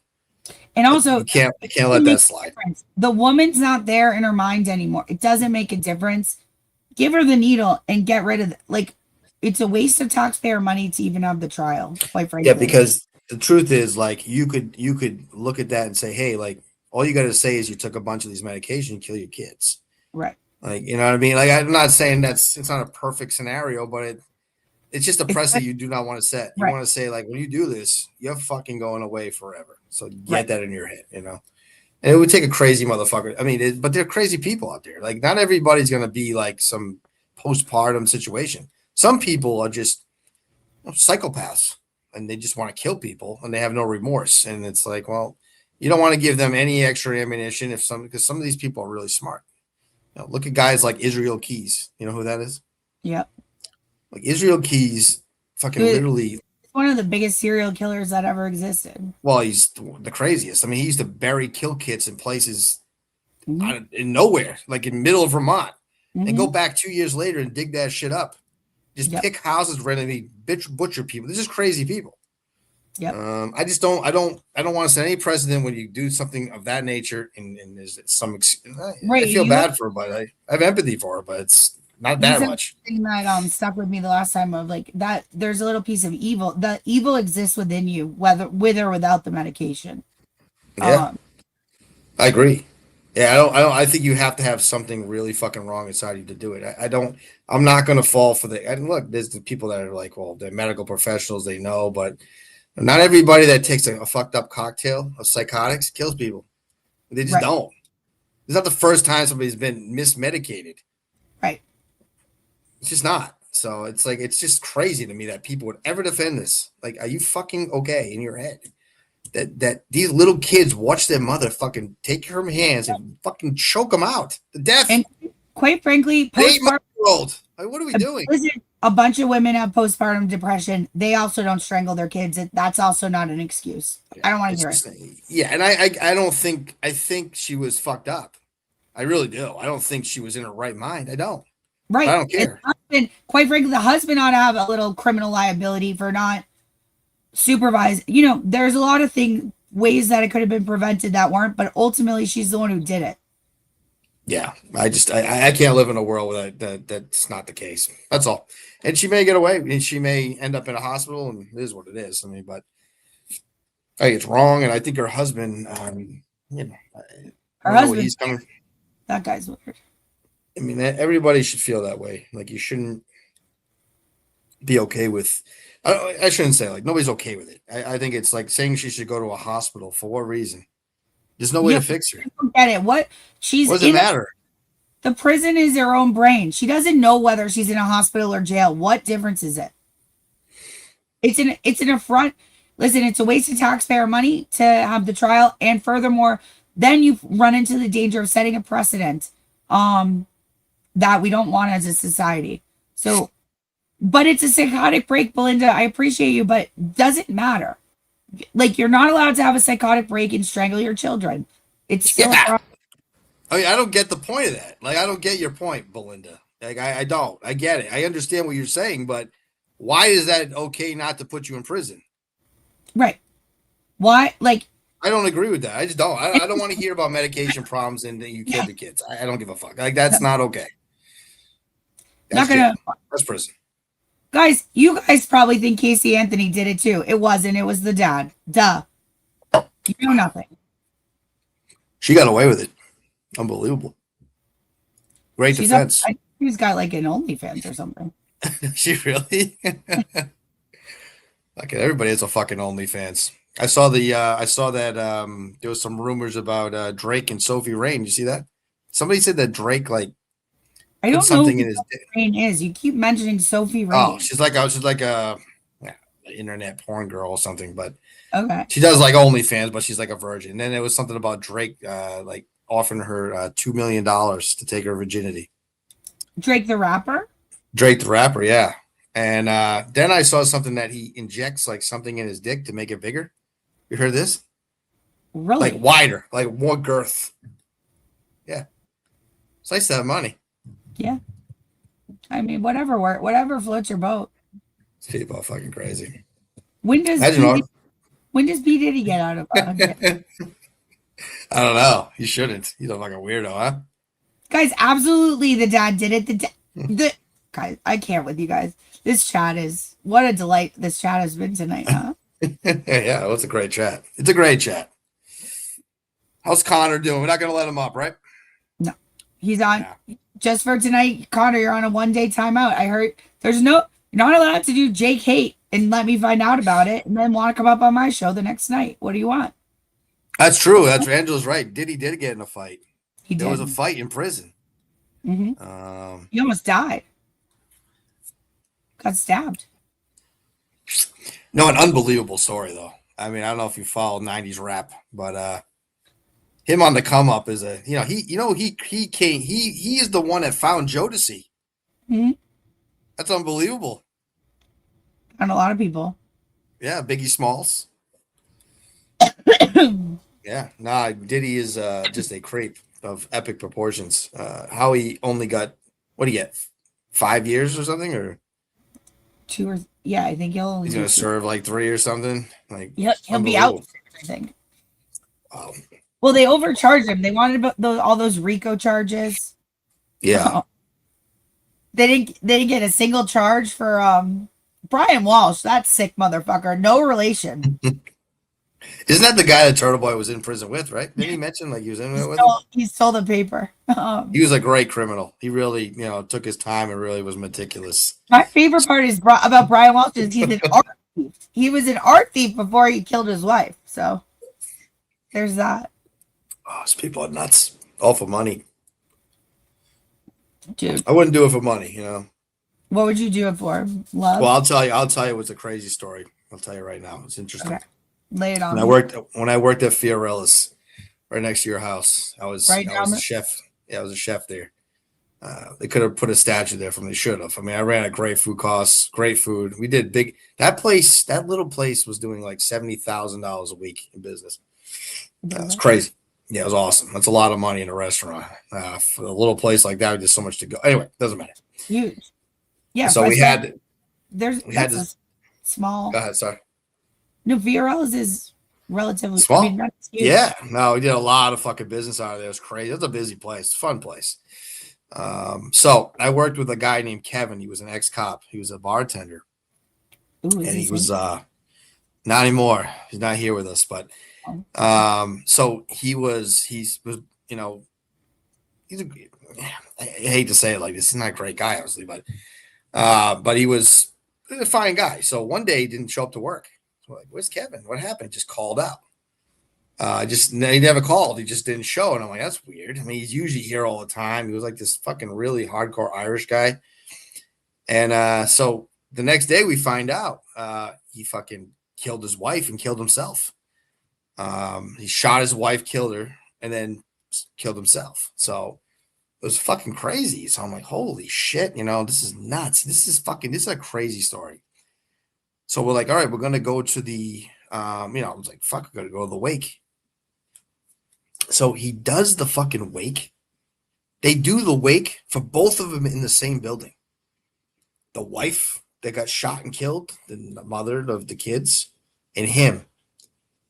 And also, you can't let that slide. The woman's not there in her mind anymore. It doesn't make a difference. Give her the needle and get rid of it. Like, it's a waste of taxpayer money to even have the trial, quite frankly. Yeah, because the truth is, like, you could look at that and say, hey, like, all you got to say is you took a bunch of these medications and kill your kids. Right. Like, you know what I mean? Like, I'm not saying it's not a perfect scenario, but it's just a precedent you do not want to set. You want to say, like, when you do this, you're fucking going away forever. So get that in your head, you know? And it would take a crazy motherfucker. I mean, but they're crazy people out there. Like, not everybody's going to be like some postpartum situation. Some people are just psychopaths, and they just want to kill people, and they have no remorse. And it's like, well, you don't want to give them any extra ammunition because some of these people are really smart. You know, look at guys like Israel Keys. You know who that is? Yep. Like, Israel Keys, literally one of the biggest serial killers that ever existed. Well, he's the craziest. I mean, he used to bury kill kits in places in nowhere, like in middle of Vermont, and go back 2 years later and dig that shit up. Just pick houses randomly, butcher people. This is crazy people. Yep. I just don't. I don't want to set any precedent when you do something of that nature. And there's some. I feel bad for her, but I have empathy for her, but it's not that much. Thing that stuck with me the last time of like that. There's a little piece of evil. The evil exists within you, whether with or without the medication. Yeah, I agree. Yeah, I think you have to have something really fucking wrong inside you to do it. I'm not going to fall for the. And look, there's the people that are like, well, they're medical professionals, they know, but not everybody that takes a fucked up cocktail of psychotics kills people. They just don't. It's not the first time somebody's been mismedicated. Right. It's just not. So it's like, it's just crazy to me that people would ever defend this. Like, are you fucking okay in your head? That these little kids watch their mother fucking take her hands and fucking choke them out to death. And quite frankly, postpartum. Like, what are we doing? a bunch of women have postpartum depression. They also don't strangle their kids. That's also not an excuse. I don't want to hear it. Yeah, and I don't think I think she was fucked up. I really do. I don't think she was in her right mind. I don't. Right. I don't care. And quite frankly, the husband ought to have a little criminal liability for not supervising. You know, there's a lot of ways that it could have been prevented that weren't, but ultimately she's the one who did it. Yeah, I can't live in a world where that's not the case. That's all. And she may get away, and she may end up in a hospital, and it is what it is. I mean, but I think it's wrong, and I think her husband, you know, Her husband, he's coming. That guy's weird. I mean, everybody should feel that way. Like you shouldn't be okay with. I shouldn't say like nobody's okay with it. I think it's like saying she should go to a hospital for what reason? There's no way to fix her. I don't get it. What does it matter? The prison is her own brain. She doesn't know whether she's in a hospital or jail. What difference is it? It's an affront. Listen, it's a waste of taxpayer money to have the trial, and furthermore, then you run into the danger of setting a precedent that we don't want as a society. So, but it's a psychotic break, Belinda. I appreciate you, but doesn't matter. Like, you're not allowed to have a psychotic break and strangle your children. It's still a problem. I mean, I don't get the point of that. Like, I don't get your point, Belinda. Like, I don't. I get it. I understand what you're saying, but why is that okay not to put you in prison? Right. Why? Like, I don't agree with that. I just don't. I don't want to hear about medication problems and that you killed the kids. I don't give a fuck. Like, that's not okay. That's prison. Guys, you guys probably think Casey Anthony did it too. It wasn't. It was the dad. Duh. You know nothing. She got away with it. Unbelievable. Great defense. I think she's got like an OnlyFans or something. She really? Okay, everybody has a fucking OnlyFans. I saw that there was some rumors about Drake and Sophie Rain. You see that? Somebody said that Drake I don't know who Sophie Rain is. You keep mentioning Sophie Rain. Oh, she's like a internet porn girl or something, but okay. She does like OnlyFans, but she's like a virgin. And then there was something about Drake like offering her $2 million to take her virginity. Drake the rapper? Drake the rapper, yeah. And then I saw something that he injects like something in his dick to make it bigger. You heard this? Really? Like wider, like more girth. Yeah. It's nice to have money. Yeah. I mean, whatever floats your boat. People are fucking crazy. When does B Diddy get out of I don't know. He shouldn't. He's a fucking weirdo, huh? Guys, absolutely the dad did it. Guys, I can't with you guys. This chat is what a delight this chat has been tonight, huh? Yeah, well, it's a great chat. It's a great chat. How's Connor doing? We're not gonna let him up, right? No. He's on just for tonight. Connor, you're on a 1-day timeout. I heard you're not allowed to do Jake hate and let me find out about it and then want to come up on my show the next night. What do you want? That's true. That's Angela's right. Diddy did get in a fight. There was a fight in prison. Mm-hmm. He almost died. Got stabbed. No, an unbelievable story though. I mean, I don't know if you follow 90s rap, but him on the come up is he is the one that found Jodeci. Mm-hmm. That's unbelievable. And a lot of people. Yeah, Biggie Smalls. Yeah, nah, Diddy is just a creep of epic proportions. How he only got, what do you get, 5 years or something, or 2 or I think he's gonna serve like 3 or something. Like he'll be out. I think. Wow. Well, they overcharged him. They wanted all those RICO charges. Yeah. They didn't get a single charge for Brian Walsh. That sick motherfucker. No relation. Isn't that the guy that Turtle Boy was in prison with, right? Didn't he mention like he was in it with him? He stole the paper. He was a great criminal. He really, took his time and really was meticulous. My favorite part is about Brian Walsh is he's an art thief. He was an art thief before he killed his wife. So there's that. Oh, these people are nuts. All for money. Dude. I wouldn't do it for money, What would you do it for? Love? Well, I'll tell you it was a crazy story. I'll tell you right now. It's interesting. Okay. Lay it on. When I worked at Fiorella's right next to your house, I was a chef. Yeah, I was a chef there. They could have put a statue there from they should have. I mean, I ran a great food costs, great food. We did big. That little place was doing like $70,000 a week in business. That's crazy. Yeah, it was awesome. That's a lot of money in a restaurant. For a little place like that, we did so much to go. Anyway, doesn't matter. Huge. Yeah. So we had this small. Go ahead. Sorry. No, Fiorella's is relatively small. I mean, not huge. Yeah. No, we did a lot of fucking business out of there. It was crazy. It was a busy place. It's a fun place. So I worked with a guy named Kevin. He was an ex-cop. He was a bartender. Ooh, and he was not anymore. He's not here with us, but so he's you know, I hate to say it like this, he's not a great guy, obviously, but he was a fine guy. So one day he didn't show up to work. So we're like, where's Kevin? What happened? Just called out. He never called. He just didn't show. And I'm like, that's weird. I mean, he's usually here all the time. He was like this fucking really hardcore Irish guy. And so the next day we find out he fucking killed his wife and killed himself. He shot his wife, killed her, and then killed himself. So it was fucking crazy. So I'm like, holy shit, this is nuts. This is a crazy story. So we're like, all right, we're gonna go to the I was like, fuck, we're gonna go to the wake. So he does the fucking wake. They do the wake for both of them in the same building. The wife that got shot and killed, the mother of the kids, and him.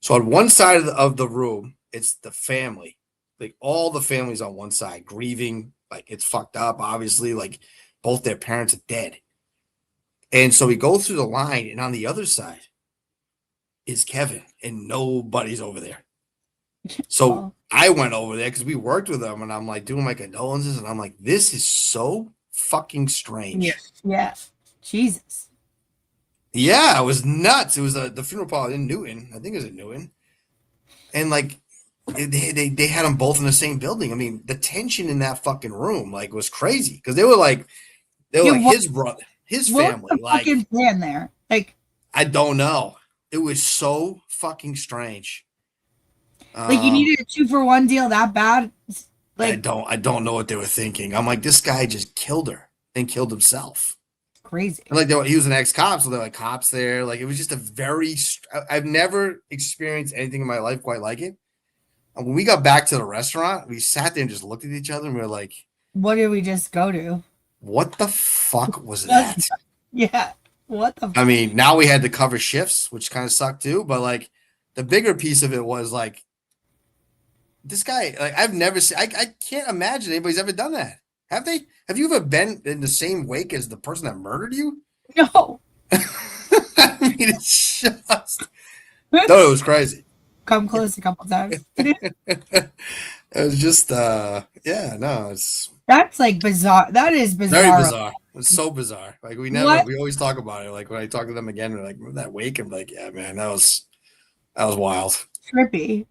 So on one side of the room, it's the family. Like all the families on one side, grieving, like it's fucked up, obviously, like both their parents are dead. And so we go through the line, and on the other side is Kevin, and nobody's over there. So I went over there because we worked with them, and I'm like doing my condolences, and I'm like, this is so fucking strange. Yeah. Jesus. Yeah, it was nuts. It was the funeral parlor in Newton. I think it was in Newton. And like they had them both in the same building. I mean, the tension in that fucking room was crazy because they were like his brother, his family. The fucking plan there? I don't know. It was so fucking strange. You needed a 2-for-1 deal that bad? I don't know what they were thinking. I'm like, this guy just killed her and killed himself. Crazy. And he was an ex-cop, so they're like cops there. Like it was just I've never experienced anything in my life quite like it. And when we got back to the restaurant, we sat there and just looked at each other and we were like, what did we just go to? What the fuck was that? Yeah. What the I mean, now we had to cover shifts, which kind of sucked too. But the bigger piece of it was this guy, I've never seen, I can't imagine anybody's ever done that. Have they? Have you ever been in the same wake as the person that murdered you? No. I mean, it's just, it was crazy. Come close a couple times. It was just, it's. That's bizarre. That is bizarre. Very bizarre. It's so bizarre. We always talk about it. When I talk to them again, we're like, remember that wake? I'm like, yeah, man, that was wild. Trippy.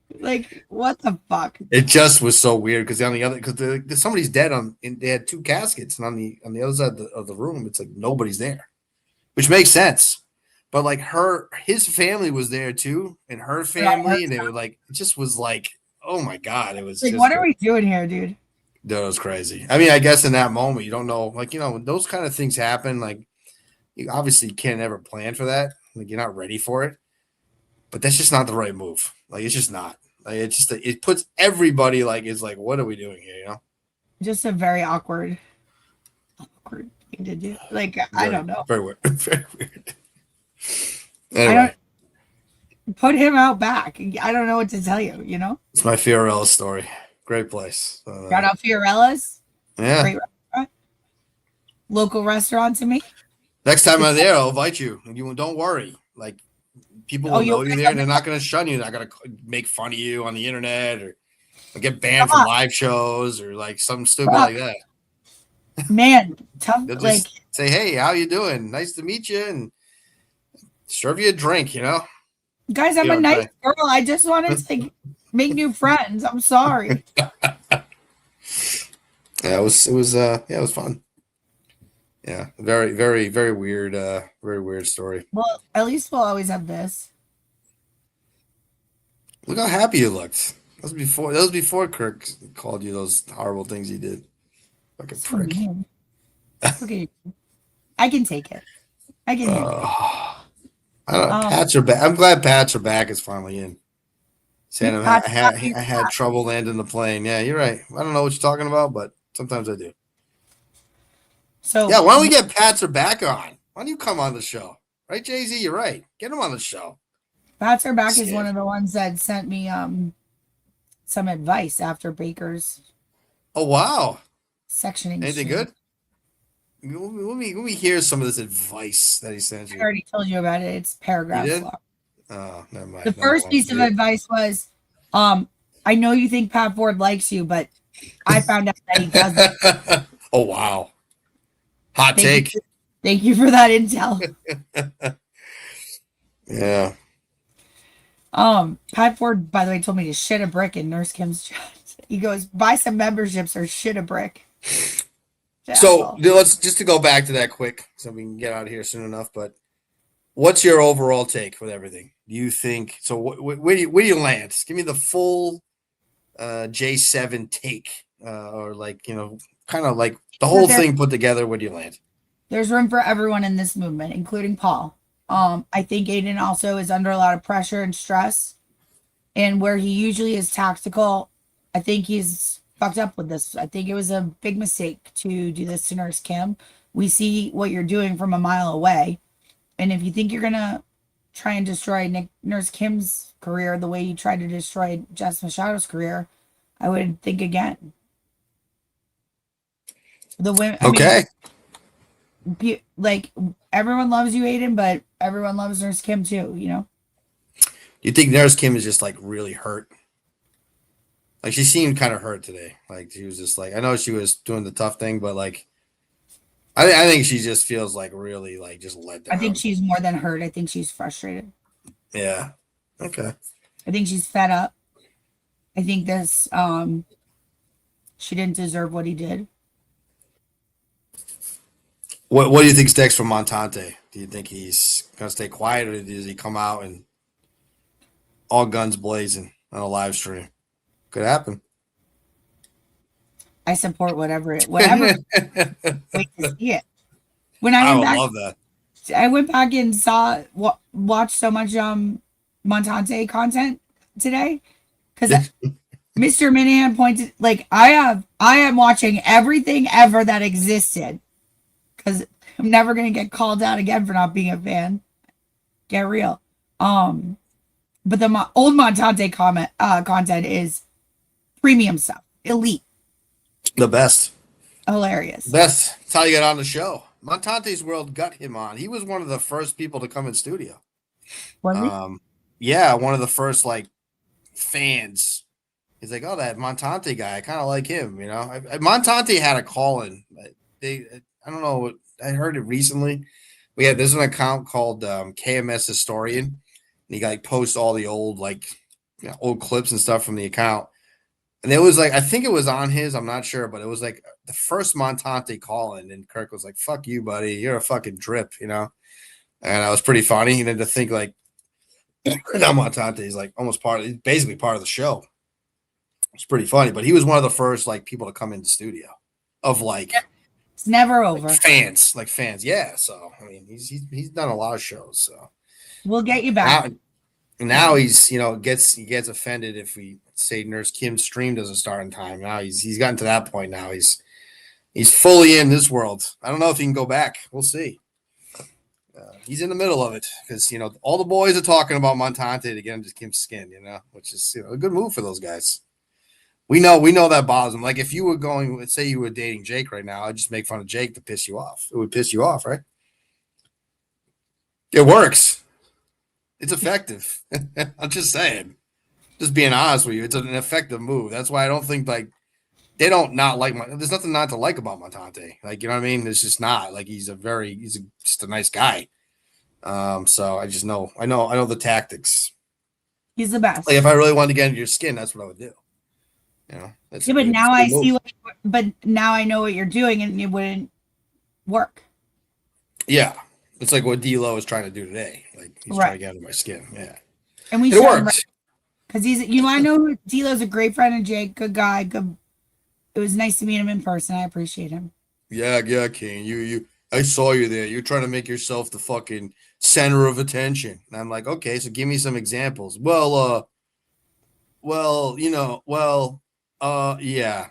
What the fuck? It just was so weird because on the other, because somebody's dead they had 2 caskets, and on the other side of the room, it's like nobody's there, which makes sense. But his family was there too, and her family, and they were it just was oh my god, it was what are we doing here, dude? That was crazy. I mean, I guess in that moment, you don't know, when those kind of things happen, you obviously can't ever plan for that. You're not ready for it. But that's just not the right move. It's just not. It puts everybody what are we doing here? Just a very awkward thing to do. I don't know. Very weird. Very weird. Anyway. I don't put him out back. I don't know what to tell you. It's my Fiorella story. Great place. Shout out Fiorella's. Yeah. Great restaurant. Local restaurant to me. Next time I'm there, I'll invite you, and you don't worry. People will know you there, and they're not going to shun you. They're not going to make fun of you on the internet or get banned from live shows or something stupid like that. Man, tough. They'll just say, "Hey, how you doing? Nice to meet you," and serve you a drink. Guys, I'm a nice girl. I just wanted to make new friends. I'm sorry. Yeah, it was fun. Yeah, very, very, very weird story. Well, at least we'll always have this. Look how happy you looked. That was before Kirk called you those horrible things he did. Fucking So prick. mean. Okay, I can take it. I can handle it. I don't know. Pats are back. I'm glad Pats are back. Is finally in. Saying I had trouble landing the plane. Yeah, you're right. I don't know what you're talking about, but sometimes I do. So yeah, why don't we get Pats are back on? Why don't you come on the show? Right, Jay-Z? You're right. Get him on the show. Pats are back is one of the ones that sent me some advice after Baker's Oh wow. sectioning. Anything stream. good? Let me hear some of this advice that he sent I you. already told you about it. It's paragraphs did? long. Oh, never mind. The first piece of advice was, I know you think Pat Ford likes you, but I found out that he doesn't. Oh wow. Hot take. Thank you for that intel. Yeah. Pat Ford, by the way, told me to shit a brick in Nurse Kim's chat. He goes, buy some memberships or shit a brick. So let's just to go back to that quick, so we can get out of here soon enough. But what's your overall take with everything? Do you think so? Where do you land? Just give me the full J7 take, or like kind of like the whole thing put together. Where do you land? There's room for everyone in this movement, including Paul. I think Aiden also is under a lot of pressure and stress, and where he usually is tactical, I think he's fucked up with this. I think it was a big mistake to do this to Nurse Kim. We see what you're doing from a mile away, and if you think you're gonna try and destroy Nurse Kim's career the way you tried to destroy Jess Machado's career, I would think again. The women, okay. Like everyone loves you, Aiden, but everyone loves Nurse Kim too. You think Nurse Kim is just like really hurt? Like she seemed kind of hurt today. Like she was just like, I know she was doing the tough thing, but like, I think she just feels like really like just let down. I think she's more than hurt. I think she's frustrated. Yeah. Okay. I think she's fed up. I think this she didn't deserve what he did. What do you think's next for Montante? Do you think he's gonna stay quiet, or does he come out and all guns blazing on a live stream? Could happen. I support whatever. Wait to see it. When I went back, love that. I went back and watched so much Montante content today because Mr. Minahan pointed like I am watching everything ever that existed because I'm never gonna get called out again for not being a fan. Get real. But the old Montante content is premium stuff, elite, the best, hilarious, best. That's how you got on the show. Montante's World got him on. He was one of the first people to come in studio. Was he? Yeah, one of the first like fans. He's like, oh, that Montante guy, I kind of like him. Montante had a call in. I don't know. I heard it recently. There's an account called KMS Historian. And he like posts all the old old clips and stuff from the account. And it was like, I think it was on his, I'm not sure, but it was like the first Montante call in, and Kirk was like, fuck you, buddy. You're a fucking drip, And that was pretty funny. And then to think like now Montante is like almost basically part of the show. It's pretty funny, but he was one of the first like people to come in the studio of like it's never over. Fans. Yeah. So I mean he's done a lot of shows. So we'll get you back. Now he's he gets offended if we say Nurse Kim's stream doesn't start in time. Now he's gotten to that point. Now he's fully in this world. I don't know if he can go back. We'll see. He's in the middle of it because all the boys are talking about Montante to get him to Kim's skin. Which is a good move for those guys. We know that bothers him. Like if you were let's say you were dating Jake right now, I'd just make fun of Jake to piss you off. It would piss you off, right? It works. It's effective. I'm just saying. Just being honest with you, it's an effective move. That's why I don't think they don't not like there's nothing not to like about Montante. Like, you know what I mean? It's just not like he's just a nice guy. So I just know I know the tactics. He's the best. Like if I really wanted to get into your skin, that's what I would do. But now I see but now I know what you're doing and it wouldn't work. Yeah. It's like what D-Lo is trying to do today. Like he's trying to get under my skin. Yeah. And it works. Because I know D-Lo's a great friend of Jake, good guy, good It was nice to meet him in person. I appreciate him. Yeah, King. I saw you there. You're trying to make yourself the fucking center of attention. And I'm like, okay, so give me some examples. Yeah,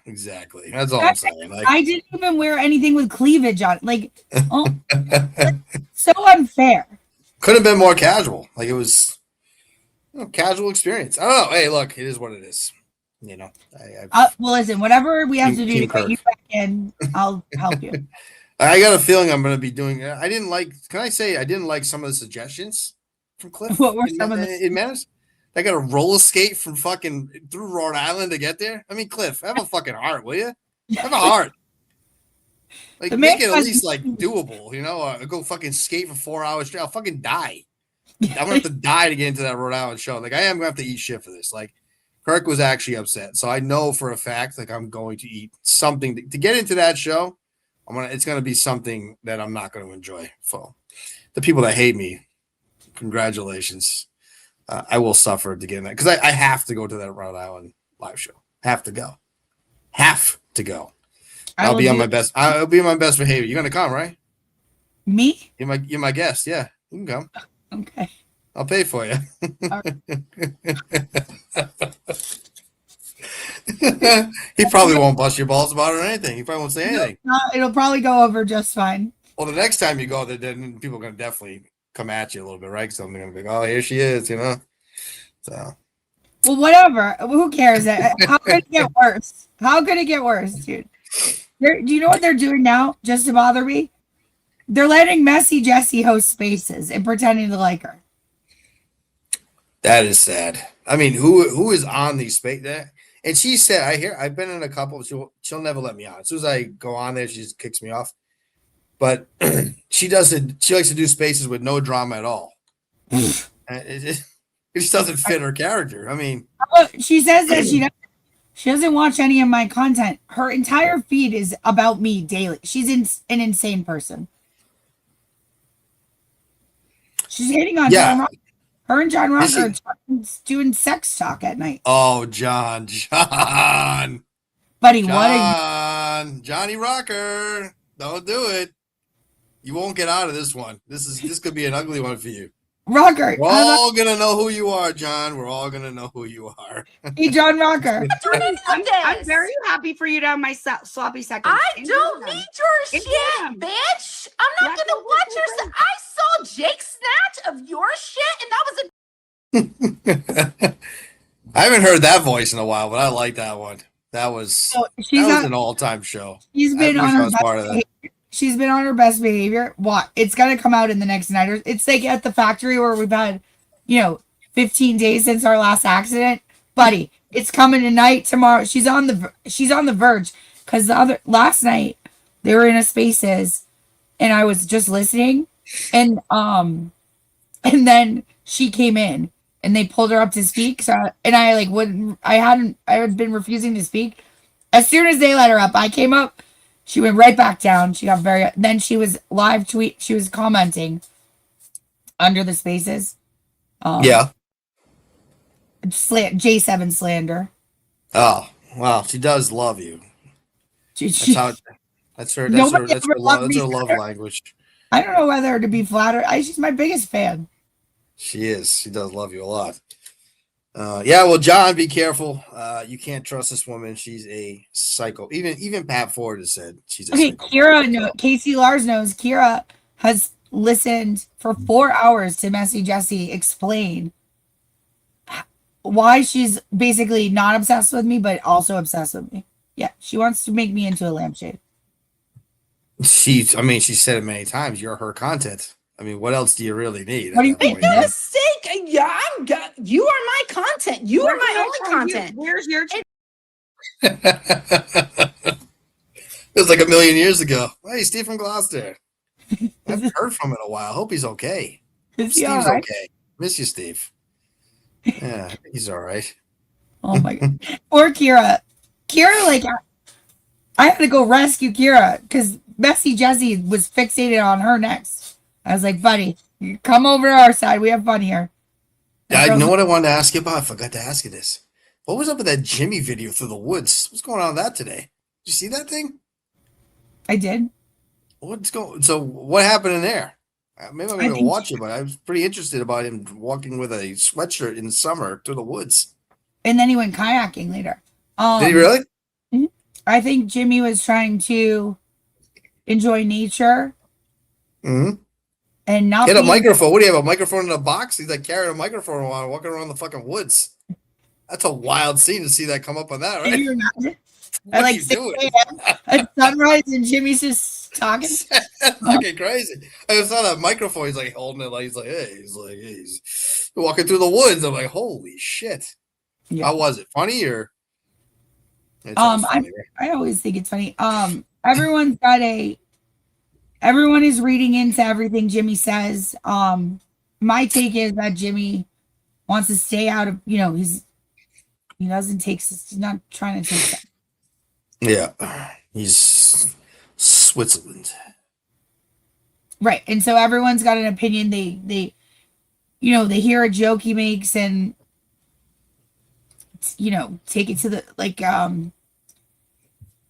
exactly. That's all I'm saying. Like, I didn't even wear anything with cleavage on. Like, oh, so unfair. could have been more casual. Like it was casual experience. I don't know. Hey, look, it is what it is. You know. Well, listen, whatever we have to do to Team get you Kirk. back in, I'll help you. I got a feeling I'm going to be doing. Can I say I didn't like some of the suggestions from Cliff? What were some of the? It matters. I got to roller skate from fucking through Rhode Island to get there. I mean, Cliff, have a fucking heart, will you? Have a heart. Like The make man it at has- least like doable, you know? Go fucking skate for 4 hours straight. I'll fucking die. I'm gonna have to die to get into that Rhode Island show. Like I am gonna have to eat shit for this. Like Kirk was actually upset, so I know for a fact like I'm going to eat something to get into that show. It's gonna be something that I'm not going to enjoy. For the people that hate me, congratulations. I will suffer to get in that because I have to go to that Rhode Island live show. Have to go. I'll be on my best. I'll be on my best behavior. You're gonna come, right? Me? You're my guest. Yeah, you can come. Okay. I'll pay for you. He probably won't bust your balls about it or anything. He probably won't say anything. No, it'll probably go over just fine. Well, the next time you go, then people are gonna definitely come at you a little bit, right? Because they're gonna be like, "Oh, here she is," you know. So. Well, whatever. Who cares? How could it get worse? How could it get worse, dude? Do you know what they're doing now? Just to bother me, they're letting Messy Jessie host spaces and pretending to like her. That is sad. I mean, who is on these space there? And she said, I've been in a couple. She'll never let me on. As soon as I go on there, she just kicks me off. But she likes to do spaces with no drama at all. It just doesn't fit her character. I mean, she says that she doesn't watch any of my content. Her entire feed is about me daily. She's an insane person. She's hitting on John Rock. Her and John Rock are doing sex talk at night. Oh, John. Buddy, Johnny Rocker. Don't do it. You won't get out of this one. This could be an ugly one for you. Rocker. We're all gonna know who you are, John. We're all gonna know who you are. Hey, John Rocker. I'm very happy for you to have my sloppy seconds. I don't need your shit, bitch. I'm not gonna watch your. I saw Jake snatch of your shit, and that was a. I haven't heard that voice in a while, but I like that one. That was an all-time show. She's been on her best behavior. She's been on her best behavior. What? It's gonna come out in the next night. It's like at the factory where we've had, 15 days since our last accident, buddy. It's coming tonight, tomorrow. She's on the verge because last night they were in a spaces, and I was just listening, and then she came in and they pulled her up to speak. So I had been refusing to speak. As soon as they let her up, I came up. She went right back down. She got then she was she was commenting under the spaces. J7 slander. Oh, wow. She does love you. That's her love language. I don't know whether to be flattered. She's my biggest fan. She is. She does love you a lot. Well, John, be careful. You can't trust this woman. She's a psycho. Even Pat Ford has said she's a psycho. Casey Lars knows Kira has listened for 4 hours to Messy Jessie explain why she's basically not obsessed with me, but also obsessed with me. Yeah, she wants to make me into a lampshade. She said it many times. You're her content. I mean, what else do you really need? Make no mistake. Yeah, you are my content. You are my only content. Where's your? It was like a million years ago. Hey, Steve from Gloucester. I haven't heard from him in a while. Hope he's okay. Steve's okay. Miss you, Steve. Yeah, he's all right. Oh my god. Poor Kira. Kira, I had to go rescue Kira because Messy Jessie was fixated on her next. I was like, buddy, you come over to our side. We have fun here. I know what I wanted to ask you about. I forgot to ask you this. What was up with that Jimmy video through the woods? What's going on with that today? you see that thing? I did. What's going? So what happened in there? Maybe I'm I going to think- watch it, but I was pretty interested about him walking with a sweatshirt in the summer through the woods. And then he went kayaking later. Did he really? I think Jimmy was trying to enjoy nature Mm-hmm. and not He had a be- microphone. What do you have? A microphone in a box? He's like carrying a microphone while walking around the fucking woods. That's a wild scene to see that come up on that, Can right? you imagine? What At are like you 6 doing? a.m. at sunrise and Jimmy's just talking. Fucking crazy. I just saw that microphone. He's like holding it like hey, he's walking through the woods. I'm like, holy shit. Yeah. How was it? Funny or? It's always funny, right? I always think it's funny. Everyone is reading into everything Jimmy says. My take is that Jimmy wants to stay out of, he's not trying to take that. Yeah. He's Switzerland. Right. And so everyone's got an opinion. They hear a joke he makes and take it to the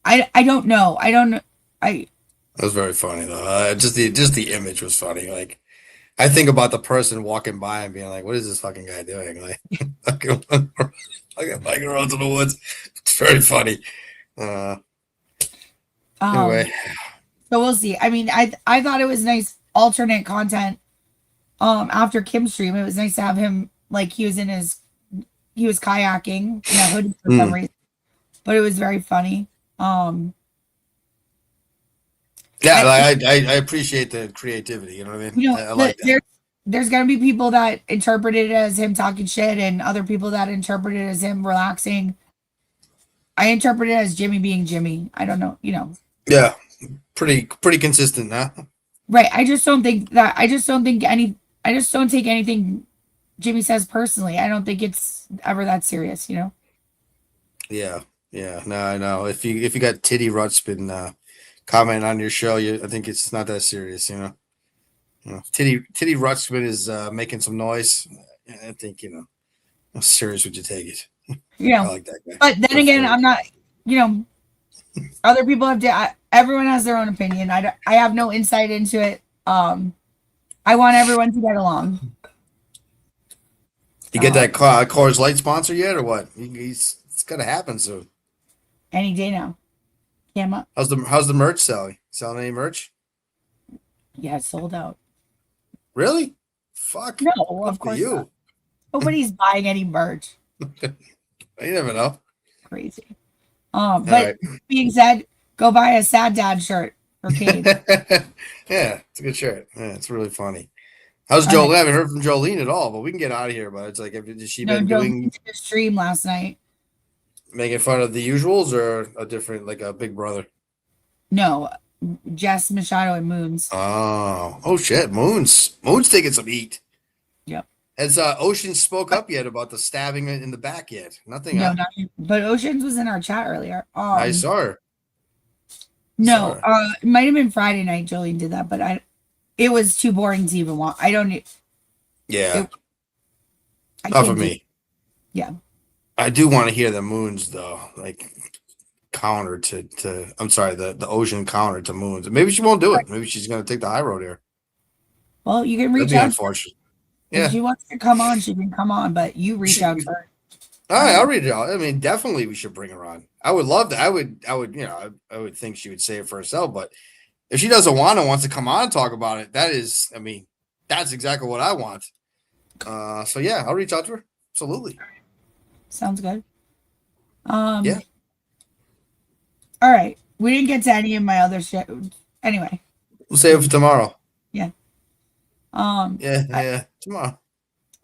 I don't know. That was very funny though. Just the image was funny. Like I think about the person walking by and being like, what is this fucking guy doing? Like biking around to the woods. It's very funny. Anyway. So we'll see. I mean, I thought it was nice alternate content. After Kim's stream, it was nice to have him he was kayaking in a hoodie for some reason, but it was very funny. Yeah, I appreciate the creativity. You know what I mean? I like that. There's gonna be people that interpret it as him talking shit, and other people that interpret it as him relaxing. I interpret it as Jimmy being Jimmy. I don't know, Yeah, pretty consistent, huh? Right. I just don't take anything Jimmy says personally. I don't think it's ever that serious, Yeah. No, I know. If you got Titty Rutsman comment on your show, I think it's not that serious, Titty Rutsman is making some noise. I think how serious would you take it? Yeah. I like that guy. But then again, I'm not. Other people have everyone has their own opinion. I have no insight into it. I want everyone to get along. You get that Coors Light sponsor yet, or what? It's gonna happen soon. Any day now. Cam up. How's the merch selling? Selling any merch? Yeah, it's sold out. Really? Fuck. No, Good of for course you. not. Nobody's buying any merch. You never know. Crazy. But right. being said, go buy a Sad Dad shirt for Kate. Yeah, it's a good shirt. Yeah, it's really funny. How's Jolene? I haven't heard from Jolene at all, but we can get out of here. But it's like, has she been doing a stream last night? Making fun of the usuals or a different, like a Big Brother? No, Jess Machado and Moons. Oh shit, Moons taking some heat. Yep. Has Ocean spoke up yet about the stabbing in the back yet? Nothing. No, huh? not yet. But Oceans was in our chat earlier. I saw her. No, it might have been Friday night. Jolene did that, but it was too boring to even watch. I don't. Yeah. I Not for can't me. Yeah. I do want to hear the Moons though, like counter to. I'm sorry, the Ocean counter to Moons. Maybe she won't do it. Maybe she's gonna take the high road here. Well, you can reach That'd be out. unfortunate. If she wants to come on, she can come on, but you reach out to her. All right, I'll read it out. I mean, definitely we should bring her on. I would love that. I would think she would say it for herself, but if she doesn't want to, wants to come on and talk about it, that's exactly what I want. So yeah, I'll reach out to her. Absolutely. Sounds good. Yeah. All right. We didn't get to any of my other shit. Anyway. We'll save it for tomorrow. Yeah. Yeah. Tomorrow.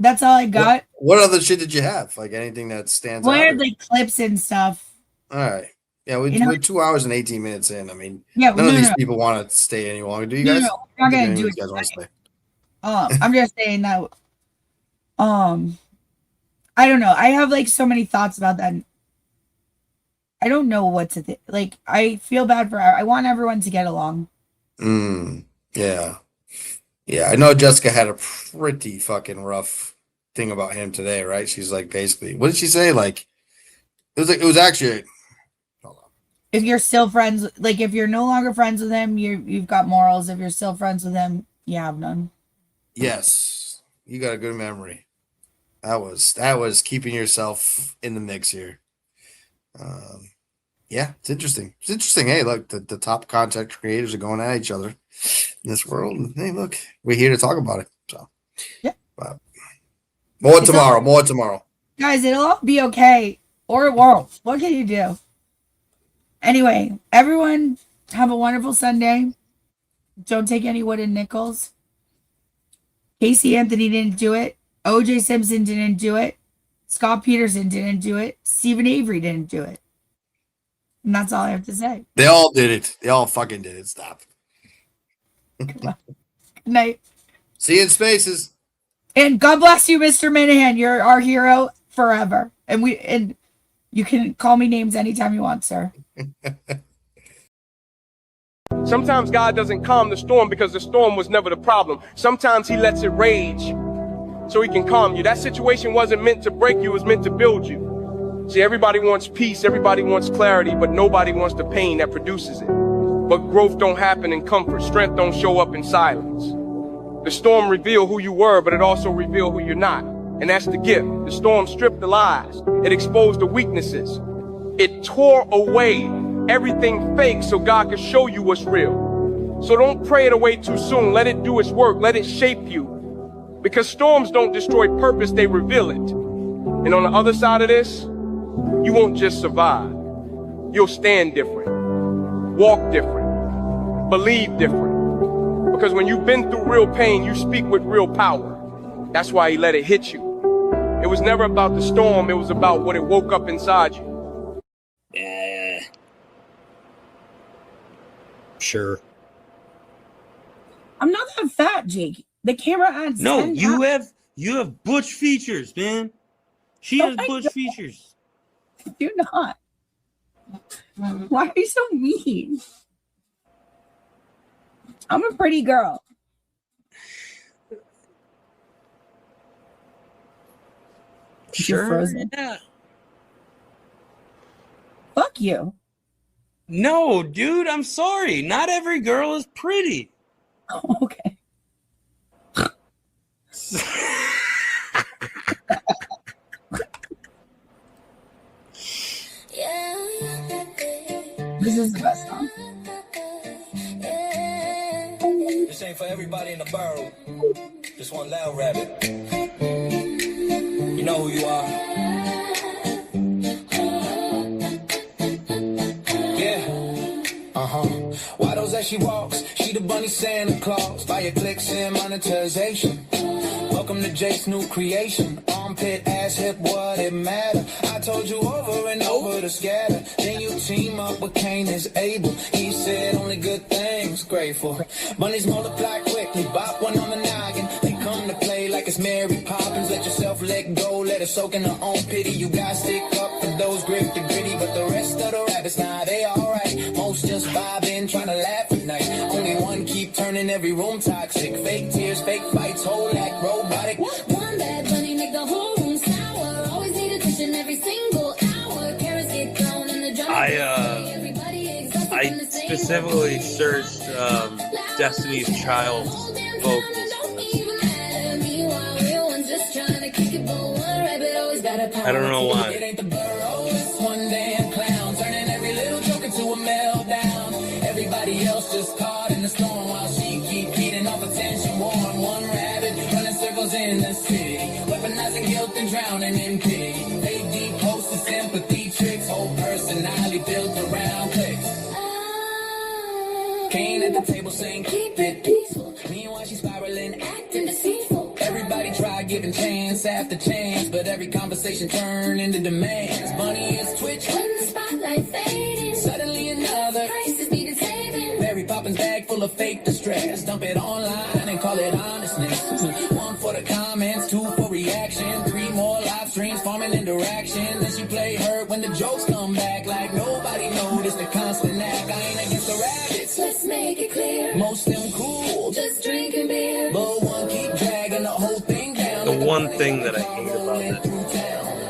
That's all I got. What other shit did you have? Like anything that stands Well, out? I had like clips and stuff. All right. Yeah, we're 2 hours and 18 minutes in. I mean, none of these people want to stay any longer. Do you guys? No, we're not gonna do you it. guys want to stay? I'm just saying that. I don't know. I have like so many thoughts about that. I don't know what to think. Like, I feel bad for. I want everyone to get along. Yeah. Yeah, I know Jessica had a pretty fucking rough thing about him today, right? She's like, basically, what did she say? Like, it was actually, hold on. If you're still friends, like if you're no longer friends with him, you've got morals. If you're still friends with him, you have none. Yes, you got a good memory. That was keeping yourself in the mix here. Yeah, it's interesting. It's interesting. Hey, look, the top content creators are going at each other in this world. And hey, look, we're here to talk about it. So yeah, but more tomorrow. Guys, it'll all be okay, or it won't. What can you do? Anyway, everyone, have a wonderful Sunday. Don't take any wooden nickels. Casey Anthony didn't do it. OJ Simpson didn't do it. Scott Peterson didn't do it. Stephen Avery didn't do it. And that's all I have to say. They all did it. They all fucking did it. Stop. Good night. See you in spaces. And God bless you, Mr. Minahan. You're our hero forever. And you can call me names anytime you want, sir. Sometimes God doesn't calm the storm because the storm was never the problem. Sometimes he lets it rage so he can calm you. That situation wasn't meant to break you, it was meant to build you. See, everybody wants peace, everybody wants clarity, but nobody wants the pain that produces it. But growth don't happen in comfort. Strength don't show up in silence. The storm revealed who you were, but it also revealed who you're not. And that's the gift. The storm stripped the lies. It exposed the weaknesses. It tore away everything fake so God could show you what's real. So don't pray it away too soon. Let it do its work. Let it shape you. Because storms don't destroy purpose, they reveal it. And on the other side of this, you won't just survive. You'll stand different, walk different, believe different. Because when you've been through real pain, you speak with real power. That's why he let it hit you. It was never about the storm, it was about what it woke up inside you. Yeah. Sure. I'm not that fat, Jake. The camera adds No, 10 you pounds. have butch features, man. She has butch features. Do not. Why are you so mean? I'm a pretty girl. You're frozen. Yeah. Fuck you. No, dude, I'm sorry. Not every girl is pretty. Okay. This is the best song. This ain't for everybody in the borough. Just one loud rabbit. You know who you are. Why those as she walks? She the bunny Santa Claus. Via clicks and monetization. Welcome to Jake's new creation. Armpit, ass, hip, what it matter? I told you over and over to scatter. Then you team up with Cain is Abel. He said only good things, grateful. Bunnies multiply quickly, bop one on the noggin. They come to play like it's Mary Poppins. Let yourself let go, let her soak in her own pity. You got stick up for those grip the gritty, but the rest of the rabbits, nah, they alright. Most just vibing, trying to laugh at night. Only one keep turning every room toxic. Fake tears, fake fights, whole act robotic. One bad bunny make the whole room sour. Always need attention every single hour. Carrots get thrown in the drum. I specifically searched Destiny's Child vocals. I don't know why. It ain't the burrows, one damn clown turning every little joke into a meltdown. Everybody else just caught in the storm while she keep feeding off attention. One rabbit running circles in the city, weaponizing guilt and drowning in pity. They deep posted sympathy tricks, whole personality built around clicks. Cain at the table saying keep it peaceful. Meanwhile she's spiraling, acting deceitful. Everybody try giving chance after chance, but every conversation turn into demands. Bunny is twitch when the spotlight fading. Suddenly another crisis needed saving. Mary Poppins bag full of fake distress. Dump it online and call it honestness. One for the comments, two for reaction, three more live streams farming interaction. Then she play hurt when the jokes come back, like nobody noticed the constant act. I ain't against the rabbits. Let's make it clear. Most them cool, just drinking beer. But one keep dragging the whole thing down. The one thing that I hate about it.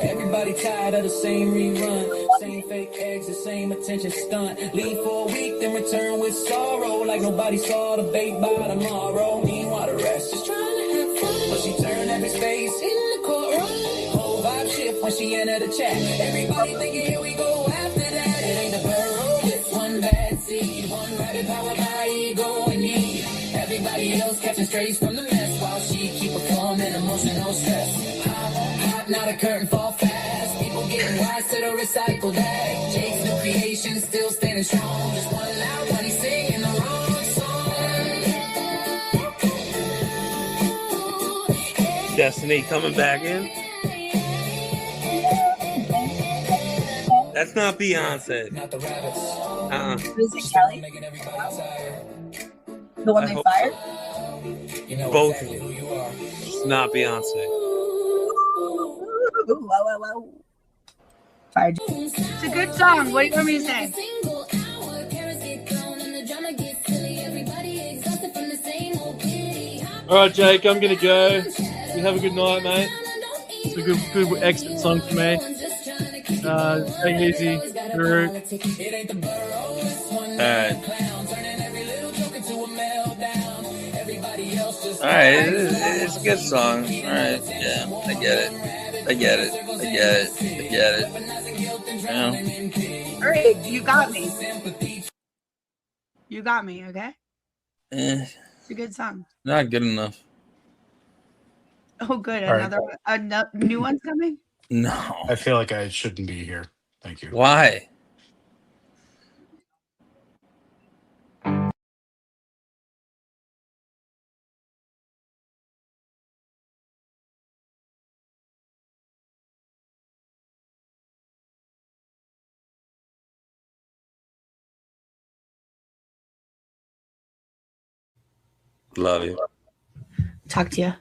Everybody tired of the same rerun, same fake eggs, the same attention stunt. Leave for a week, then return with sorrow. Like nobody saw the bait by tomorrow. Meanwhile, the rest just trying to have fun. But she turned every space in the courtroom. Whole vibe shift when she entered the chat. Everybody thinking, here we go after that. It ain't the burrow, it's one bad seed. One rabbit powered by ego and need. Everybody else catching strays from the mess. While she keep a calm and emotional stress. Hot, not a curtain fall fast. People getting wise to the recycle bag. Jake's new creation still standing strong. Just one loud when he's singing the wrong song. Destiny coming back in. That's not Beyonce. Is it Kelly? The one they fired? Both. It's not Beyonce. Whoa. Fired. It's a good song. What do you want me to say? All right, Jake, I'm gonna go. You have a good night, mate. It's a good exit song for me. Take it easy, Guru. Alright, it's a good song. Alright, yeah, I get it. Yeah. All right, you got me. You got me, okay? It's a good song. Not good enough. Oh, good. All right. Another new one's coming? No. I feel like I shouldn't be here. Thank you. Why? Love you. Talk to you.